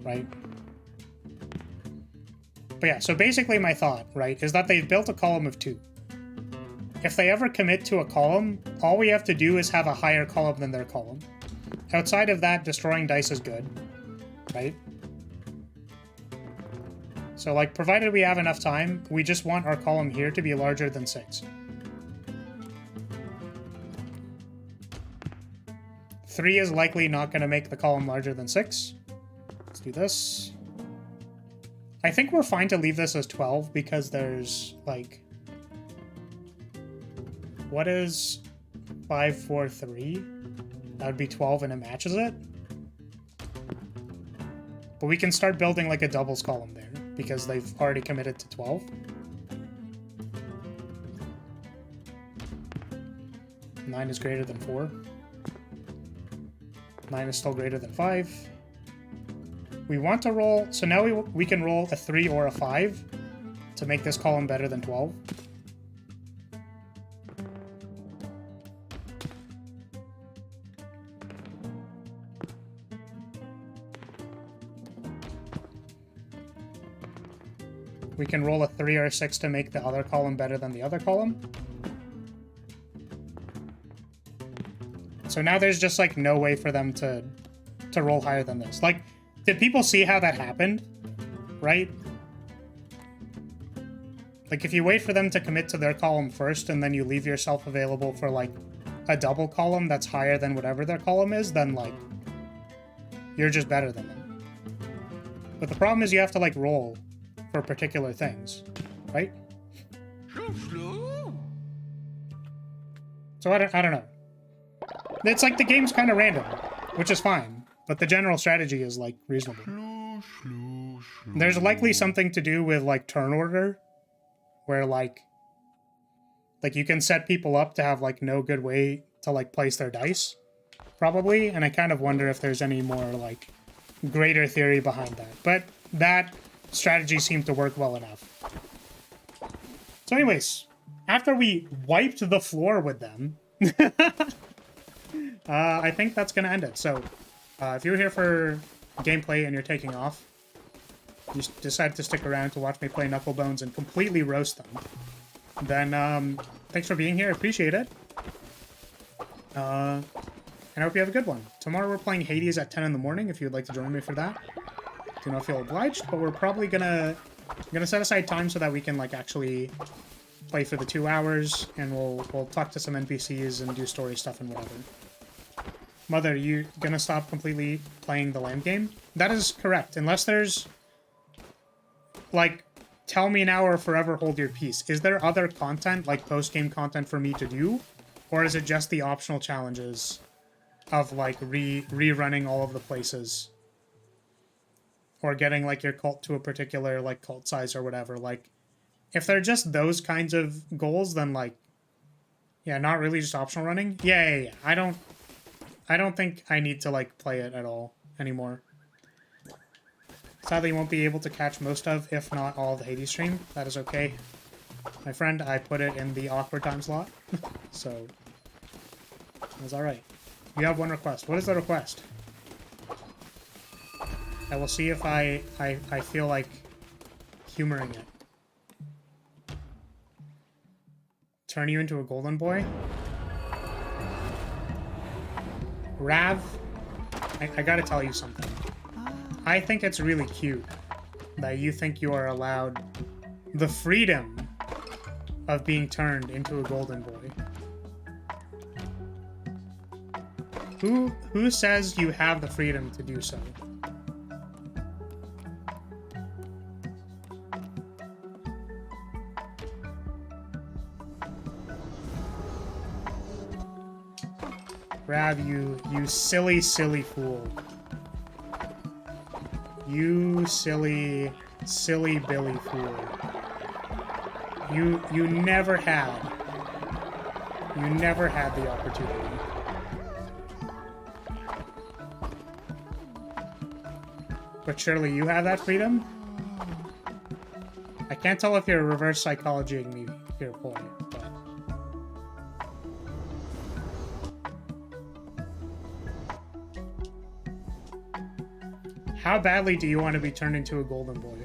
S1: right? But yeah, so basically my thought, right, is that they've built a column of 2. If they ever commit to a column, all we have to do is have a higher column than their column. Outside of that, destroying dice is good, right? So, like, provided we have enough time, we just want our column here to be larger than 6. 3 is likely not going to make the column larger than 6. Let's do this. I think we're fine to leave this as 12 because there's, like... What is 5, 4, 3? That would be 12 and it matches it. But we can start building like a doubles column there because they've already committed to 12. 9 is greater than 4. 9 is still greater than 5. We want to roll... So now we can roll a 3 or a 5 to make this column better than 12. We can roll a 3 or a 6 to make the other column better than the other column. So now there's just, like, no way for them to roll higher than this. Like, did people see how that happened? Right? Like, if you wait for them to commit to their column first and then you leave yourself available for, like, a double column that's higher than whatever their column is, then, like, you're just better than them. But the problem is you have to, like, roll for particular things, right? So I don't know. It's like the game's kind of random, which is fine, but the general strategy is, like, reasonable. There's likely something to do with, like, turn order, where, like you can set people up to have, like, no good way to, like, place their dice, probably, and I kind of wonder if there's any more, like, greater theory behind that. But that strategy seemed to work well enough. So anyways, after we wiped the floor with them, I think that's going to end it. So if you're here for gameplay and you're taking off, you decide to stick around to watch me play Knucklebones and completely roast them, then thanks for being here. I appreciate it. And I hope you have a good one. Tomorrow we're playing Hades at 10 in the morning if you'd like to join me for that. Do not feel obliged, but we're probably gonna set aside time so that we can, like, actually play for the 2 hours, and we'll talk to some NPCs and do story stuff and whatever. Mother, you gonna stop completely playing the land game? That is correct, unless there's, like, tell me now or forever hold your peace. Is there other content, like post-game content for me to do, or is it just the optional challenges of, like, rerunning all of the places? Or getting, like, your cult to a particular, like, cult size or whatever. Like, if they're just those kinds of goals, then, like, Yeah, not really, just optional running. Yeah. I don't think I need to like play it at all anymore. Sadly, you won't be able to catch most of, if not all, of the Hades stream. That is okay, my friend. I put it in the awkward time slot, so it's all right. You have one request. What is the request? I will see if I feel like humoring it. Turn you into a golden boy? Rav, I gotta tell you something. I think it's really cute that you think you are allowed the freedom of being turned into a golden boy. Who says you have the freedom to do so? Rav, you silly fool. You silly Billy fool. You never had the opportunity. But surely you have that freedom? I can't tell if you're reverse psychologying me here, boy. But... how badly do you want to be turned into a golden boy?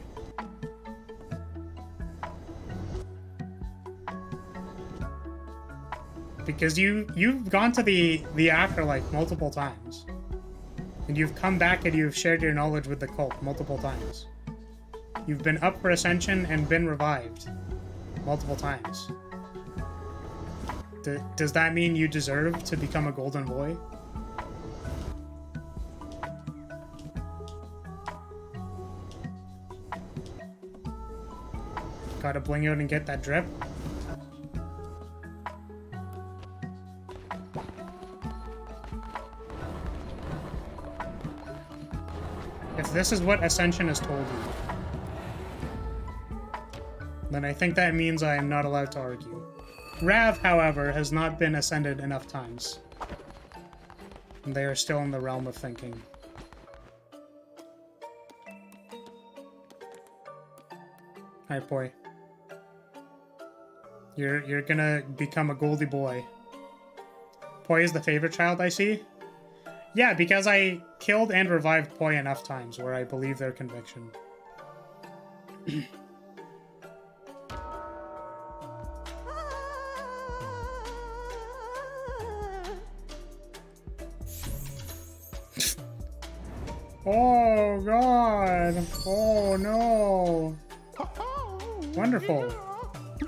S1: Because you've gone to the afterlife multiple times. And you've come back and you've shared your knowledge with the cult multiple times. You've been up for ascension and been revived multiple times. Does that mean you deserve to become a golden boy? Gotta bling out and get that drip. If this is what Ascension has told you, then I think that means I am not allowed to argue. Rav, however, has not been ascended enough times. And they are still in the realm of thinking. Alright, boy. You're gonna become a Goldie boy. Poi is the favorite child, I see? Yeah, because I killed and revived Poi enough times where I believe their conviction. Oh, God. Oh, no. Wonderful.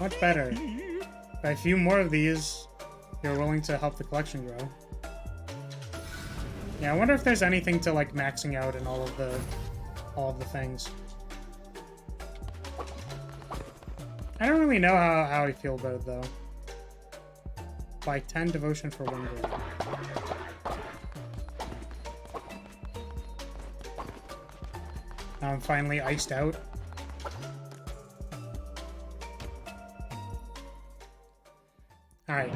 S1: Much better. By a few more of these, you're willing to help the collection grow. Yeah, I wonder if there's anything to, like, maxing out and all of the things. I don't really know how I feel about it, though. Buy 10 devotion for 1 gold. Now I'm finally iced out. Alright.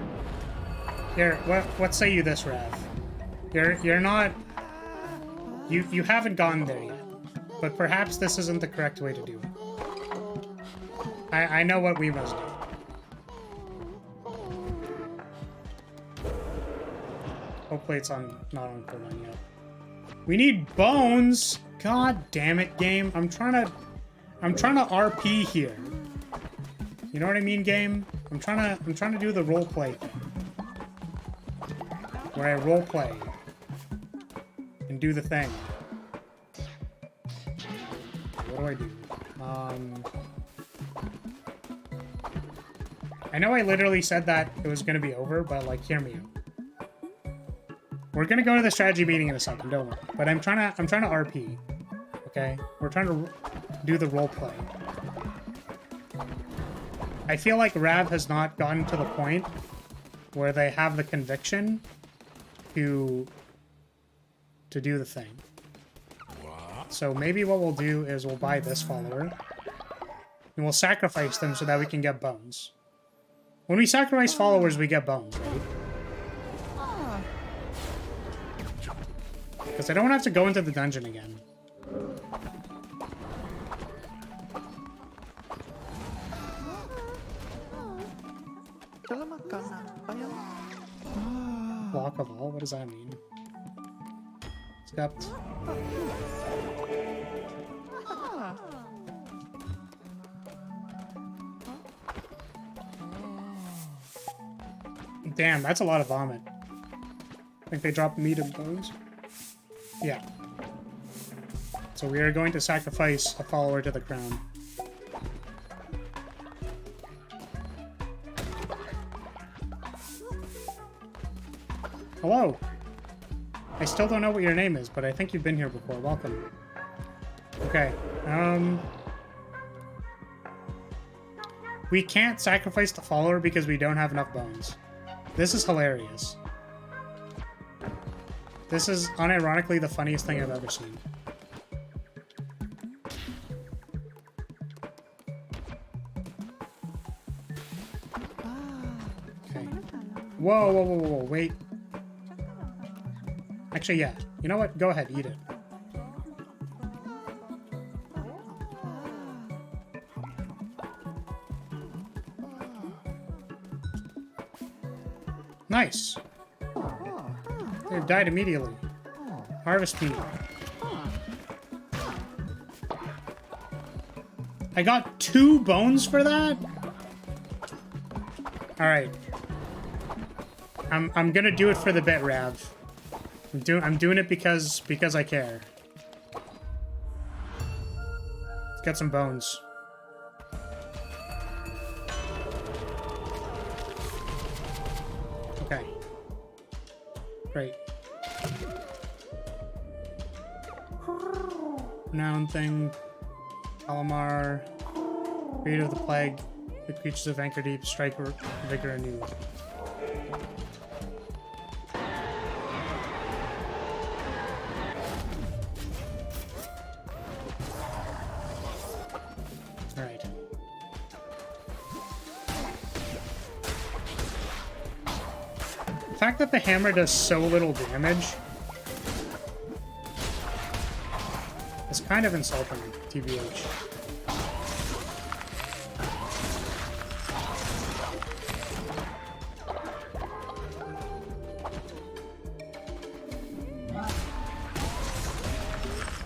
S1: Here, what say you this, Rav? You're not... You haven't gone there yet. But perhaps this isn't the correct way to do it. I know what we must do. Hopefully it's not on cooldown yet. We need bones! God damn it, game. I'm trying to RP here. You know what I mean, game? I'm trying to do the roleplay thing. Where I roleplay and do the thing. What do? I know I literally said that it was gonna be over, but like, hear me out. We're gonna go to the strategy meeting in a second, don't worry. But I'm trying to RP. Okay? We're trying to do the roleplay. I feel like Rav has not gotten to the point where they have the conviction to do the thing. So maybe what we'll do is we'll buy this follower. And we'll sacrifice them so that we can get bones. When we sacrifice followers, we get bones, right? Because I don't have to go into the dungeon again. Block of all? What does that mean? Accept. Damn, that's a lot of vomit. I think they dropped meat and bones. Yeah. So we are going to sacrifice a follower to the crown. Hello. I still don't know what your name is, but I think you've been here before. Welcome. Okay. We can't sacrifice the follower because we don't have enough bones. This is hilarious. This is unironically the funniest thing I've ever seen. Okay. Whoa, whoa, whoa, whoa, wait. Actually, yeah. You know what? Go ahead, eat it. Nice. They died immediately. Harvest meat. I got 2 bones for that? Alright. I'm gonna do it for the bit, Rav. I'm doing it because I care. Let's get some bones. Okay. Great. Noun thing. Calamar. Creator of the Plague. The creatures of Anchor Deep. Strike Vigor anew. Alright. The fact that the hammer does so little damage is kind of insulting, TBH.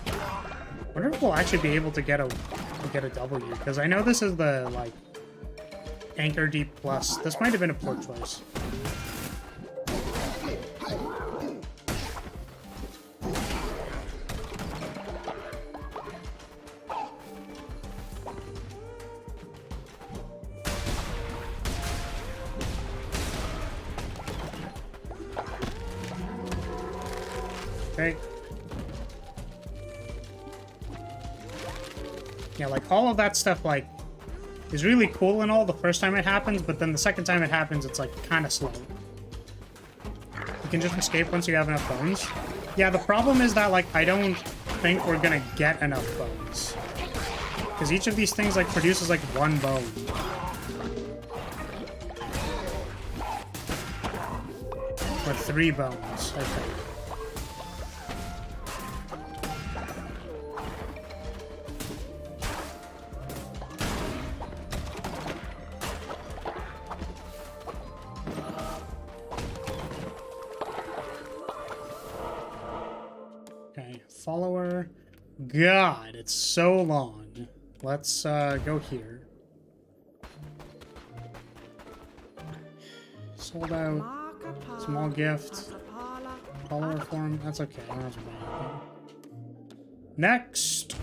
S1: I wonder if we'll actually be able to get a W, because I know this is the, like, Anchor Deep Plus. This might have been a poor choice. Okay. Yeah, like, all of that stuff, like, is really cool and all the first time it happens, but then the second time it happens, it's, like, kind of slow. You can just escape once you have enough bones. Yeah, the problem is that, like, I don't think we're gonna get enough bones. Because each of these things, like, produces, like, 1 bone. Or 3 bones, I think. Follower. God, it's so long. Let's go here. Sold out. Small gift. Follower form. That's okay. I don't have to buy anything. Next.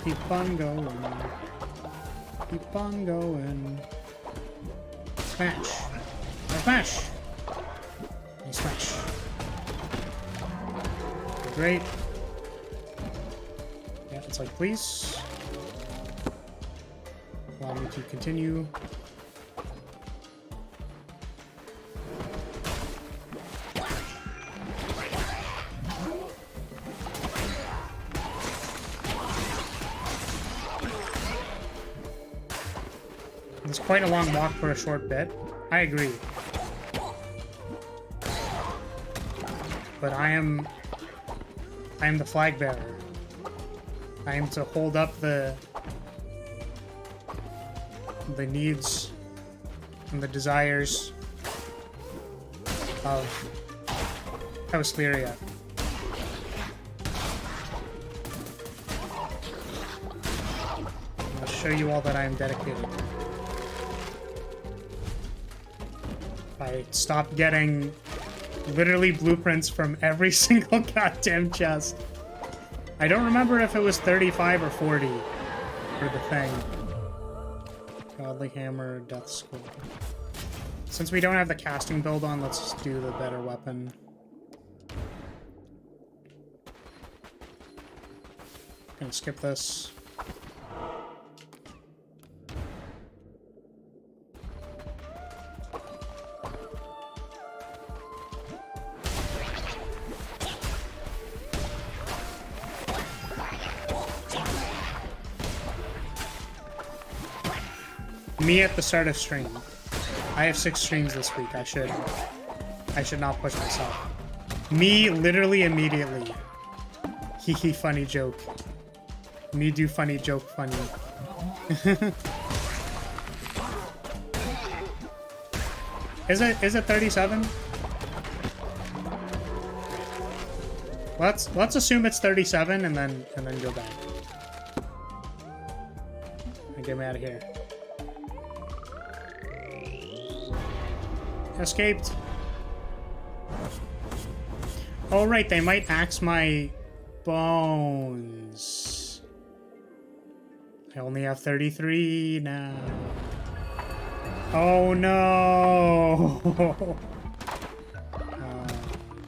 S1: Keep on going. Keep on going. Smash. Now smash. And smash. Great. Yeah, it's like, please. Allow me to continue. It's quite a long walk for a short bit. I agree. But I am the flag bearer. I am to hold up the needs and the desires of House Lyria. I'll show you all that I am dedicated. I stopped getting literally blueprints from every single goddamn chest. I don't remember if it was 35 or 40 for the thing. Godly Hammer, Death Skull. Since we don't have the casting build on, let's just do the better weapon. Gonna skip this. Me at the start of stream. I have 6 streams this week. I should not push myself. Me literally immediately. Hee funny joke. Me do funny joke funny. Is it 37? Let's assume it's 37 and then go back. And get me out of here. Escaped. Oh, right, they might axe my bones. I only have 33 now. Oh, no. Oh,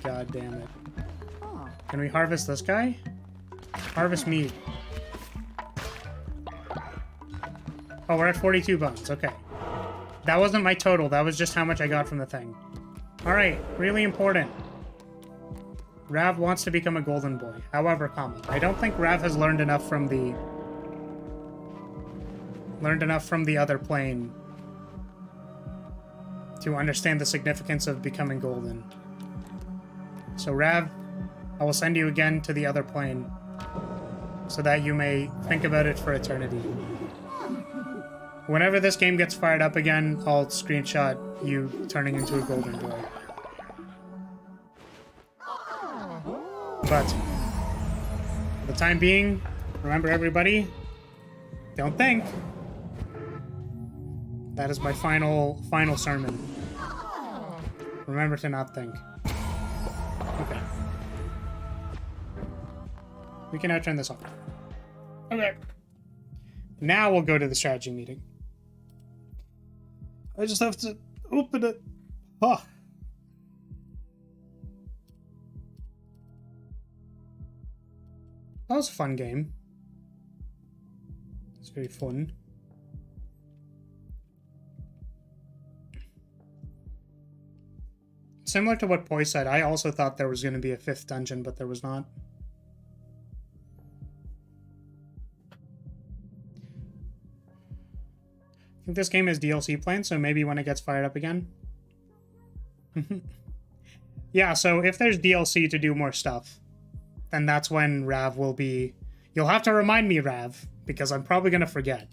S1: God damn it. Can we harvest this guy? Harvest meat. Oh, we're at 42 bones. Okay. That wasn't my total. That was just how much I got from the thing. Alright, really important. Rav wants to become a golden boy. However, comma. I don't think Rav has learned enough from the other plane to understand the significance of becoming golden. So Rav, I will send you again to the other plane so that you may think about it for eternity. Whenever this game gets fired up again, I'll screenshot you turning into a golden boy. But for the time being, remember everybody, don't think. That is my final sermon. Remember to not think. Okay. We can now turn this on. Okay. Now we'll go to the strategy meeting. I just have to open it. Oh. That was a fun game. It's very fun. Similar to what Poi said, I also thought there was going to be a 5th dungeon, but there was not. I think this game is DLC planned, so maybe when it gets fired up again. Yeah, so if there's DLC to do more stuff, then that's when Rav will be... You'll have to remind me, Rav, because I'm probably going to forget.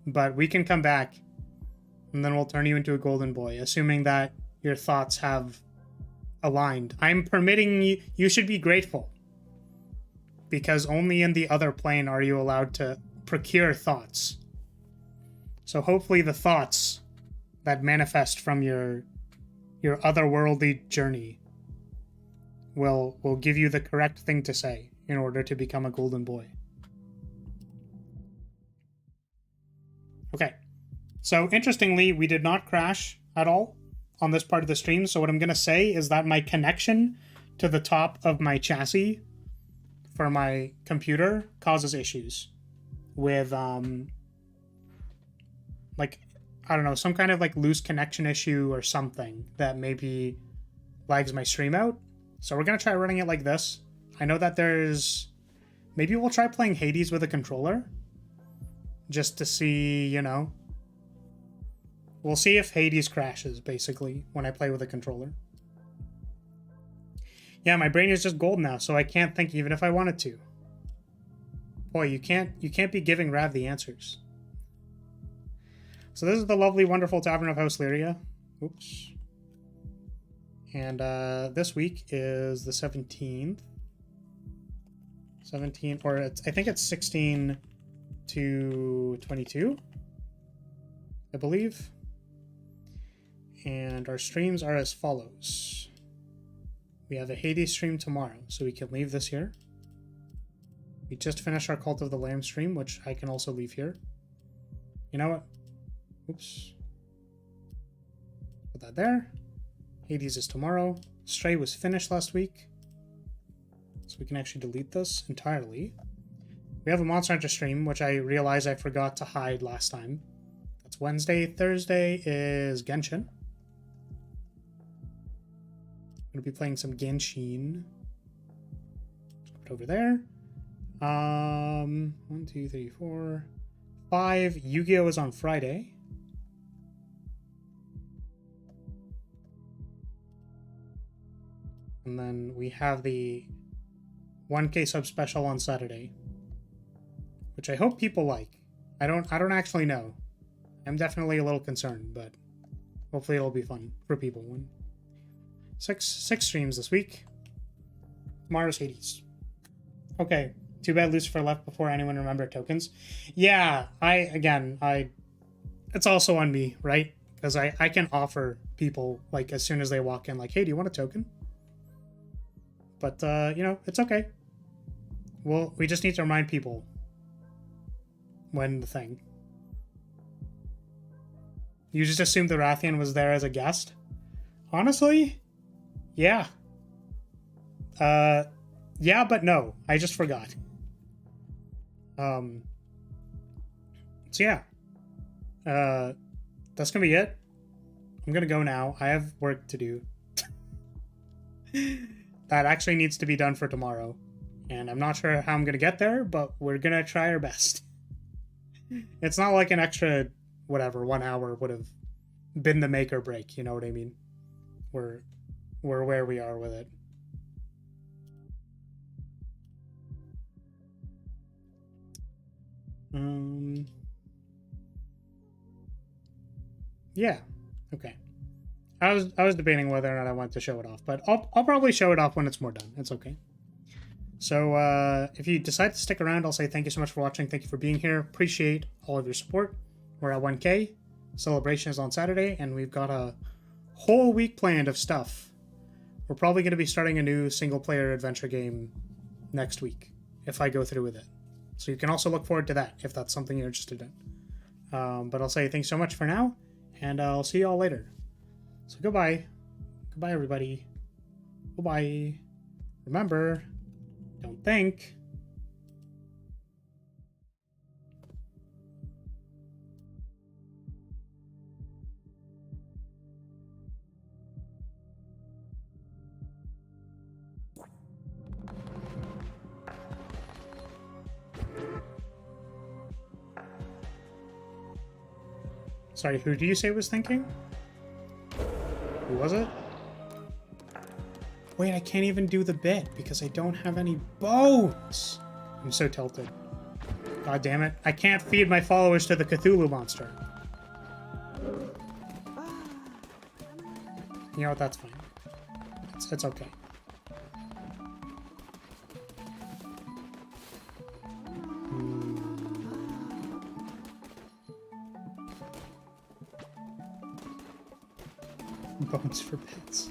S1: But we can come back, and then we'll turn you into a golden boy, assuming that your thoughts have aligned. I'm permitting you... You should be grateful. Because only in the other plane are you allowed to procure thoughts. So hopefully the thoughts that manifest from your otherworldly journey will give you the correct thing to say in order to become a golden boy. Okay. So, interestingly, we did not crash at all on this part of the stream. So what I'm going to say is that my connection to the top of my chassis for my computer causes issues with, like, I don't know, some kind of, like, loose connection issue or something that maybe lags my stream out. So we're going to try running it like this. I know that there's... Maybe we'll try playing Hades with a controller. Just to see, you know... We'll see if Hades crashes, basically, when I play with a controller. Yeah, my brain is just gold now, so I can't think even if I wanted to. Boy, you can't be giving Rav the answers. So this is the lovely, wonderful Tavern of House Lyria. Oops. And this week is the 17th. 17, or I think it's 16 to 22, I believe. And our streams are as follows. We have a Hades stream tomorrow, so we can leave this here. We just finished our Cult of the Lamb stream, which I can also leave here. You know what? Oops. Put that there. Hades is tomorrow. Stray was finished last week. So we can actually delete this entirely. We have a Monster Hunter stream, which I realized I forgot to hide last time. That's Wednesday. Thursday is Genshin. I'm going to be playing some Genshin. Put it over there. 1, 2, 3, 4, 5. Yu-Gi-Oh! Is on Friday. And then we have the 1K sub special on Saturday, which I hope people like. I don't actually know. I'm definitely a little concerned, but hopefully it'll be fun for people. Six streams this week. Tomorrow's Hades. Okay, too bad Lucifer left before anyone remembered tokens. Yeah, it's also on me, right? Because I can offer people, like, as soon as they walk in, like, hey, do you want a token? But, you know, it's okay. Well, we just need to remind people when the thing. You just assumed the Rathian was there as a guest? Honestly? Yeah. Yeah, but no. I just forgot. So yeah. That's gonna be it. I'm gonna go now. I have work to do. That actually needs to be done for tomorrow. And I'm not sure how I'm gonna get there, but we're gonna try our best. It's not like an extra, whatever, 1 hour would have been the make or break, you know what I mean? We're where we are with it. Yeah. Okay. I was debating whether or not I want to show it off, but I'll probably show it off when it's more done. It's okay. So if you decide to stick around, I'll say thank you so much for watching. Thank you for being here. Appreciate all of your support. We're at 1K. Celebration is on Saturday, and we've got a whole week planned of stuff. We're probably going to be starting a new single-player adventure game next week, if I go through with it. So you can also look forward to that, if that's something you're interested in. But I'll say thanks so much for now, and I'll see you all later. So goodbye. Goodbye, everybody. Goodbye. Remember, don't think. Sorry, who do you say was thinking? Who was it? Wait, I can't even do the bit because I don't have any bones. I'm so tilted. God damn it. I can't feed my followers to the Cthulhu monster. You know what? That's fine. It's okay. Bones for bits.